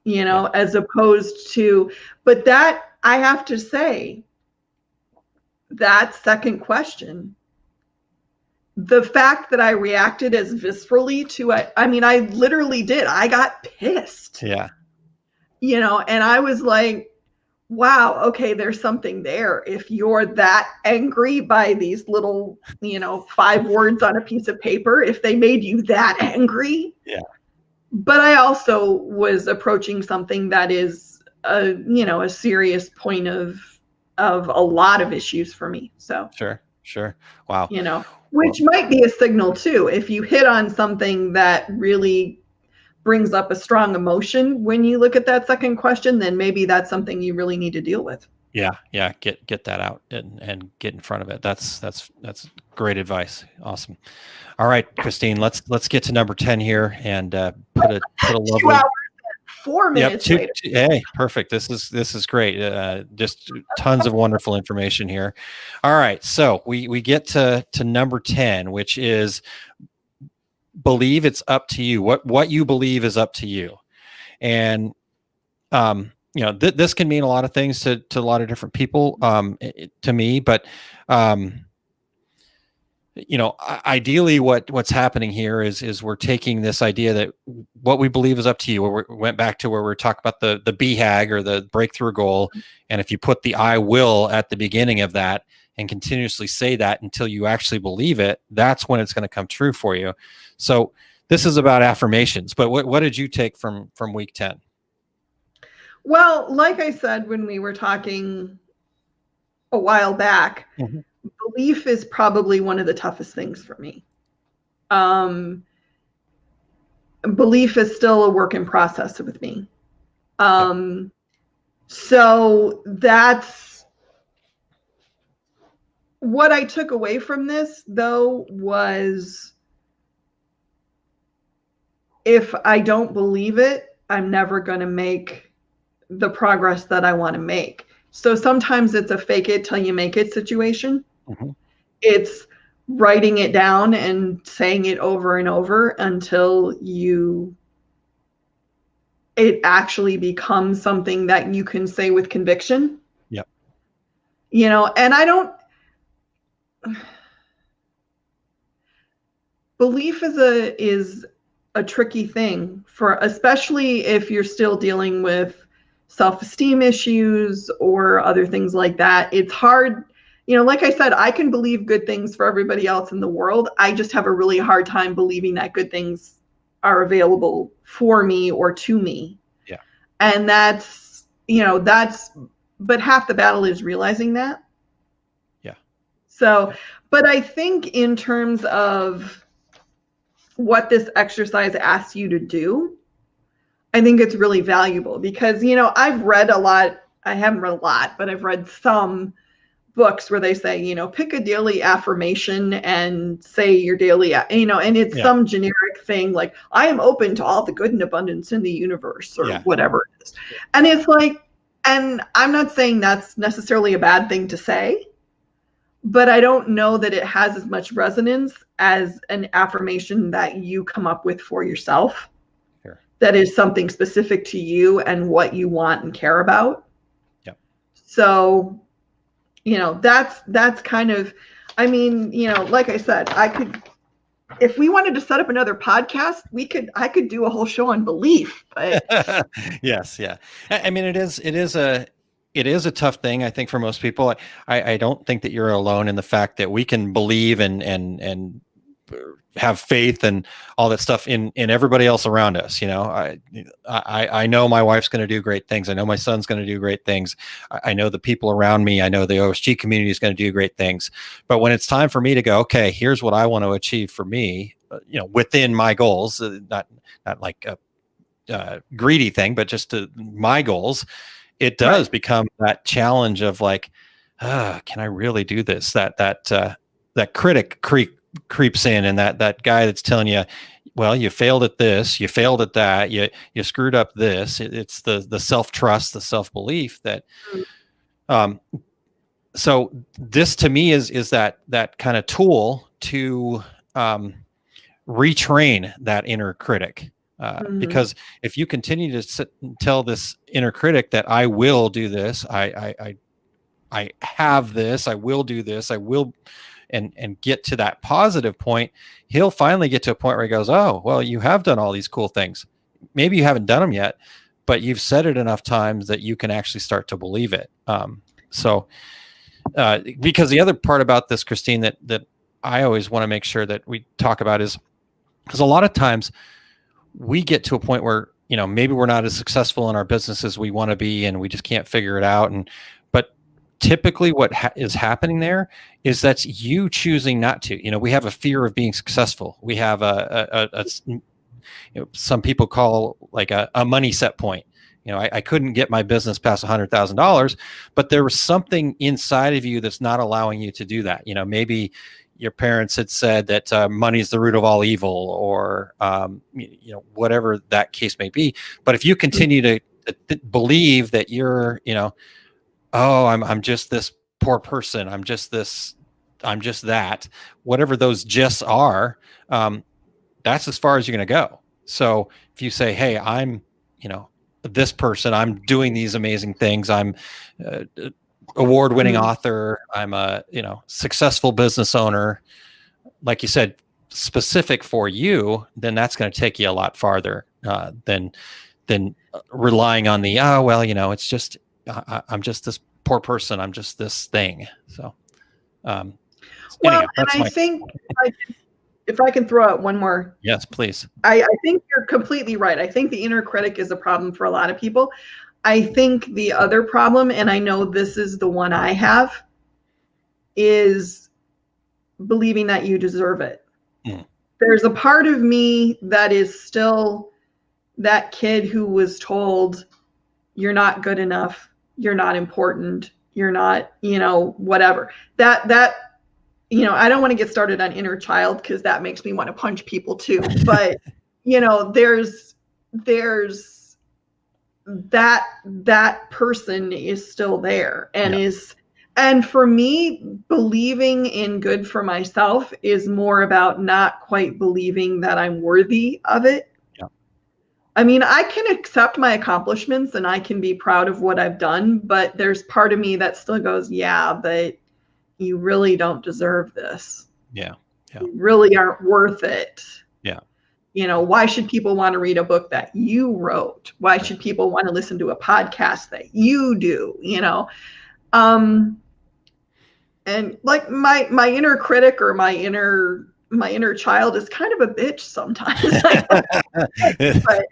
As opposed to, but that, I have to say, that second question, the fact that I reacted as viscerally to it, I literally did. I got pissed. Yeah. And I was like, wow, okay, there's something there. If you're that angry by these little, 5 words on a piece of paper, if they made you that angry. Yeah. But I also was approaching something that is a serious point of a lot of issues for me. So sure. Wow. Which might be a signal too. If you hit on something that really brings up a strong emotion when you look at that second question, then maybe that's something you really need to deal with. Yeah. Get that out and get in front of it. That's great advice. Awesome. All right, Kristine, let's get to number 10 here and put a lovely 2 hours and 4 minutes later. Hey, perfect. This is great. Just tons of wonderful information here. All right, so we get to number 10, which is believe it's up to you. What you believe is up to you. And this can mean a lot of things to a lot of different people, to me, but, ideally what's happening here is we're taking this idea that what we believe is up to you. We went back to where we're talking about the BHAG, or the breakthrough goal. And if you put the I will at the beginning of that and continuously say that until you actually believe it, that's when it's going to come true for you. So this is about affirmations, but what did you take from week 10? Well, like I said, when we were talking a while back, belief is probably one of the toughest things for me. Belief is still a work in process with me. So that's what I took away from this, though, was if I don't believe it, I'm never going to make the progress that I want to make. So sometimes it's a fake it till you make it situation. It's writing it down and saying it over and over until it actually becomes something that you can say with conviction. Yep. And belief is a tricky thing, especially if you're still dealing with self-esteem issues or other things like that. It's hard. Like I said, I can believe good things for everybody else in the world. I just have a really hard time believing that good things are available for me or to me. Yeah. And but half the battle is realizing that. Yeah. So, but I think in terms of what this exercise asks you to do, I think it's really valuable because, I've read a lot. I haven't read a lot, but I've read some books where they say, pick a daily affirmation and say your daily, and it's some generic thing like, I am open to all the good and abundance in the universe, or whatever it is. And it's like, and I'm not saying that's necessarily a bad thing to say, but I don't know that it has as much resonance as an affirmation that you come up with for yourself. Sure. That is something specific to you and what you want and care about. Yep. So, that's kind of, like I said, if we wanted to set up another podcast, I could do a whole show on belief. But yes. Yeah. I mean, it is a tough thing, I think, for most people. I don't think that you're alone in the fact that we can believe and have faith and all that stuff in everybody else around us. I know my wife's going to do great things. I know my son's going to do great things. I know the people around me. I know the OSG community is going to do great things. But when it's time for me to go, okay, here's what I want to achieve for me, within my goals, not like a greedy thing, but just my goals, it does become that challenge of like, can I really do this? That critic creeps in, and that guy that's telling you, well, you failed at this, you failed at that, you screwed up this. It's the self-trust, the self-belief that, so this to me is that kind of tool to retrain that inner critic. Because if you continue to sit and tell this inner critic that I will do this, I have this, I will do this, I will, and get to that positive point, he'll finally get to a point where he goes, oh, well, you have done all these cool things. Maybe you haven't done them yet, but you've said it enough times that you can actually start to believe it. Because the other part about this, Kristine, that I always want to make sure that we talk about is, because a lot of times we get to a point where, maybe we're not as successful in our business as we want to be, and we just can't figure it out. But typically what is happening there is that's you choosing not to. We have a fear of being successful. We have some people call like a money set point. I couldn't get my business past $100,000, but there was something inside of you that's not allowing you to do that. Maybe your parents had said that money is the root of all evil, or whatever that case may be. But if you continue to believe that you're, oh, I'm just this poor person, I'm just that, whatever those just are, that's as far as you're going to go. So if you say, hey, I'm, this person. I'm doing these amazing things. I'm award-winning author. I'm a successful business owner. Like you said, specific for you, then that's going to take you a lot farther than relying on the it's just I'm just this poor person. I'm just this thing. So, well, and I think if I can throw out one more. Yes, please. I think you're completely right. I think the inner critic is a problem for a lot of people. I think the other problem, and I know this is the one I have, is believing that you deserve it. There's a part of me that is still that kid who was told, you're not good enough, you're not important, you're not, whatever. That I don't want to get started on inner child because that makes me want to punch people too. But, there's that person is still there and and for me, believing in good for myself is more about not quite believing that I'm worthy of it. Yeah. I mean, I can accept my accomplishments and I can be proud of what I've done, but there's part of me that still goes, yeah, but you really don't deserve this. Yeah. You really aren't worth it. Yeah. Why should people want to read a book that you wrote? Why should people want to listen to a podcast that you do? And like my inner critic or my inner child is kind of a bitch sometimes.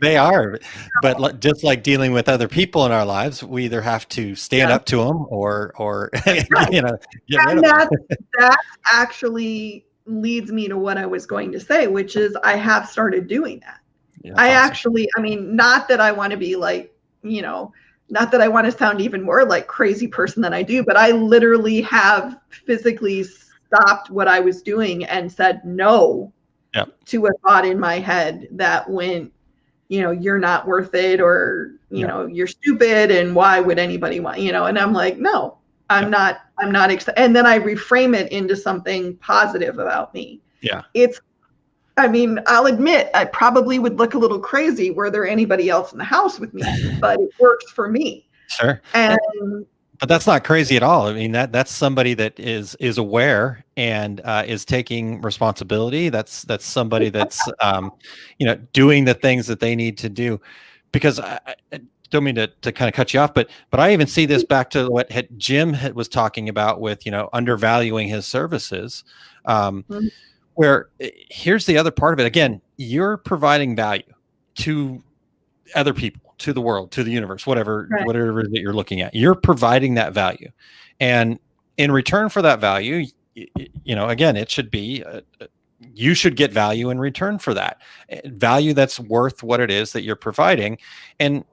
They are, but just like dealing with other people in our lives, we either have to stand up to them or get rid of them. That actually leads me to what I was going to say, which is I have started doing that. Yeah, awesome. Not that I want to be like, not that I want to sound even more like crazy person than I do, but I literally have physically stopped what I was doing and said no to a thought in my head that went, you're not worth it, or, you're stupid, and why would anybody want, and I'm like, no, I'm not and then I reframe it into something positive about me. Yeah. I'll admit I probably would look a little crazy were there anybody else in the house with me, but it works for me. Sure. But that's not crazy at all. I mean, that's somebody that is aware and is taking responsibility. That's somebody that's doing the things that they need to do. Because I don't mean to kind of cut you off, but I even see this back to what Jim was talking about with undervaluing his services. Where here's the other part of it. Again, you're providing value to other people, to the world, to the universe, whatever that you're looking at. You're providing that value. And in return for that value, again, it should be, you should get value in return for that. Value that's worth what it is that you're providing. And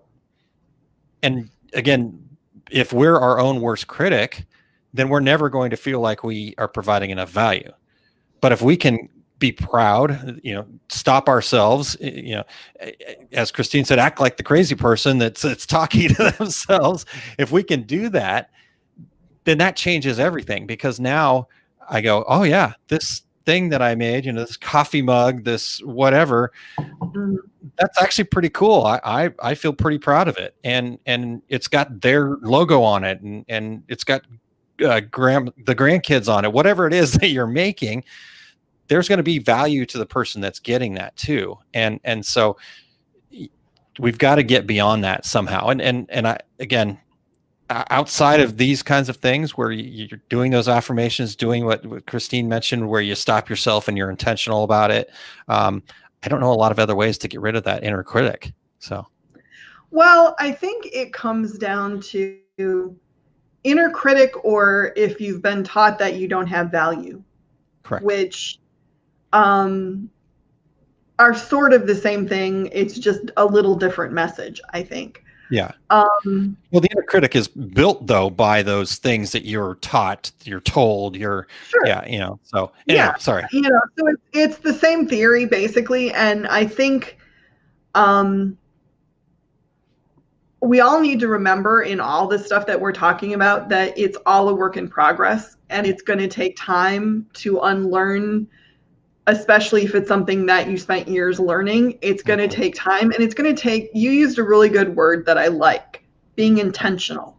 again, if we're our own worst critic, then we're never going to feel like we are providing enough value. But if we can be proud, stop ourselves, as Kristine said, act like the crazy person that's talking to themselves. If we can do that, then that changes everything, because now I go, oh yeah, this thing that I made, this coffee mug, this whatever, that's actually pretty cool. I feel pretty proud of it. And it's got their logo on it, and it's got the grandkids on it, whatever it is that you're making. There's going to be value to the person that's getting that too. And so we've got to get beyond that somehow. And I, again, outside of these kinds of things where you're doing those affirmations, doing what Kristine mentioned, where you stop yourself and you're intentional about it. I don't know a lot of other ways to get rid of that inner critic. So, well, I think it comes down to inner critic, or if you've been taught that you don't have value, correct, which are sort of the same thing. It's just a little different message, I think. Yeah. Well, the inner critic is built though by those things that you're taught, you're told, sure. So anyway, sorry. So it's the same theory basically. And I think, we all need to remember in all this stuff that we're talking about that it's all a work in progress, and it's going to take time to unlearn especially if it's something that you spent years learning, it's going to take time, and it's going to take, you used a really good word that I like, being intentional.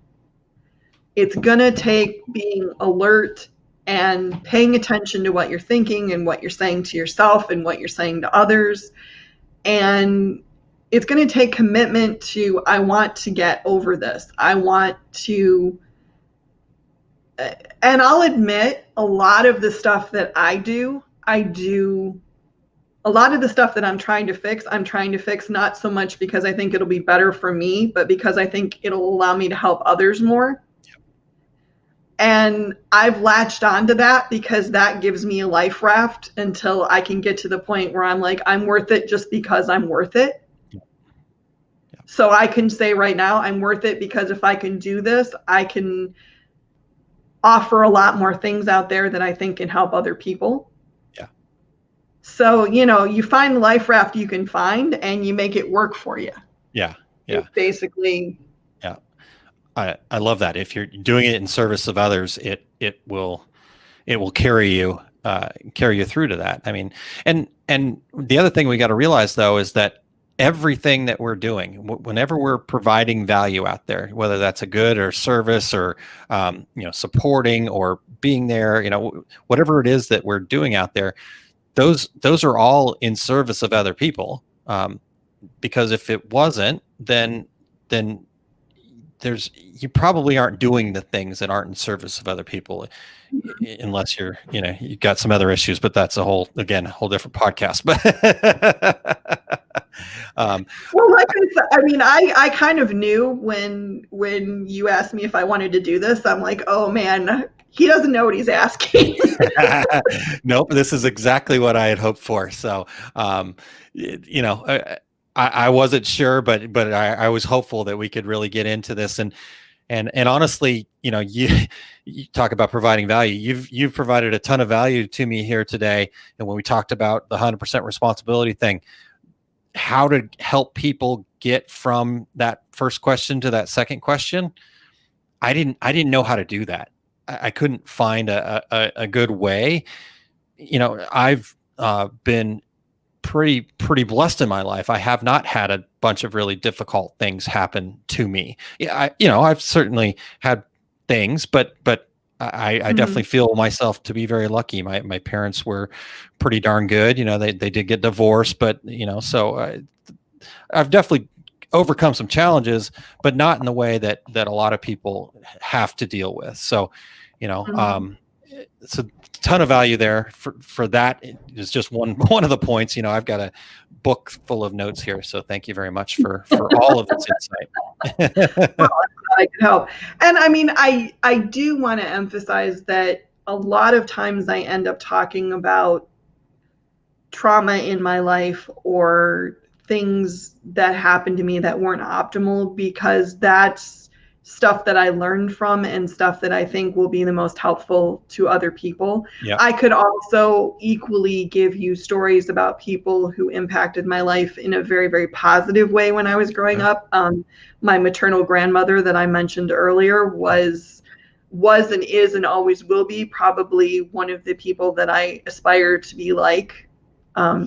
It's going to take being alert and paying attention to what you're thinking and what you're saying to yourself and what you're saying to others. And it's going to take commitment to, I want to get over this. I want to, and I'll admit, a lot of the stuff that I do, a lot of the stuff that I'm trying to fix not so much because I think it'll be better for me, but because I think it'll allow me to help others more. Yep. And I've latched onto that because that gives me a life raft until I can get to the point where I'm like, I'm worth it just because I'm worth it. Yep. Yep. So I can say right now, I'm worth it because if I can do this, I can offer a lot more things out there that I think can help other people. So, you find the life raft you can find and you make it work for you. Yeah. Yeah. It's basically. Yeah. I love that. If you're doing it in service of others, it will carry you through to that. I mean, and the other thing we got to realize though, is that everything that we're doing, whenever we're providing value out there, whether that's a good or service or, supporting or being there, whatever it is that we're doing out there, those are all in service of other people, because if it wasn't, then you probably aren't doing the things that aren't in service of other people, unless you've got some other issues, but that's a whole different podcast. But well, like I said, I mean, I kind of knew when you asked me if I wanted to do this, I'm like, oh man, he doesn't know what he's asking. Nope, this is exactly what I had hoped for. So, I wasn't sure, but I was hopeful that we could really get into this. And honestly, you talk about providing value. You've provided a ton of value to me here today. And when we talked about the 100% responsibility thing, how to help people get from that first question to that second question, I didn't know how to do that. I couldn't find a good way. I've been pretty blessed in my life. I have not had a bunch of really difficult things happen to me. Yeah, I've certainly had things, but I definitely feel myself to be very lucky. My parents were pretty darn good. They did get divorced, but so I've definitely overcome some challenges, but not in the way that a lot of people have to deal with. So, it's a ton of value there for that. Is just one of the points. I've got a book full of notes here, so thank you very much for all of this insight. Well, I can help. And I mean, I do want to emphasize that a lot of times I end up talking about trauma in my life or things that happened to me that weren't optimal, because that's stuff that I learned from and stuff that I think will be the most helpful to other people. Yep. I could also equally give you stories about people who impacted my life in a very, very positive way when I was growing up. My maternal grandmother that I mentioned earlier was and is and always will be probably one of the people that I aspire to be like.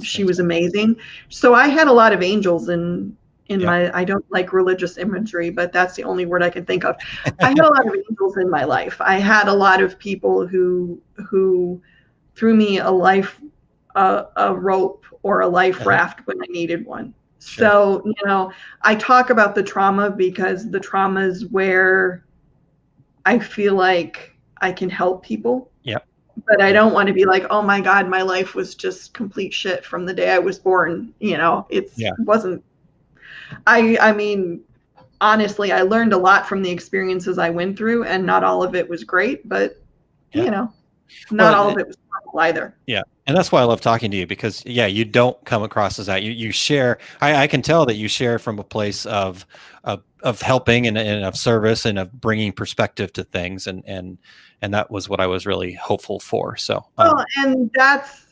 She was amazing. So I had a lot of angels in my, I don't like religious imagery, but that's the only word I can think of. I had a lot of angels in my life. I had a lot of people who threw me a rope or a life raft when I needed one. Sure. So, I talk about the trauma because the trauma is where I feel like I can help people. Yep. But I don't want to be like, oh my God, my life was just complete shit from the day I was born. It wasn't. I mean, honestly, I learned a lot from the experiences I went through, and not all of it was great, but not all of it was horrible either. Yeah. And that's why I love talking to you, because you don't come across as that. You share, I can tell that you share from a place of helping and of service and of bringing perspective to things. And that was what I was really hopeful for. So, and that's,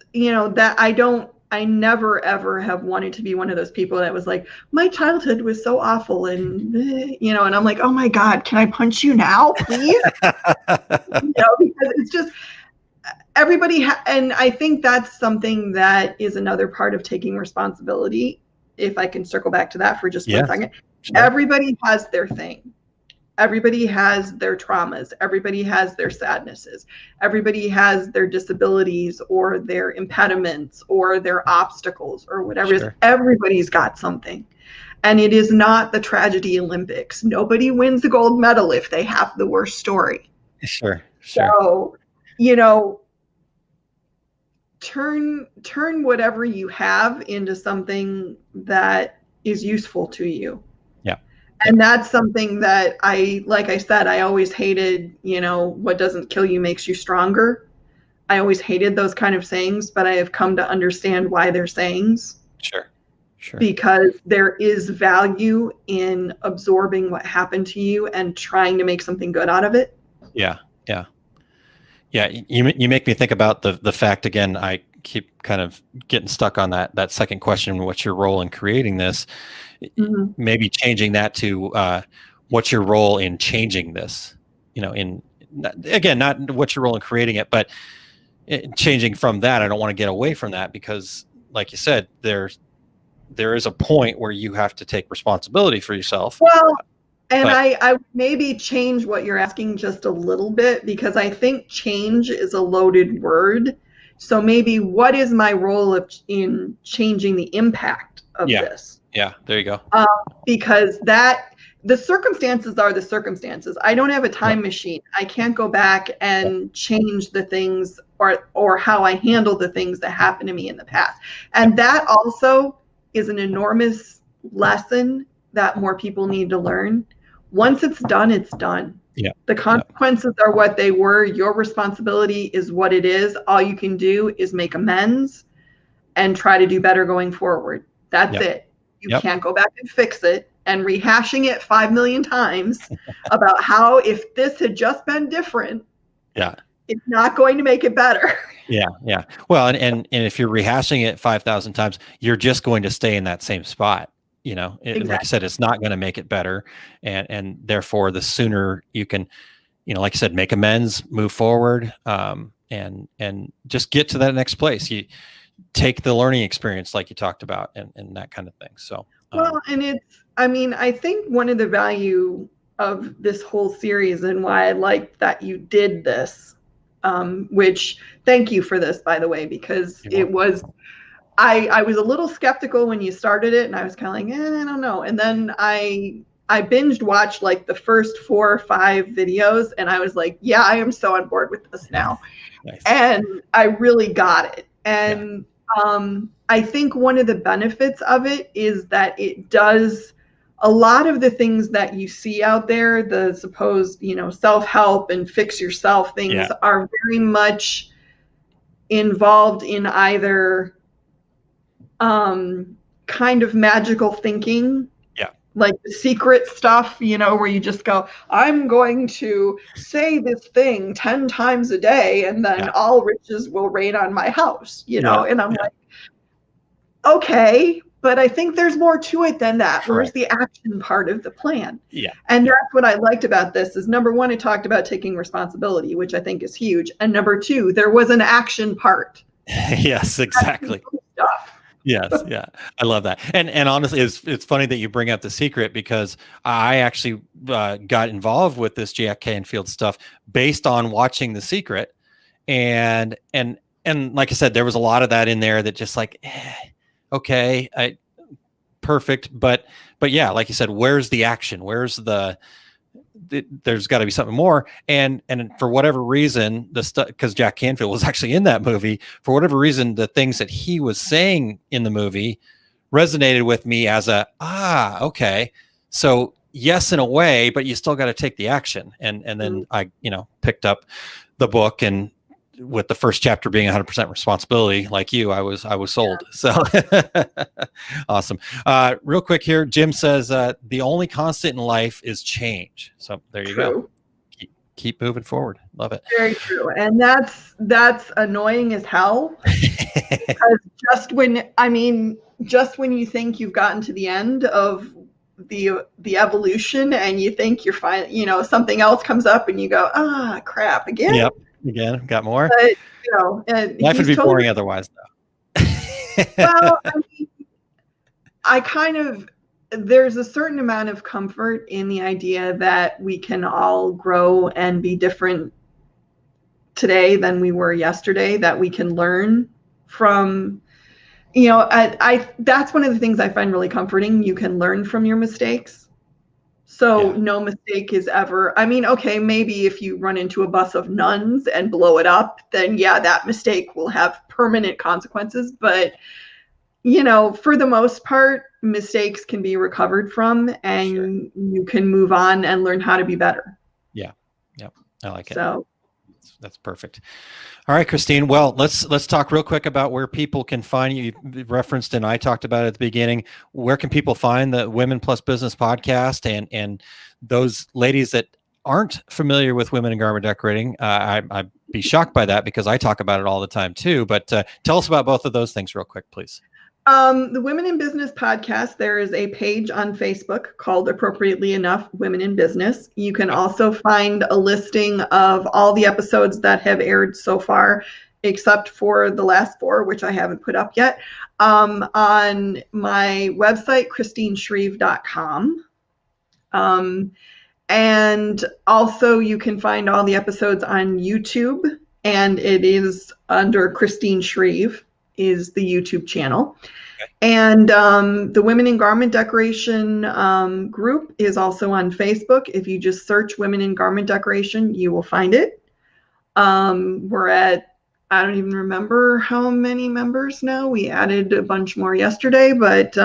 I never ever have wanted to be one of those people that was like, my childhood was so awful. And, and I'm like, oh my God, can I punch you now, please? Because it's just, and I think that's something that is another part of taking responsibility. If I can circle back to that for just 1 second. Sure. Everybody has their thing. Everybody has their traumas. Everybody has their sadnesses. Everybody has their disabilities or their impediments or their obstacles or whatever it is. Everybody's got something. And it is not the tragedy Olympics. Nobody wins the gold medal if they have the worst story. Sure. So, turn whatever you have into something that is useful to you. Yeah. And that's something that like I said, I always hated, what doesn't kill you makes you stronger. I always hated those kind of sayings, but I have come to understand why they're sayings. Sure. Because there is value in absorbing what happened to you and trying to make something good out of it. Yeah. You make me think about the fact, again, I keep kind of getting stuck on that second question. What's your role in creating this? Mm-hmm. Maybe changing that to what's your role in changing this? Again, not what's your role in creating it, but changing from that. I don't want to get away from that because, like you said, there is a point where you have to take responsibility for yourself. Well, and I maybe change what you're asking just a little bit, because I think change is a loaded word. So maybe what is my role in changing the impact of this? Yeah, there you go. Because the circumstances are the circumstances. I don't have a time machine. I can't go back and change the things or how I handle the things that happened to me in the past. And that also is an enormous lesson that more people need to learn. Once it's done, it's done. Yeah. The consequences are what they were. Your responsibility is what it is. All you can do is make amends and try to do better going forward. That's it. You can't go back and fix it. And rehashing it 5 million times about how if this had just been different, it's not going to make it better. Yeah. Well, and if you're rehashing it 5,000 times, you're just going to stay in that same spot. Exactly. Like I said, it's not going to make it better. And therefore, the sooner you can, like I said, make amends, move forward, and just get to that next place. You take the learning experience like you talked about and that kind of thing. So, well, and I think one of the value of this whole series and why I like that you did this, which thank you for this, by the way, because it was, I was a little skeptical when you started it and I was kind of like, I don't know. And then I binged watched like the first 4 or 5 videos and I was like, yeah, I am so on board with this now. Nice. And I really got it. And I think one of the benefits of it is that it does a lot of the things that you see out there, the supposed, self-help and fix yourself things are very much involved in either kind of magical thinking, like the secret stuff, where you just go, I'm going to say this thing 10 times a day and then all riches will rain on my house, and I'm like, okay, but I think there's more to it than that. Where's the action part of the plan? And that's what I liked about this is, number one, it talked about taking responsibility, which I think is huge. And number 2, there was an action part. Yes, exactly. Yes. Yeah. I love that. And honestly, it's funny that you bring up The Secret because I actually got involved with this Jack Canfield stuff based on watching The Secret. And like I said, there was a lot of that in there that just like, okay, perfect. But yeah, like you said, where's the action? Where's there's got to be something more. And for whatever reason, because Jack Canfield was actually in that movie, for whatever reason, the things that he was saying in the movie resonated with me as okay. So yes, in a way, but you still got to take the action. And then I, picked up the book, and with the first chapter being 100% responsibility, like you, I was sold. So awesome. Real quick here, Jim says, the only constant in life is change. So there you go. Keep moving forward. Love it. Very true. And that's annoying as hell. Because just when you think you've gotten to the end of the evolution and you think you're fine, something else comes up and you go, crap again. Again, got more. But, Life would he's be boring otherwise, though. well, there's a certain amount of comfort in the idea that we can all grow and be different today than we were yesterday, that we can learn from, that's one of the things I find really comforting. You can learn from your mistakes. So no mistake is ever, okay, maybe if you run into a bus of nuns and blow it up, then that mistake will have permanent consequences. But, for the most part, mistakes can be recovered from, and you can move on and learn how to be better. Yeah. Yep. I like it. So that's perfect. All right, Kristine. Well, let's talk real quick about where people can find you. You referenced, and I talked about it at the beginning. Where can people find the Women Plus Business podcast, and those ladies that aren't familiar with women in garment decorating? I'd be shocked by that because I talk about it all the time too. But tell us about both of those things real quick, please. The Women in Business podcast, there is a page on Facebook called, appropriately enough, Women in Business. You can also find a listing of all the episodes that have aired so far, except for the last 4, which I haven't put up yet, on my website, KristineShreve.com. And also you can find all the episodes on YouTube, and it is under Kristine Shreve is the YouTube channel. Okay. And the Women in Garment Decoration group is also on Facebook. If you just search Women in Garment Decoration, you will find it. We're at, I don't even remember how many members now. We added a bunch more yesterday, but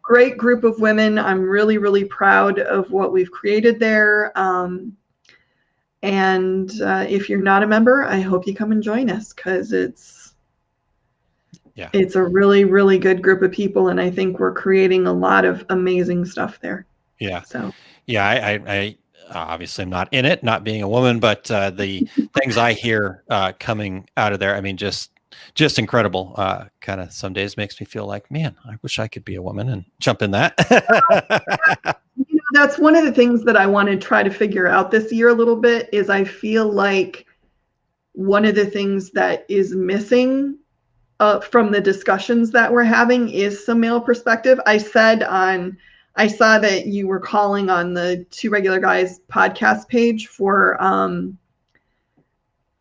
great group of women. I'm really, really proud of what we've created there. And if you're not a member, I hope you come and join us, because it's a really, really good group of people, and I think we're creating a lot of amazing stuff there. Yeah. So. Yeah, I obviously I'm not in it, not being a woman, but the things I hear coming out of there, just incredible. Kind of some days makes me feel like, man, I wish I could be a woman and jump in that. That's one of the things that I want to try to figure out this year a little bit, is I feel like one of the things that is missing from the discussions that we're having is some male perspective. I saw that you were calling on the Two Regular Guys podcast page for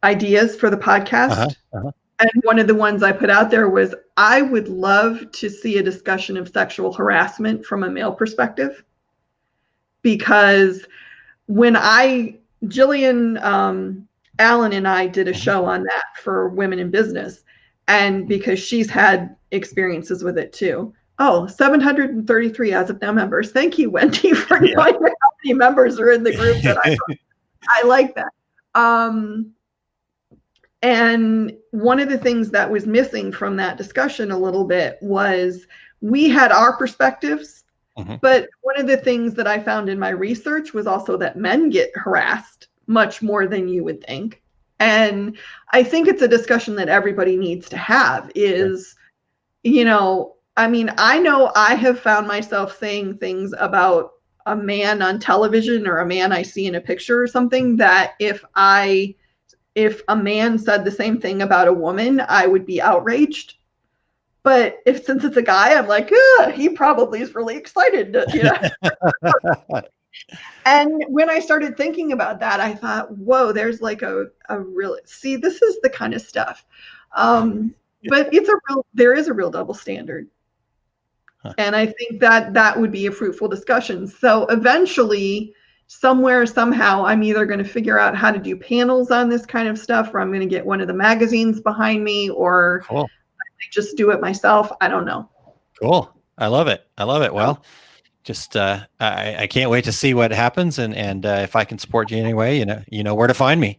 ideas for the podcast. And one of the ones I put out there was, I would love to see a discussion of sexual harassment from a male perspective. Because when Jillian Allen and I did a show on that for Women in Business, and because she's had experiences with it too. 733 as of now members. Thank you, Wendy, for knowing how many members are in the group. That I like that. And one of the things that was missing from that discussion a little bit was, we had our perspectives, but one of the things that I found in my research was also that men get harassed much more than you would think. And I think it's a discussion that everybody needs to have is, I know I have found myself saying things about a man on television or a man I see in a picture or something, that if a man said the same thing about a woman, I would be outraged. But since it's a guy, I'm like, he probably is really excited. And when I started thinking about that, I thought, whoa, there's like a real, this is the kind of stuff. But there is a real double standard. And I think that would be a fruitful discussion. So eventually, somewhere, somehow, I'm either going to figure out how to do panels on this kind of stuff, or I'm going to get one of the magazines behind me, or I might just do it myself. I don't know. Cool. I love it. Well, just I can't wait to see what happens, and if I can support you anyway, you know where to find me.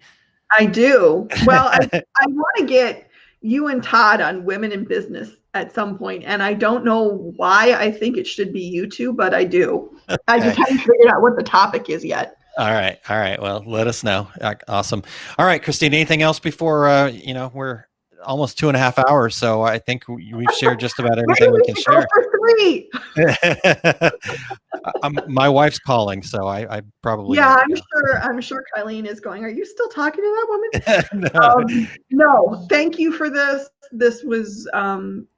I do. Well, I want to get you and Todd on Women in Business at some point, and I don't know why I think it should be you two, but I do. I just haven't figured out what the topic is yet. All right. Well, let us know. Awesome. All right, Kristine, anything else before we're almost 2.5 hours, so I think we've shared just about everything we can share. My wife's calling, so I probably Yeah, need to I'm sure Kylene is going, are you still talking to that woman? go. No, thank you for this. This was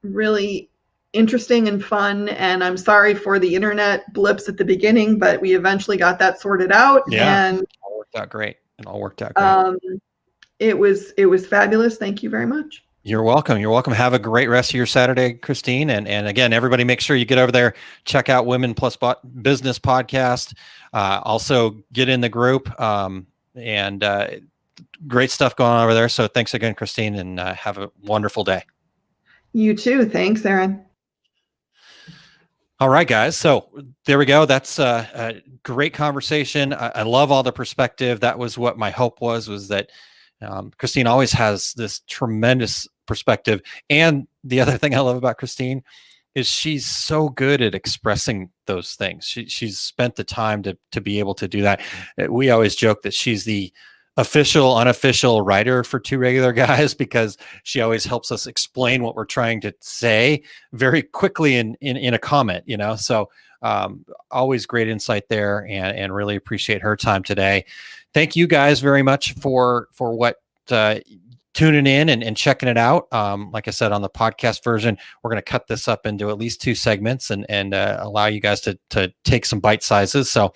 really interesting and fun. And I'm sorry for the internet blips at the beginning, but we eventually got that sorted out. Yeah, And it all worked out great. It all worked out great. it was fabulous. Thank you very much. You're welcome. You're welcome. Have a great rest of your Saturday, Kristine. And again, everybody, make sure you get over there, check out Women Plus Business Podcast. Also, get in the group. And great stuff going on over there. So thanks again, Kristine, and have a wonderful day. You too. Thanks, Aaron. All right, guys. So there we go. That's a great conversation. I love all the perspective. That was what my hope was that Kristine always has this tremendous perspective. And the other thing I love about Kristine is she's so good at expressing those things. She's spent the time to be able to do that. We always joke that she's the official, unofficial writer for Two Regular Guys, because she always helps us explain what we're trying to say very quickly in a comment, so always great insight there, and really appreciate her time today. Thank you guys very much for what tuning in and checking it out. Like I said, on the podcast version, we're going to cut this up into at least 2 segments and allow you guys to take some bite sizes. So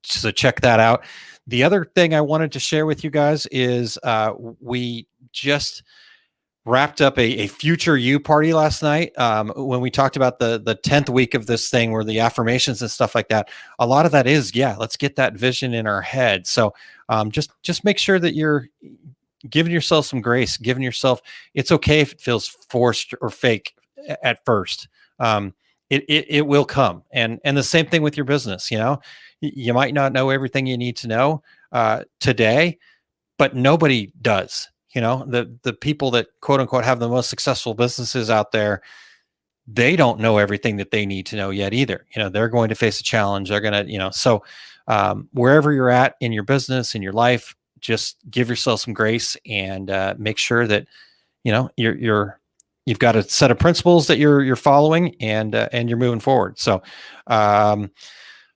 check that out. The other thing I wanted to share with you guys is we just wrapped up a Future You party last night. When we talked about the 10th week of this thing, where the affirmations and stuff like that, a lot of that is, let's get that vision in our head. So just make sure that you're giving yourself some grace, giving yourself, it's okay if it feels forced or fake at first. It will come. And the same thing with your business. You might not know everything you need to know today, but nobody does. The people that quote unquote have the most successful businesses out there, they don't know everything that they need to know yet either. They're going to face a challenge. They're going to, so wherever you're at in your business, in your life, just give yourself some grace and make sure that, you've got a set of principles that you're following and you're moving forward. So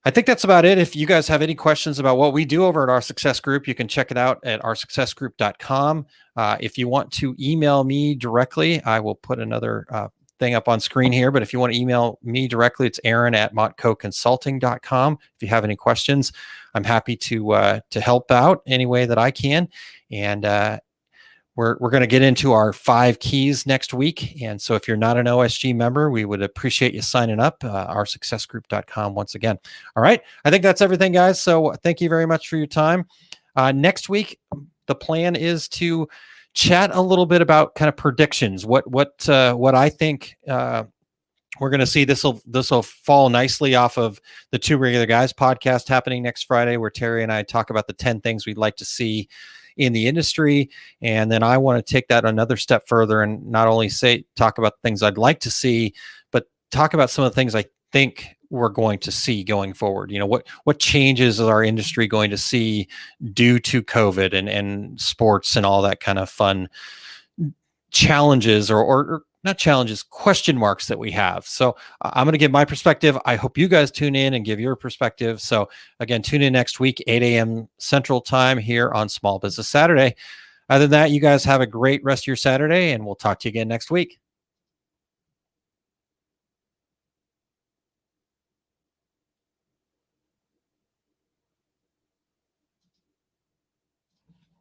I think that's about it. If you guys have any questions about what we do over at Our Success Group, you can check it out at oursuccessgroup.com. If you want to email me directly, I will put another thing up on screen here. But if you want to email me directly, it's aaron@montcoconsulting.com. If you have any questions, I'm happy to help out any way that I can. And we're going to get into our 5 keys next week. And so if you're not an OSG member, we would appreciate you signing up, oursuccessgroup.com once again. All right. I think that's everything, guys. So thank you very much for your time. Next week, the plan is to chat a little bit about kind of predictions, what I think we're going to see. This will fall nicely off of the Two Regular Guys podcast happening next Friday, where Terry and I talk about the 10 things we'd like to see in the industry. And then I want to take that another step further and not only talk about the things I'd like to see, but talk about some of the things I think we're going to see going forward. What changes is our industry going to see due to COVID and sports and all that kind of fun challenges or not challenges, question marks that we have. So I'm going to give my perspective. I hope you guys tune in and give your perspective. So again, tune in next week, 8 a.m. Central Time here on Small Business Saturday. Other than that, you guys have a great rest of your Saturday, and we'll talk to you again next week.